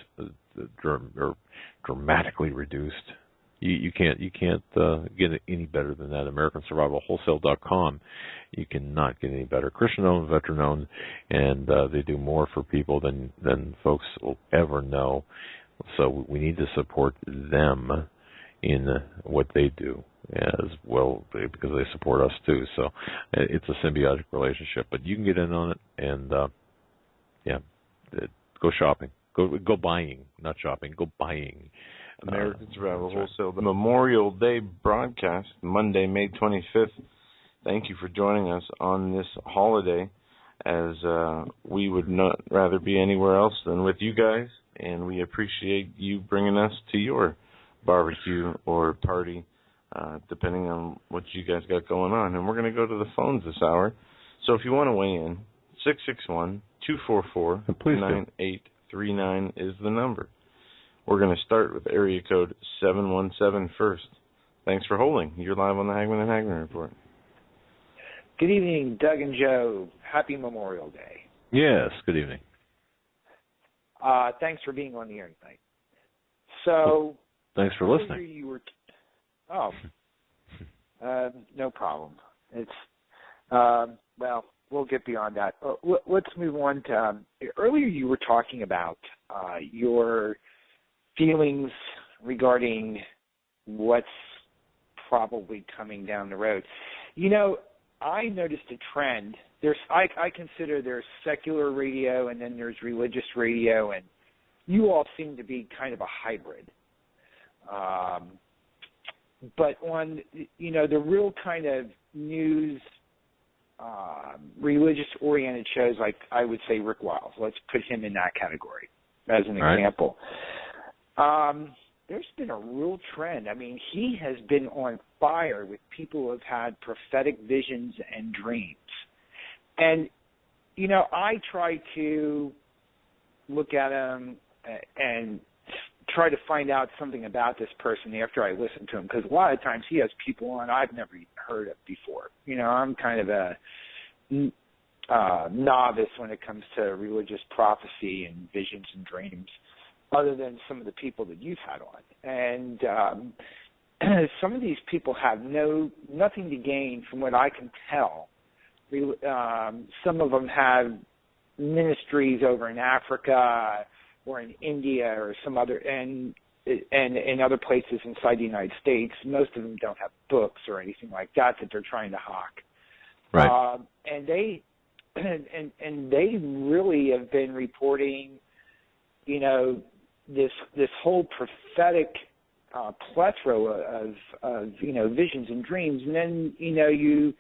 or dramatically reduced. You can't get it any better than that. AmericanSurvivalWholesale.com. You cannot get any better. Christian-owned, veteran-owned, and they do more for people than folks will ever know. So we need to support them in what they do as well, because they support us too. So it's a symbiotic relationship. But you can get in on it, and go shopping, go buying, not shopping, go buying. American Survival Wholesale, the Memorial Day broadcast, Monday, May 25th. Thank you for joining us on this holiday, as we would not rather be anywhere else than with you guys, and we appreciate you bringing us to your barbecue or party, depending on what you guys got going on. And we're going to go to the phones this hour. So if you want to weigh in, 661-244-9839 is the number. We're going to start with area code 717 first. Thanks for holding. You're live on the Hagmann Hagmann Report. Good evening, Doug and Joe. Happy Memorial Day. Yes, good evening. Thanks for being on the air tonight. So, thanks for listening. No problem. It's well, we'll get beyond that. Let's move on to earlier. You were talking about your feelings regarding what's probably coming down the road. You know, I noticed a trend. I consider there's secular radio and then there's religious radio, and you all seem to be kind of a hybrid. But on, the real kind of news, religious-oriented shows, like I would say Rick Wiles, let's put him in that category as an example. There's been a real trend. I mean, he has been on fire with people who have had prophetic visions and dreams. And, I try to look at him and try to find out something about this person after I listen to him, because a lot of times he has people on I've never heard of before. I'm kind of a novice when it comes to religious prophecy and visions and dreams, other than some of the people that you've had on. And some of these people have nothing to gain from what I can tell. Some of them have ministries over in Africa or in India or some other, and in other places inside the United States. Most of them don't have books or anything like that they're trying to hawk. Right. And they really have been reporting, this whole prophetic plethora of visions and dreams, and then you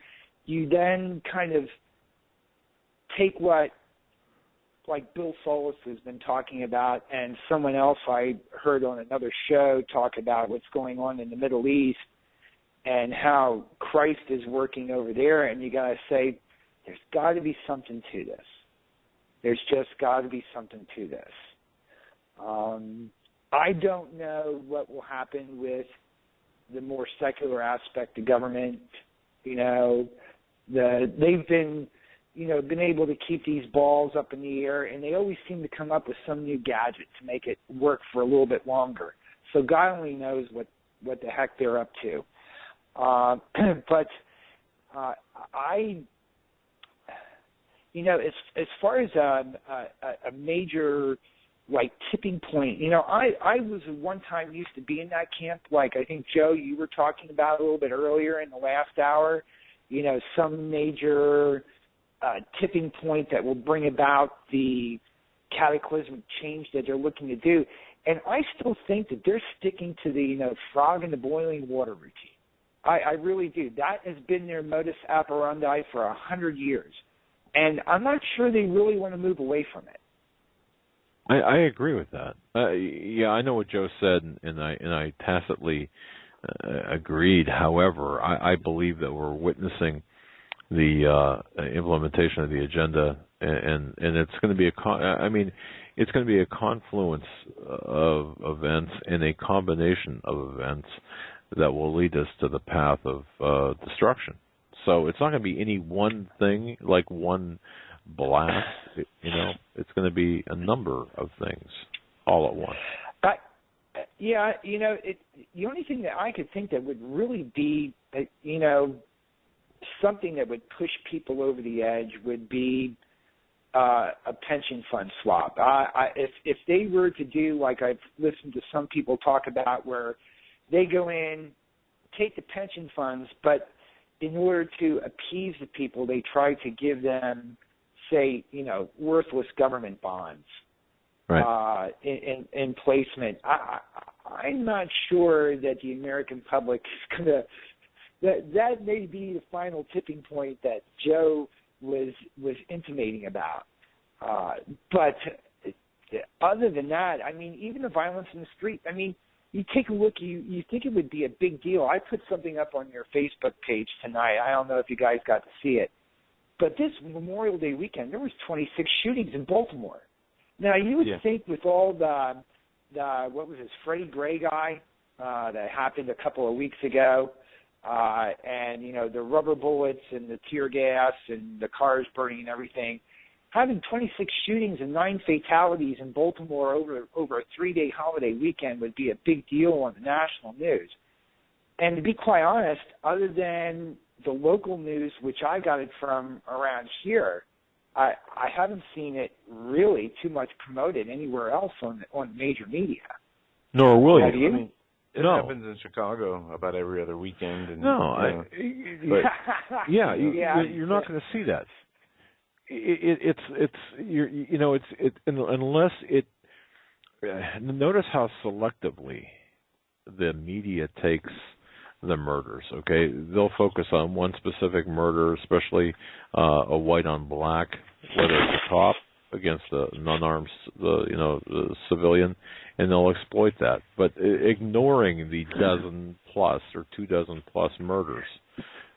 then kind of take what, like Bill Solis has been talking about, and someone else I heard on another show talk about what's going on in the Middle East and how Christ is working over there, and you got to say, there's got to be something to this. There's just got to be something to this. I don't know what will happen with the more secular aspect of government. They've been able to keep these balls up in the air, and they always seem to come up with some new gadget to make it work for a little bit longer. So God only knows what the heck they're up to. But as far as a major tipping point, I was at one time used to be in that camp. Like I think Joe, you were talking about a little bit earlier in the last hour. Some major tipping point that will bring about the cataclysmic change that they're looking to do. And I still think that they're sticking to the frog in the boiling water routine. I really do. That has been their modus operandi for 100 years. And I'm not sure they really want to move away from it. I agree with that. I know what Joe said, and I tacitly agreed. However, I believe that we're witnessing the implementation of the agenda, and it's going to be it's going to be a confluence of events and a combination of events that will lead us to the path of destruction. So it's not going to be any one thing, like one blast. It's going to be a number of things all at once. Yeah, the only thing that I could think that would really be, something that would push people over the edge would be a pension fund swap. If they were to do, like I've listened to some people talk about, where they go in, take the pension funds, but in order to appease the people, they try to give them, say, worthless government bonds. Right. In placement. I'm not sure that the American public is going to. That may be the final tipping point that Joe was intimating about. But other than that, I mean, even the violence in the street. I mean, you take a look. You think it would be a big deal. I put something up on your Facebook page tonight. I don't know if you guys got to see it, but this Memorial Day weekend, there was 26 shootings in Baltimore. Now, you would think with all the what was his, Freddie Gray guy that happened a couple of weeks ago, and, the rubber bullets and the tear gas and the cars burning and everything, having 26 shootings and 9 fatalities in Baltimore over a 3-day holiday weekend would be a big deal on the national news. And to be quite honest, other than the local news, which I got it from around here, I haven't seen it really too much promoted anywhere else on major media. Nor will you. Have you? I mean, it happens in Chicago about every other weekend. And, you're not going to see that. Unless it. Notice how selectively the media takes the murders. Okay, they'll focus on one specific murder, especially a white on black, whether it's a cop against a non-armed, the civilian, and they'll exploit that. But ignoring the 12+ or 24+ murders,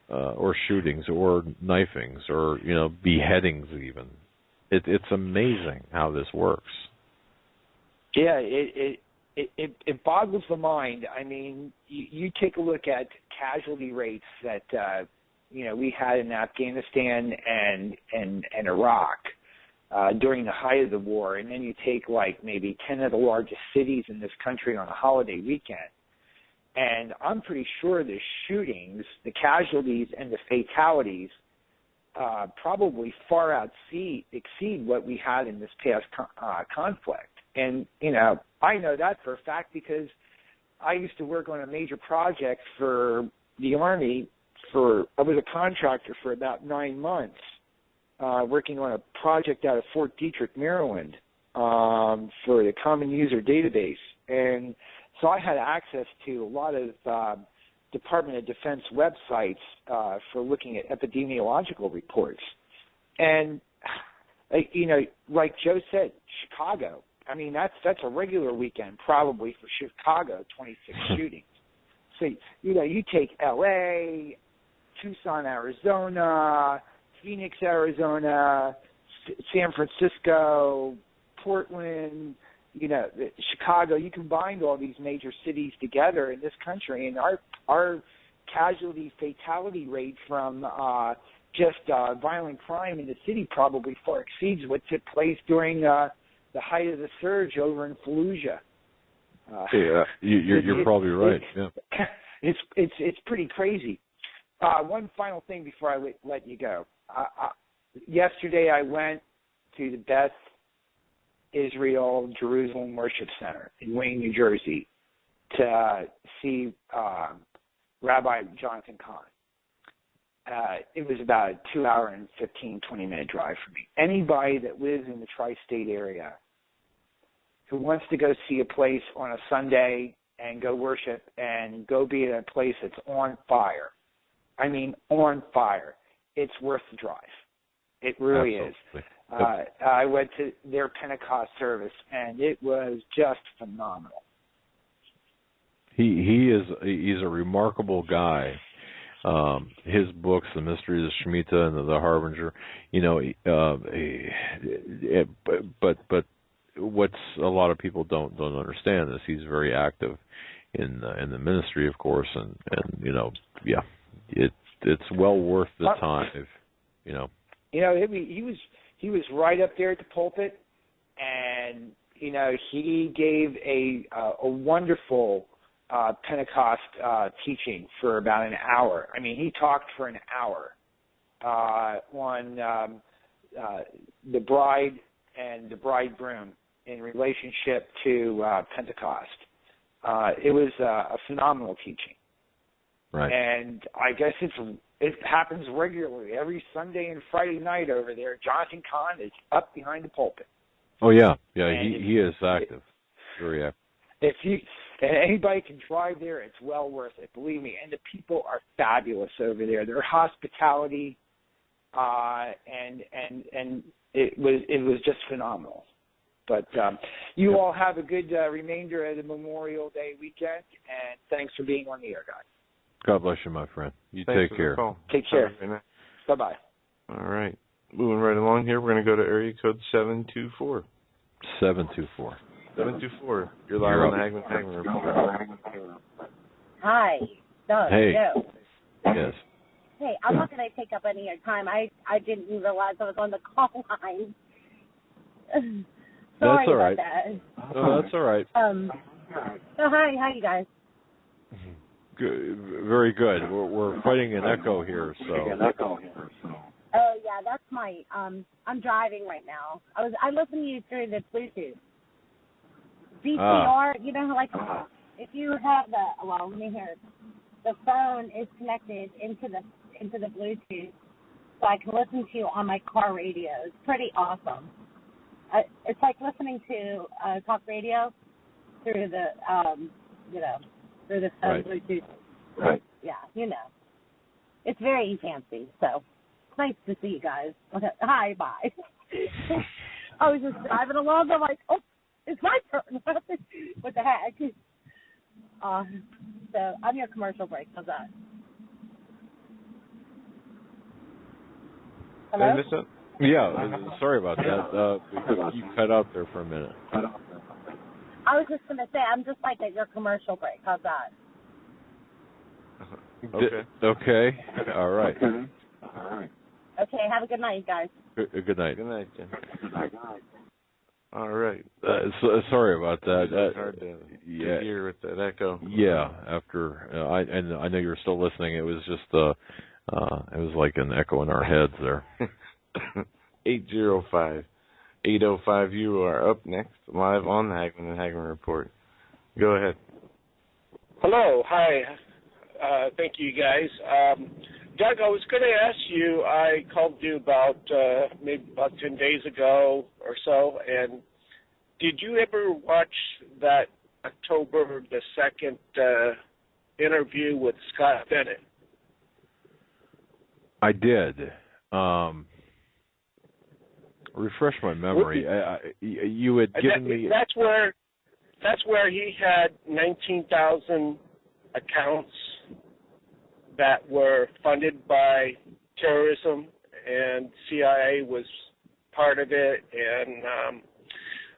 or shootings, or knifings, or beheadings, even. It's amazing how this works. Yeah, it boggles the mind. I mean, you take a look at casualty rates that we had in Afghanistan and Iraq during the height of the war, and then you take like maybe 10 of the largest cities in this country on a holiday weekend, and I'm pretty sure the shootings, the casualties, and the fatalities probably far exceed what we had in this past conflict. And, I know that for a fact because I used to work on a major project for the Army. I was a contractor for about 9 months, working on a project out of Fort Detrick, Maryland, for the Common User Database. And so I had access to a lot of Department of Defense websites for looking at epidemiological reports. And, like Joe said, Chicago. I mean, that's a regular weekend probably for Chicago, 26 shootings. So, you take L.A., Tucson, Arizona, Phoenix, Arizona, San Francisco, Portland, Chicago. You combine all these major cities together in this country, and our casualty fatality rate from just violent crime in the city probably far exceeds what took place during the height of the surge over in Fallujah. You're probably right. Yeah, it's pretty crazy. One final thing before I let you go. Yesterday I went to the Beth Israel Jerusalem Worship Center in Wayne, New Jersey, to see Rabbi Jonathan Kahn. It was about a 2-hour and 20-minute drive for me. Anybody that lives in the tri-state area who wants to go see a place on a Sunday and go worship and go be at a place that's on fire, I mean on fire, it's worth the drive. It really Absolutely. is. I went to their Pentecost service, and it was just phenomenal. He's a remarkable guy. His books, The Mysteries of Shemitah and the Harbinger, but what's a lot of people don't understand is he's very active in the ministry, of course, and it's well worth the time. He was right up there at the pulpit, and he gave a wonderful Pentecost teaching for about an hour. I mean, he talked for an hour on the bride and the bridegroom in relationship to Pentecost. It was a phenomenal teaching. Right. And I guess it happens regularly every Sunday and Friday night over there. Jonathan Kahn is up behind the pulpit. Oh yeah, he is active, very active. And anybody can drive there, it's well worth it. Believe me. And the people are fabulous over there. Their hospitality, and it was just phenomenal. But you all have a good remainder of the Memorial Day weekend, and thanks for being on the air, guys. God bless you, my friend. You take care. Take care. Bye-bye. All right. Moving right along here, we're going to go to area code 724. 724. 724. You're live on the Hagmann Hagmann Report. Hi, Doug. Hey. Joe. Yes. Hey, I'm not going to take up any of your time. I didn't realize I was on the call line. Sorry That's all right. about that. No, that's all right. So hi, how you guys? Good, very good. We're fighting an echo here, so. Oh yeah, that's my. I'm driving right now. I listen to you through the Bluetooth. VCR, you know, like if you have let me hear. The phone is connected into the Bluetooth, so I can listen to you on my car radio. It's pretty awesome. It's like listening to talk radio through the through the phone right. Bluetooth. Right. Yeah, it's very fancy. So it's nice to see you guys. Okay. Hi, bye. I was just driving along. I'm like, oh, it's my turn. What the heck? So I'm your commercial break. How's that? Hello? Did I miss it? Yeah, sorry about that. You cut out there for a minute. I was just going to say, I'm just like at your commercial break. How's that? Okay. Okay. All right. Okay, have a good night, guys. Good night. Good night, Jim. All right. Sorry about that. It's hard to hear with that echo. Yeah, after I know you're still listening. It was just it was like an echo in our heads there. 805. You are up next, live on the Hagmann Hagmann Report. Go ahead. Hello. Hi. Thank you, guys. Doug, I was going to ask you, I called you about maybe about 10 days ago or so, and did you ever watch that October the 2nd interview with Scott Bennett? I did. Refresh my memory. You had given me. That's where he had 19,000 accounts that were funded by terrorism, and CIA was part of it, and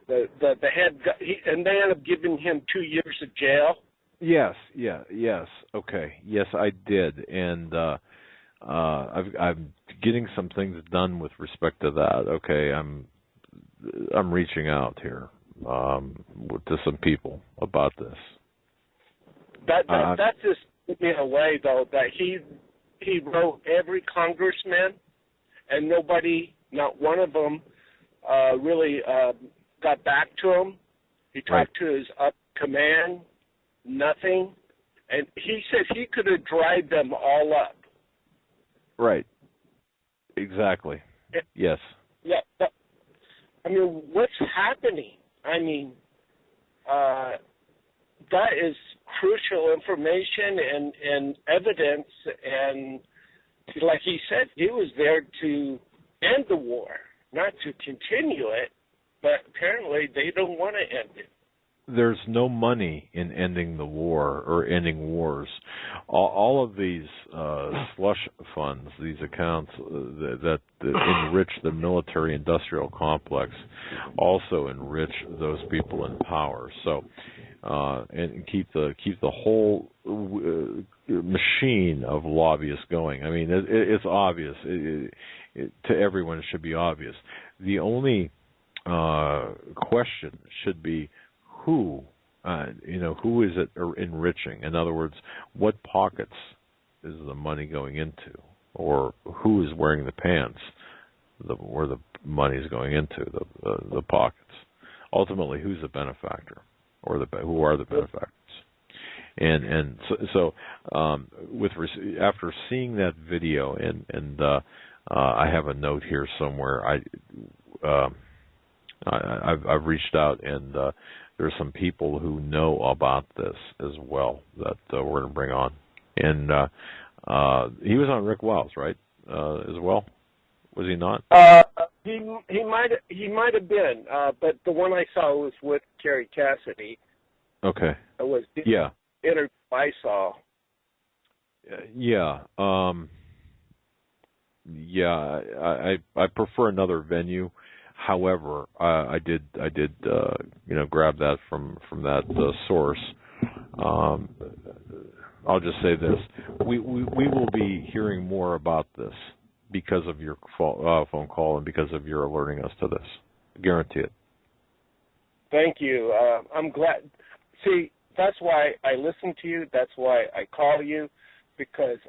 the head, and they ended up giving him 2 years of jail. Yes. Okay. Yes, I did, and I'm getting some things done with respect to that. Okay, I'm reaching out here to some people about this. That just put me away, though, that he wrote every congressman, and nobody, not one of them, really got back to him. He talked to his up command, nothing, and he said he could have dried them all up. Right. Exactly. Yes. Yeah. But, I mean, what's happening? I mean, that is crucial information and evidence, and like he said, he was there to end the war, not to continue it, but apparently they don't want to end it. There's no money in ending the war or ending wars. All of these slush funds, these accounts that enrich the military-industrial complex, also enrich those people in power. So, and keep the whole machine of lobbyists going. I mean, it's obvious to everyone. It should be obvious. The only question should be who, who is it enriching? In other words, what pockets is the money going into, or who is wearing the pants where the money is going into, the pockets? Ultimately, who's the benefactor, or who are the benefactors? And so after seeing that video, and I have a note here somewhere. I've reached out, and there's some people who know about this as well that we're going to bring on. And he was on Rick Wiles, right? As well, was he not? He might have been, but the one I saw was with Kerry Cassidy. Okay. It was yeah. Interview I saw. Yeah. I prefer another venue. However, I did grab that from that source. I'll just say this: we will be hearing more about this because of your phone call and because of your alerting us to this. Guarantee it. Thank you. I'm glad. See, that's why I listen to you. That's why I call you, because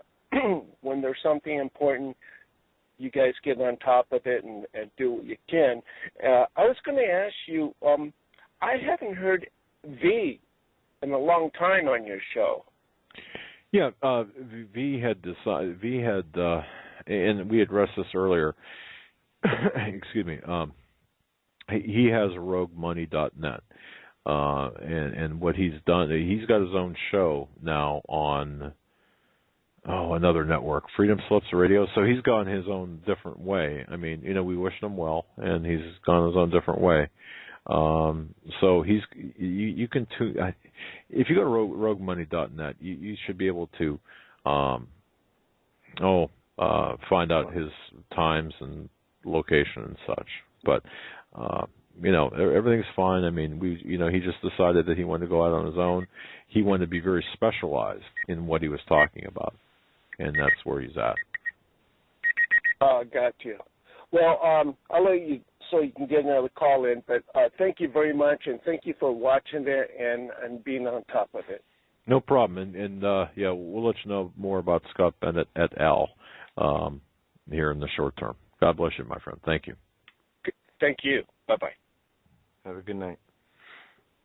when there's something important, you guys get on top of it and do what you can. I was going to ask you, I haven't heard V in a long time on your show. Yeah, V had decided. V had, and we addressed this earlier. Excuse me. He has roguemoney.net, and what he's done, he's got his own show now on another network, Freedom Slips Radio. So he's gone his own different way. I mean, we wish him well, and he's gone his own different way. So you can tune. If you go to roguemoney.net, you should be able to find out his times and location and such. But everything's fine. I mean, he just decided that he wanted to go out on his own. He wanted to be very specialized in what he was talking about, and that's where he's at. Got you. Well, I'll let you so you can get another call in, but thank you very much, and thank you for watching it and being on top of it. No problem, and we'll let you know more about Scott Bennett et al. Here in the short term. God bless you, my friend. Thank you. Thank you. Bye-bye. Have a good night.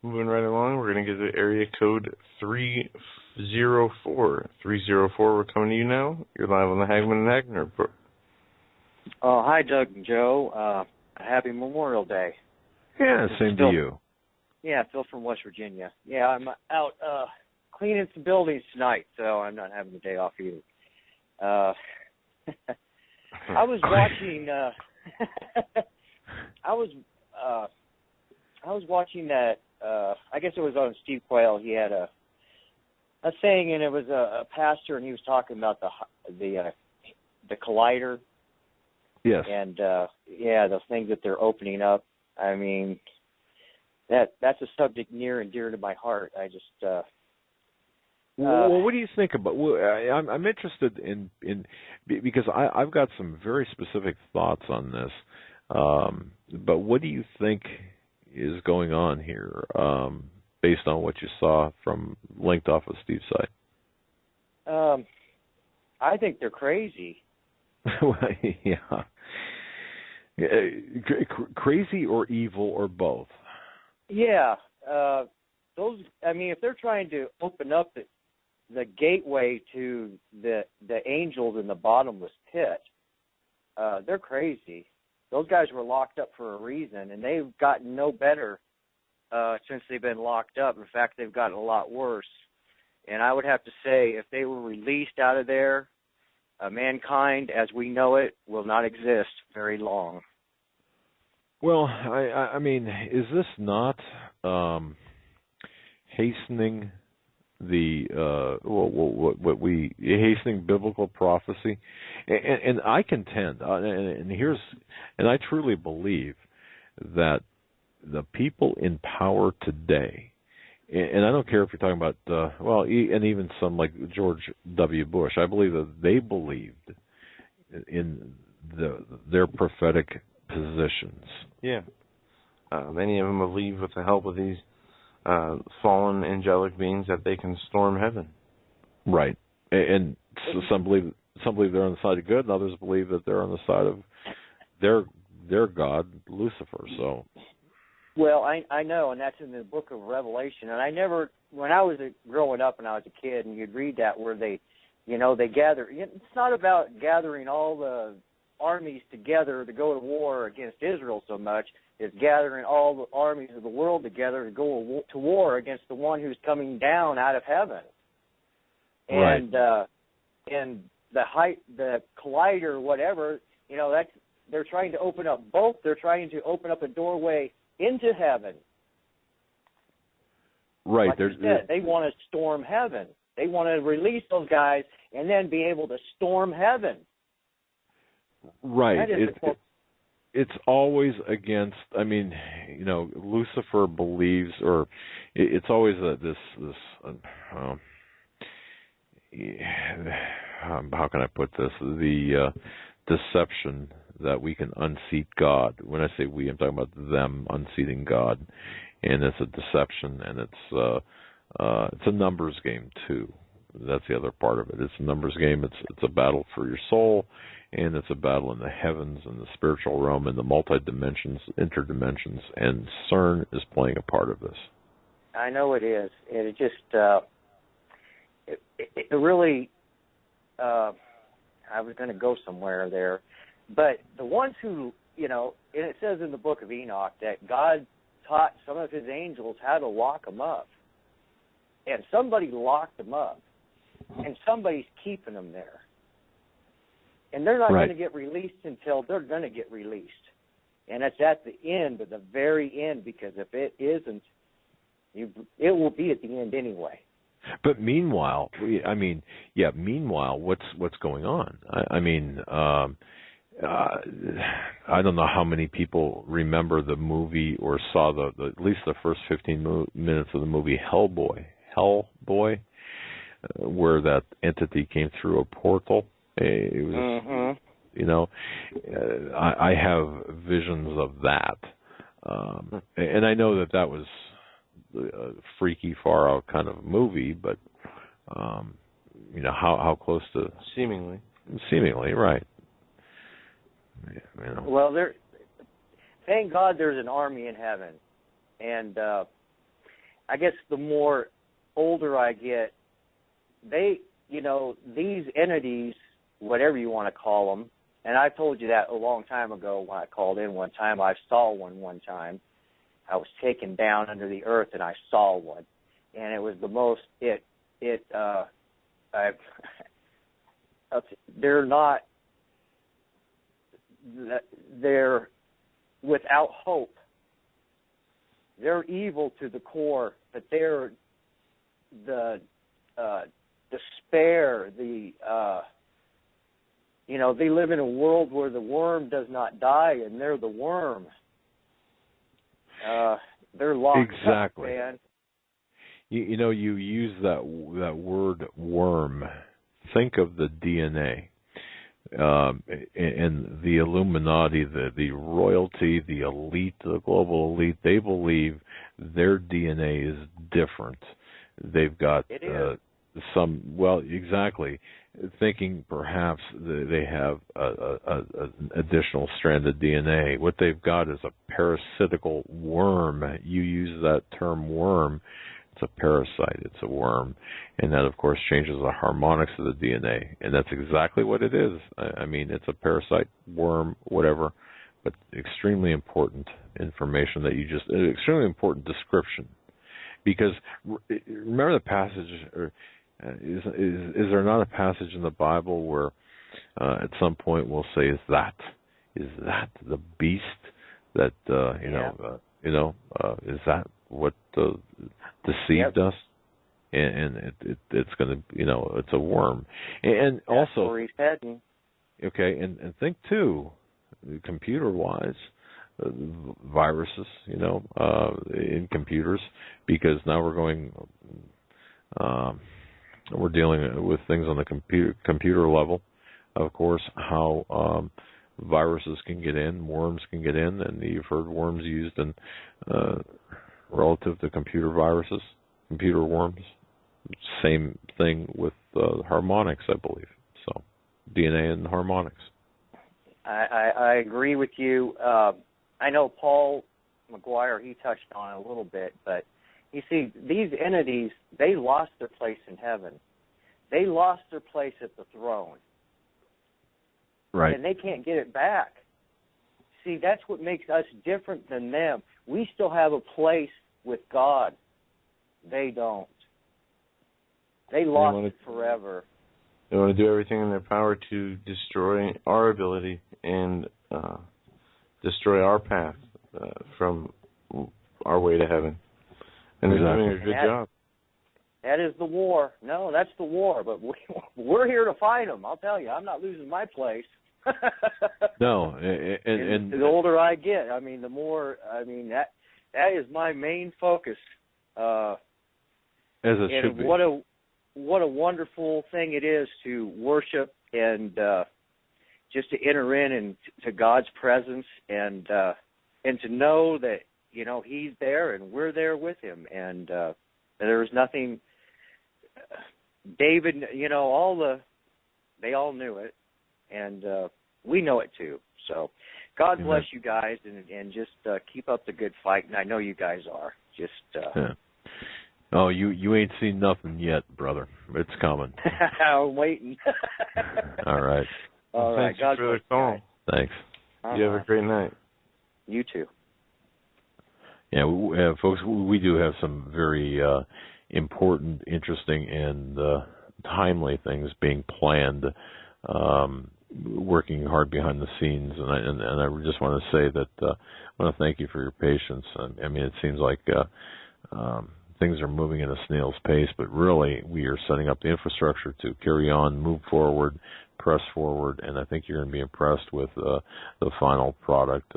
Moving right along, we're going to get to area code 304. 304, we're coming to you now. You're live on the Hagmann Hagmann Report. Hi, Doug and Joe. Happy Memorial Day. Yeah, same to you. Yeah, Phil from West Virginia. Yeah, I'm out cleaning some buildings tonight, so I'm not having a day off either. I was watching. I was watching that. I guess it was on Steve Quayle. He had a saying, and it was a pastor, and he was talking about the collider. Yes. And those things that they're opening up. I mean, that's a subject near and dear to my heart. I just. Well, what do you think about? Well, I'm interested in because I've got some very specific thoughts on this. But what do you think is going on here, based on what you saw from linked off of Steve's site? I think they're crazy. Yeah. Crazy or evil or both? Yeah. Those. I mean, if they're trying to open up the gateway to the angels in the bottomless pit, they're crazy. Those guys were locked up for a reason, and they've gotten no better since they've been locked up. In fact, they've gotten a lot worse. And I would have to say, if they were released out of there, mankind as we know it will not exist very long. Well, I mean, is this not hastening hastening biblical prophecy? And I contend, and I truly believe that the people in power today, and I don't care if you're talking about, and even some like George W. Bush, I believe that they believed in their prophetic positions. Yeah. Many of them believe, with the help of these fallen angelic beings, that they can storm heaven. Right, and so some believe they're on the side of good, and others believe that they're on the side of their god, Lucifer. So, well, I know, and that's in the book of Revelation. And I never, when I was growing up and I was a kid, and you'd read that where they gather. It's not about gathering all the armies together to go to war against Israel so much. It's gathering all the armies of the world together to go to war against the one who's coming down out of heaven. right. And the collider, whatever, they're trying to open up both. They're trying to open up a doorway into heaven. Right. Like you said, they want to storm heaven. They want to release those guys and then be able to storm heaven. Right. It's always against. I mean, Lucifer believes, or it's always this. How can I put this? The deception that we can unseat God. When I say we, I'm talking about them unseating God, and it's a deception, and it's a numbers game too. That's the other part of it. It's a numbers game. It's a battle for your soul, and it's a battle in the heavens and the spiritual realm and the multi-dimensions, interdimensions, and CERN is playing a part of this. I know it is. And it just, it really, I was going to go somewhere there, but the ones who, and it says in the book of Enoch that God taught some of his angels how to lock them up. And somebody locked them up. And somebody's keeping them there. And they're not going to get released until they're going to get released. And it's at the end, at the very end, because if it isn't, it will be at the end anyway. But meanwhile, meanwhile, what's going on? I don't know how many people remember the movie or saw at least the first 15 minutes of the movie Hellboy, where that entity came through a portal. It was, I have visions of that, and I know that was a freaky, far out kind of movie, but how close to seemingly right. Well, thank God there's an army in heaven, and I guess the more older I get, these entities, whatever you want to call them, and I told you that a long time ago when I called in one time. I saw one time. I was taken down under the earth, and I saw one, and it was the most. They're without hope. They're evil to the core, but they're the despair. They live in a world where the worm does not die, and they're the worm. They're locked up, man. You use that word worm. Think of the DNA. And the Illuminati, the royalty, the elite, the global elite, they believe their DNA is different. They've got thinking perhaps they have an additional strand of DNA. What they've got is a parasitical worm. You use that term worm. It's a parasite. It's a worm. And that, of course, changes the harmonics of the DNA. And that's exactly what it is. It's a parasite, worm, whatever, but extremely important information extremely important description. Because remember the passage, is there not a passage in the Bible where at some point we'll say, is that the beast that, is that what deceived us? And it's going to, it's a worm. And that's also, where he's heading. Okay, and think too, computer-wise, viruses, in computers, because now we're dealing with things on the computer level. Of course, how viruses can get in, worms can get in, and you've heard worms used in relative to computer viruses, computer worms. Same thing with harmonics, I believe. So DNA and harmonics. I agree with you. I know Paul McGuire, he touched on it a little bit, but you see, these entities, they lost their place in heaven. They lost their place at the throne. Right. And they can't get it back. See, that's what makes us different than them. We still have a place with God. They don't. They lost it forever. They want to do everything in their power to destroy our ability and destroy our path from our way to heaven. And they're doing a good job. That is the war. No, that's the war. But we're here to fight them. I'll tell you, I'm not losing my place. No, and the older I get, I mean, the more. I mean, that is my main focus. As it should be. What a wonderful thing it is to worship and just to enter into God's presence and to know that, you know, He's there and we're there with Him, and there was nothing. David, you know, they all knew it, and we know it too. So God bless you guys, and just keep up the good fight, and I know you guys are. Just yeah. Oh, you ain't seen nothing yet, brother. It's coming. I'm waiting. All right. All right. Thanks for the call. Thanks. You have a great night. You too. Yeah, folks, we do have some very important, interesting, and timely things being planned, working hard behind the scenes. And I just want to say that I want to thank you for your patience. I mean, it seems like things are moving at a snail's pace, but really we are setting up the infrastructure to carry on, move forward, press forward, and I think you're going to be impressed with the final product,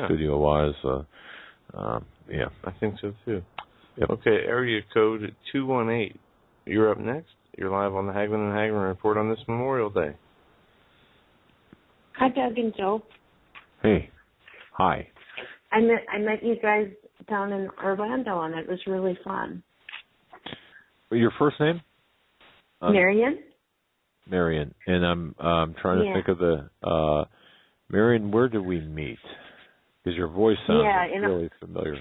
studio-wise. Yeah. I think so, too. Yep. Okay, area code 218. You're up next. You're live on the Hagmann Hagmann Report on this Memorial Day. Hi, Doug and Joe. Hey. Hi. I met you guys down in Orlando, and it was really fun. Your first name? Marion. Marion. And I'm trying to think of the Marion, where did we meet? Because your voice sounds really familiar.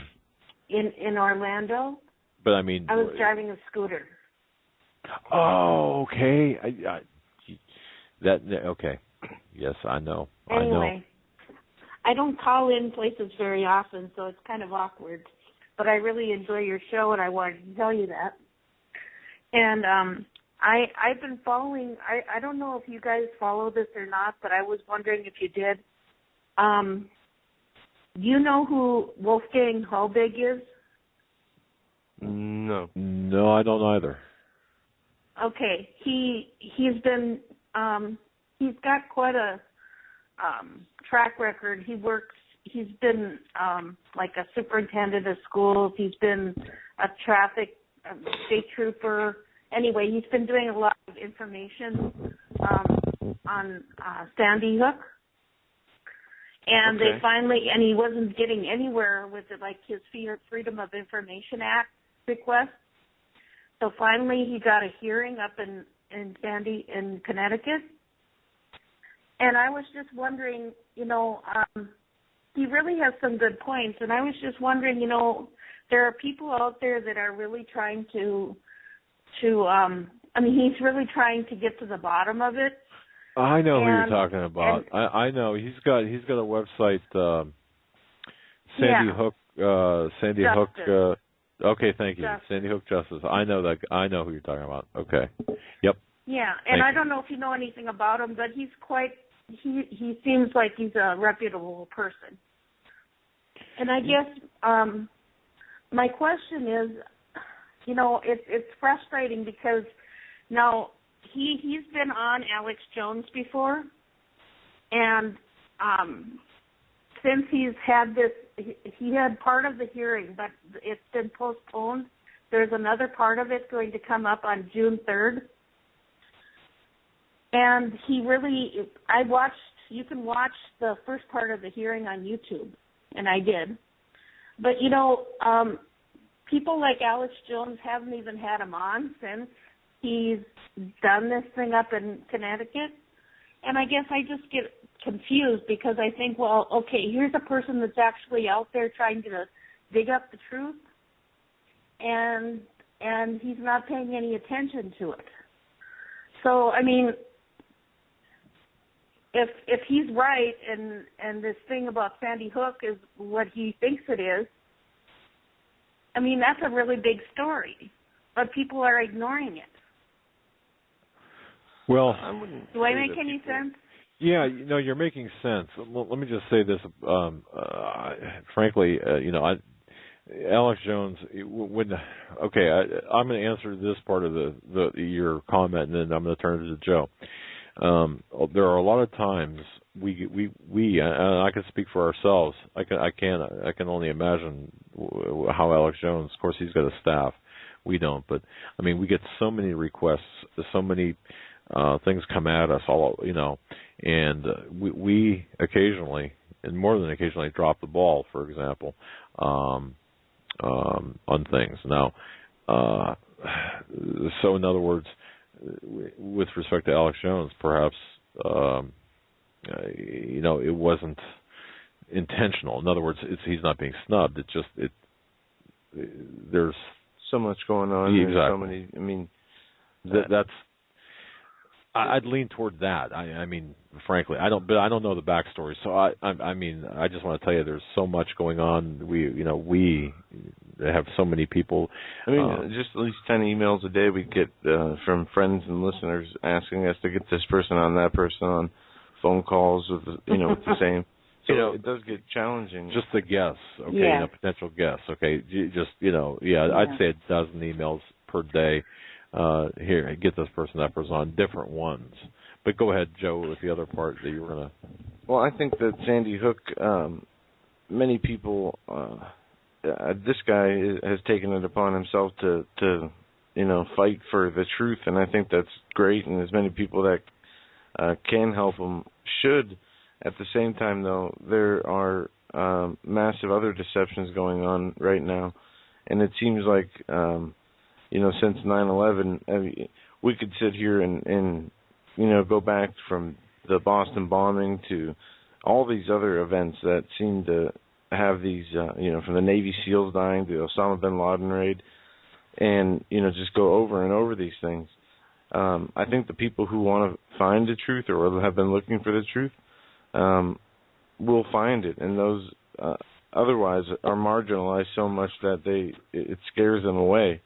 In Orlando. But I mean, I was driving a scooter. Oh, okay. Okay. Yes, I know. Anyway, I don't call in places very often, so it's kind of awkward. But I really enjoy your show, and I wanted to tell you that. And I've been following. I don't know if you guys follow this or not, but I was wondering if you did. Do you know who Wolfgang Halbig is? No. No, I don't either. Okay, he's been he's got quite a track record. He's been like a superintendent of schools. He's been a state trooper. Anyway, he's been doing a lot of information on Sandy Hook. And they finally, and he wasn't getting anywhere with it, like his Freedom of Information Act request. So finally he got a hearing up in Connecticut. And I was just wondering, you know, he really has some good points. And I was just wondering, you know, there are people out there that are really trying to I mean, he's really trying to get to the bottom of it. I know who you're talking about. I know he's got a website, Sandy Hook. Okay, thank you, Justice. Sandy Hook Justice. I know that. I know who you're talking about. Okay. Yep. Yeah, and I don't know if you know anything about him, but he's quite. He seems like he's a reputable person. And I guess my question is, you know, it's frustrating because now. He's been on Alex Jones before, and since he's had this, he had part of the hearing, but it's been postponed. There's another part of it going to come up on June 3rd. And I watched you can watch the first part of the hearing on YouTube, and I did. But, people like Alex Jones haven't even had him on since he's done this thing up in Connecticut. And I guess I just get confused because I think, well, okay, here's a person that's actually out there trying to dig up the truth, and he's not paying any attention to it. So, I mean, if he's right and this thing about Sandy Hook is what he thinks it is, I mean, that's a really big story, but people are ignoring it. Well, do I make any sense? Yeah, you're making sense. Let me just say this. Frankly, Alex Jones would. Okay, I'm going to answer this part of your comment, and then I'm going to turn it to Joe. There are a lot of times we and I can speak for ourselves. I can only imagine how Alex Jones. Of course, he's got a staff. We don't, but I mean, we get so many requests, so many things come at us, and we occasionally, and more than occasionally, drop the ball. For example, on things. Now, so in other words, with respect to Alex Jones, perhaps it wasn't intentional. In other words, he's not being snubbed. There's so much going on. Exactly. There's so many. I mean, that's. I'd lean toward that. I mean, frankly, I don't know the backstory. So I mean, I just want to tell you, there's so much going on. We have so many people. I mean, just at least 10 emails a day we get from friends and listeners asking us to get this person on, that person on, phone calls with with the same. So it does get challenging. Just a guess, okay? Yeah. Potential guess, okay? I'd say a dozen emails per day. Here, get this person, that person on, different ones. But go ahead, Joe, with the other part that you were going to... Well, I think that Sandy Hook, many people, this guy has taken it upon himself to fight for the truth, and I think that's great, and as many people that can help him should. At the same time, though, there are massive other deceptions going on right now, and it seems like... since 9/11, I mean, we could sit here and go back from the Boston bombing to all these other events that seem to have these, from the Navy SEALs dying to the Osama bin Laden raid, and, just go over and over these things. I think the people who want to find the truth or have been looking for the truth will find it, and those otherwise are marginalized so much that it scares them away.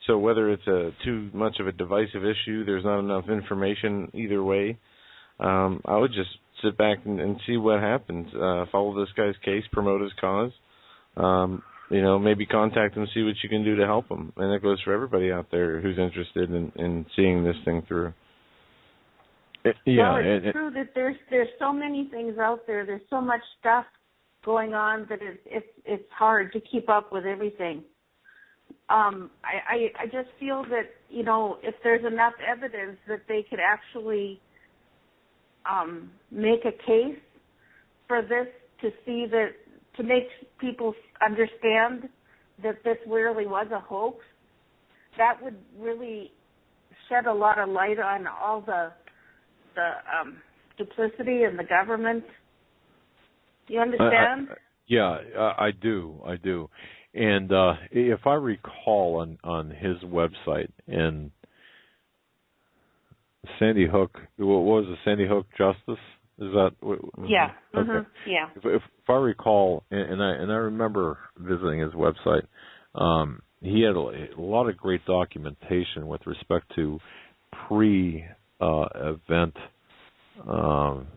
So whether it's too much of a divisive issue, there's not enough information either way, I would just sit back and see what happens. Follow this guy's case, promote his cause. Maybe contact him, see what you can do to help him. And that goes for everybody out there who's interested in seeing this thing through. Yeah, well, it's true that there's so many things out there. There's so much stuff going on that it's hard to keep up with everything. I just feel that, if there's enough evidence that they could actually make a case for this to make people understand that this really was a hoax, that would really shed a lot of light on all the duplicity in the government. You understand? I do. And if I recall on his website, and Sandy Hook, what was it, Sandy Hook Justice? Is that? Yeah. Okay. Mm-hmm. Yeah. If I recall, and I remember visiting his website, he had a lot of great documentation with respect to pre-event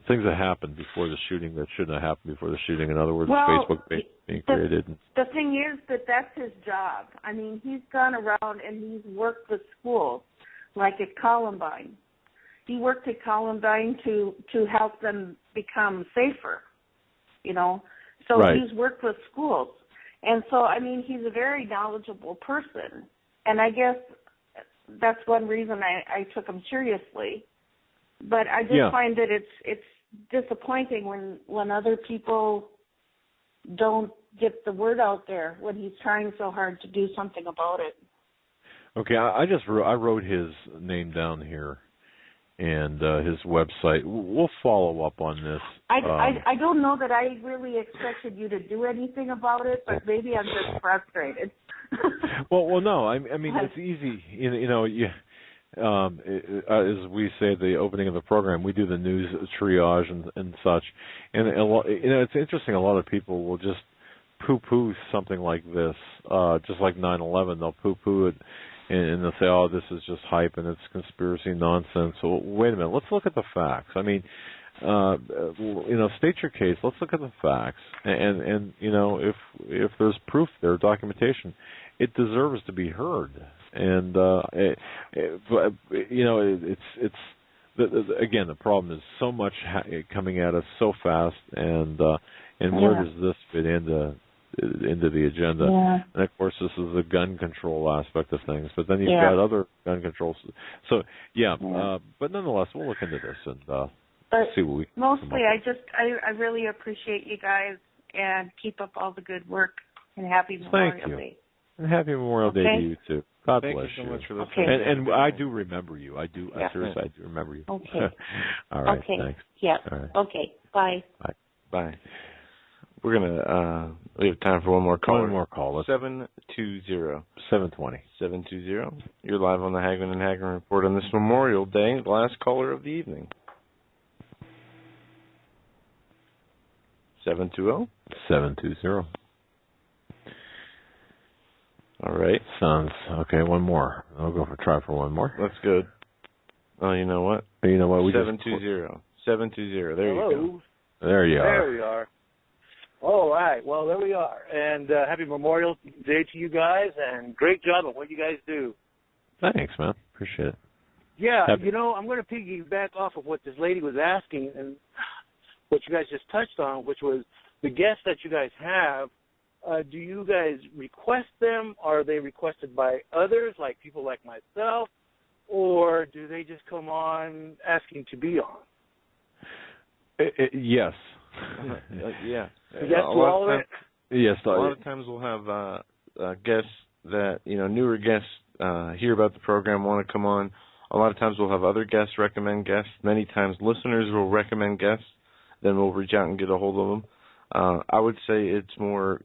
things that happened before the shooting that shouldn't have happened before the shooting. In other words, Facebook being created. The thing is that's his job. I mean, he's gone around and he's worked with schools, like at Columbine. He worked at Columbine to help them become safer, So right. He's worked with schools. And so, I mean, he's a very knowledgeable person. And I guess that's one reason I took him seriously. But I just find that disappointing when other people don't get the word out there when he's trying so hard to do something about it. Okay, I wrote his name down here and his website. We'll follow up on this. I don't know that I really expected you to do anything about it, but maybe I'm just frustrated. well, no. I mean, it's easy. As we say at the opening of the program, we do the news triage and such. And it's interesting. A lot of people will just poo-poo something like this, just like 9/11. They'll poo-poo it. And they'll say, "Oh, this is just hype and it's conspiracy nonsense." So wait a minute, let's look at the facts. I mean, state your case. Let's look at the facts, and if there's proof there, documentation, it deserves to be heard. And again, the problem is so much coming at us so fast, and where does this fit into the agenda? Yeah. And of course, this is the gun control aspect of things, but then you've got other gun controls. So but nonetheless, we'll look into this and see what we can mostly I really appreciate you guys and keep up all the good work, and happy Memorial Day. And happy Memorial Day to you too. God bless you. Thank you so much for listening. And I do remember you. I do. Seriously, I do remember you. Okay. All right. Okay. Thanks. Yeah. All right. Okay. Bye. Bye. We're gonna we have time for one more call. One more call. 720. 720. 720. You're live on the Hagmann and Hagmann Report on this Memorial Day. The last caller of the evening. 720. 720. All right. Sounds okay. One more. I'll try for one more. That's good. Oh, you know what? You know what? 720. 720. There Hello. you go. There you are. There we are. All right. Well, there we are. And happy Memorial Day to you guys, and great job at what you guys do. Thanks, man. Appreciate it. Yeah, I'm going to piggyback off of what this lady was asking and what you guys just touched on, which was the guests that you guys have. Do you guys request them? Are they requested by others, like people like myself? Or do they just come on asking to be on? Yes. Yeah. Yes to all of it? Yes. A lot of times we'll have guests that, newer guests hear about the program, want to come on. A lot of times we'll have other guests recommend guests. Many times listeners will recommend guests. Then we'll reach out and get a hold of them. I would say it's more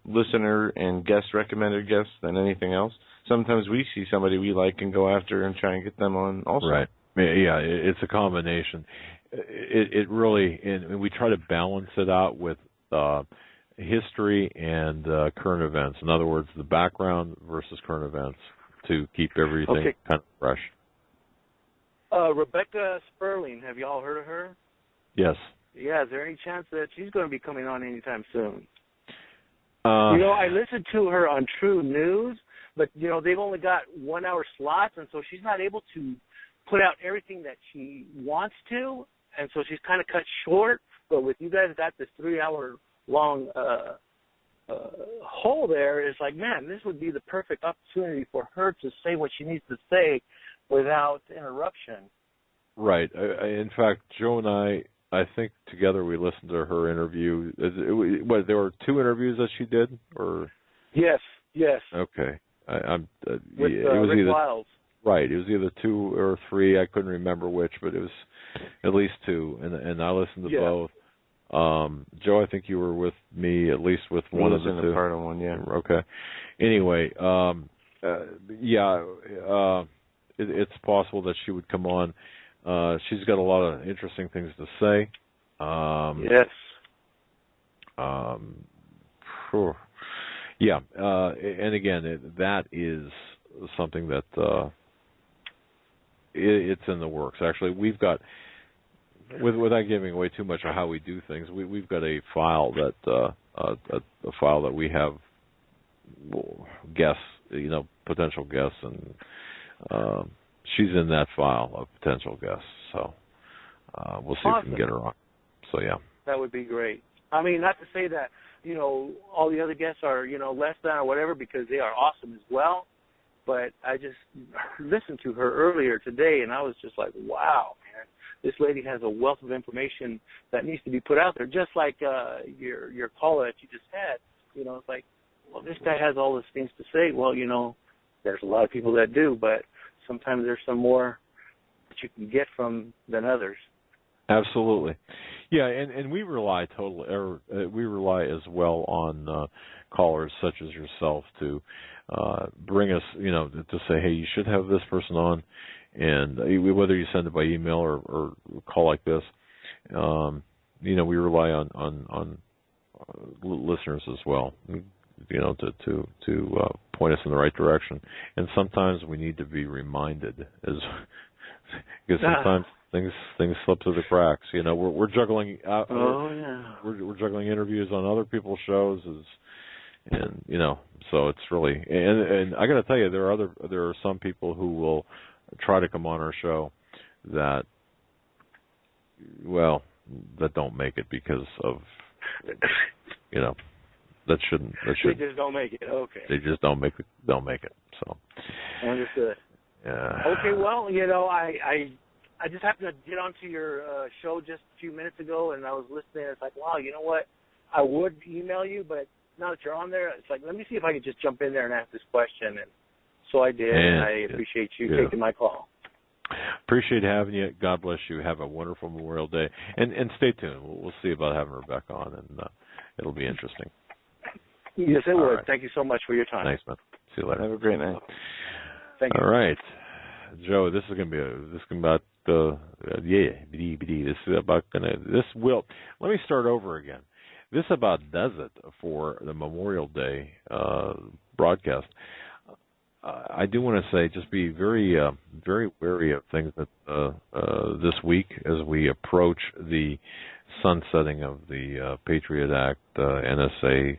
listener and guest recommended guests than anything else. Sometimes we see somebody we like and go after and try and get them on also. Right. Yeah, it's a combination. It really, and we try to balance it out with history and current events. In other words, the background versus current events to keep everything kind of fresh. Rebecca Sperling, have you all heard of her? Yes. Yeah, is there any chance that she's going to be coming on anytime soon? I listened to her on True News, but, they've only got 1 hour slots, and so she's not able to put out everything that she wants to, and so she's kind of cut short. But with you guys got this 3 hour long hole there, it's like, man, this would be the perfect opportunity for her to say what she needs to say without interruption. Right. In fact, Joe and I think together we listened to her interview. There were 2 interviews that she did, or? Yes. Okay. With it was Rick Wiles. Right. It was either 2 or 3. I couldn't remember which, but it was at least 2, and I listened to both. Joe, I think you were with me at least with one of the 2. Part of one, yeah. Okay. Anyway, it's possible that she would come on. She's got a lot of interesting things to say. Yes. Yeah. And again, that is something that it's in the works. Actually, we've got, without giving away too much of how we do things, we've got a file that a file that we have guests, potential guests, and she's in that file of potential guests. So we'll see if we can get her on. So yeah, that would be great. I mean, not to say that all the other guests are less than or whatever, because they are awesome as well. But I just listened to her earlier today, and I was just like, wow, man, this lady has a wealth of information that needs to be put out there, just like your caller that you just had. You know, it's like, well, this guy has all these things to say. Well, you know, there's a lot of people that do, but sometimes there's some more that you can get from than others. Absolutely. Yeah, and we rely we rely as well on callers such as yourself to bring us, you know, to say, hey, you should have this person on, and whether you send it by email or call like this, you know, we rely on listeners as well, you know, to point us in the right direction. And sometimes we need to be reminded, because sometimes things slip through the cracks. You know, we're juggling. We're juggling interviews on other people's shows, and you know, so it's really. And I got to tell you, there are some people who will try to come on our show that, well, that don't make it because of, you know, that shouldn't. They just don't make it. Okay. They just don't make it. So. Understood. Yeah. Okay. Well, you know, I just happened to get onto your show just a few minutes ago, and I was listening. It's like, wow, you know what? I would email you, but now that you're on there, it's like, let me see if I could just jump in there and ask this question. And so I did, and I appreciate you taking my call. Appreciate having you. God bless you. Have a wonderful Memorial Day. And stay tuned. We'll see about having Rebecca on, and it'll be interesting. Yes, it would. Right. Thank you so much for your time. Thanks, man. See you later. Have a great night. Thank you. All right. Joe, this is about let me start over again. This about does it for the Memorial Day broadcast. I do want to say, just be very, very wary of things that this week as we approach the sunsetting of the Patriot Act, NSA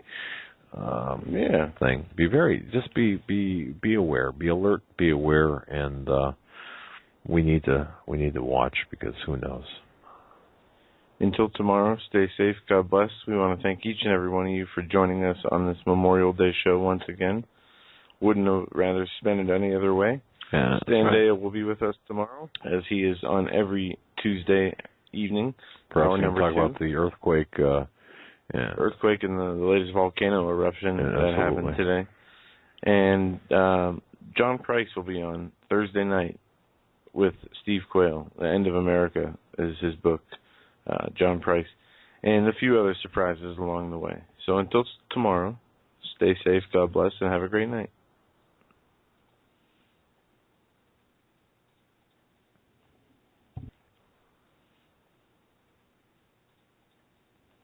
thing. Be aware, be alert, be aware, and we need to watch, because who knows. Until tomorrow, stay safe. God bless. We want to thank each and every one of you for joining us on this Memorial Day show once again. Wouldn't have rather spend it any other way. Stan Dale will be with us tomorrow, as he is on every Tuesday evening. Perhaps we can talk about the earthquake. Earthquake and the latest volcano eruption that happened today. And John Price will be on Thursday night with Steve Quayle. The End of America is his book, John Price, and a few other surprises along the way. So until tomorrow, stay safe, God bless, and have a great night.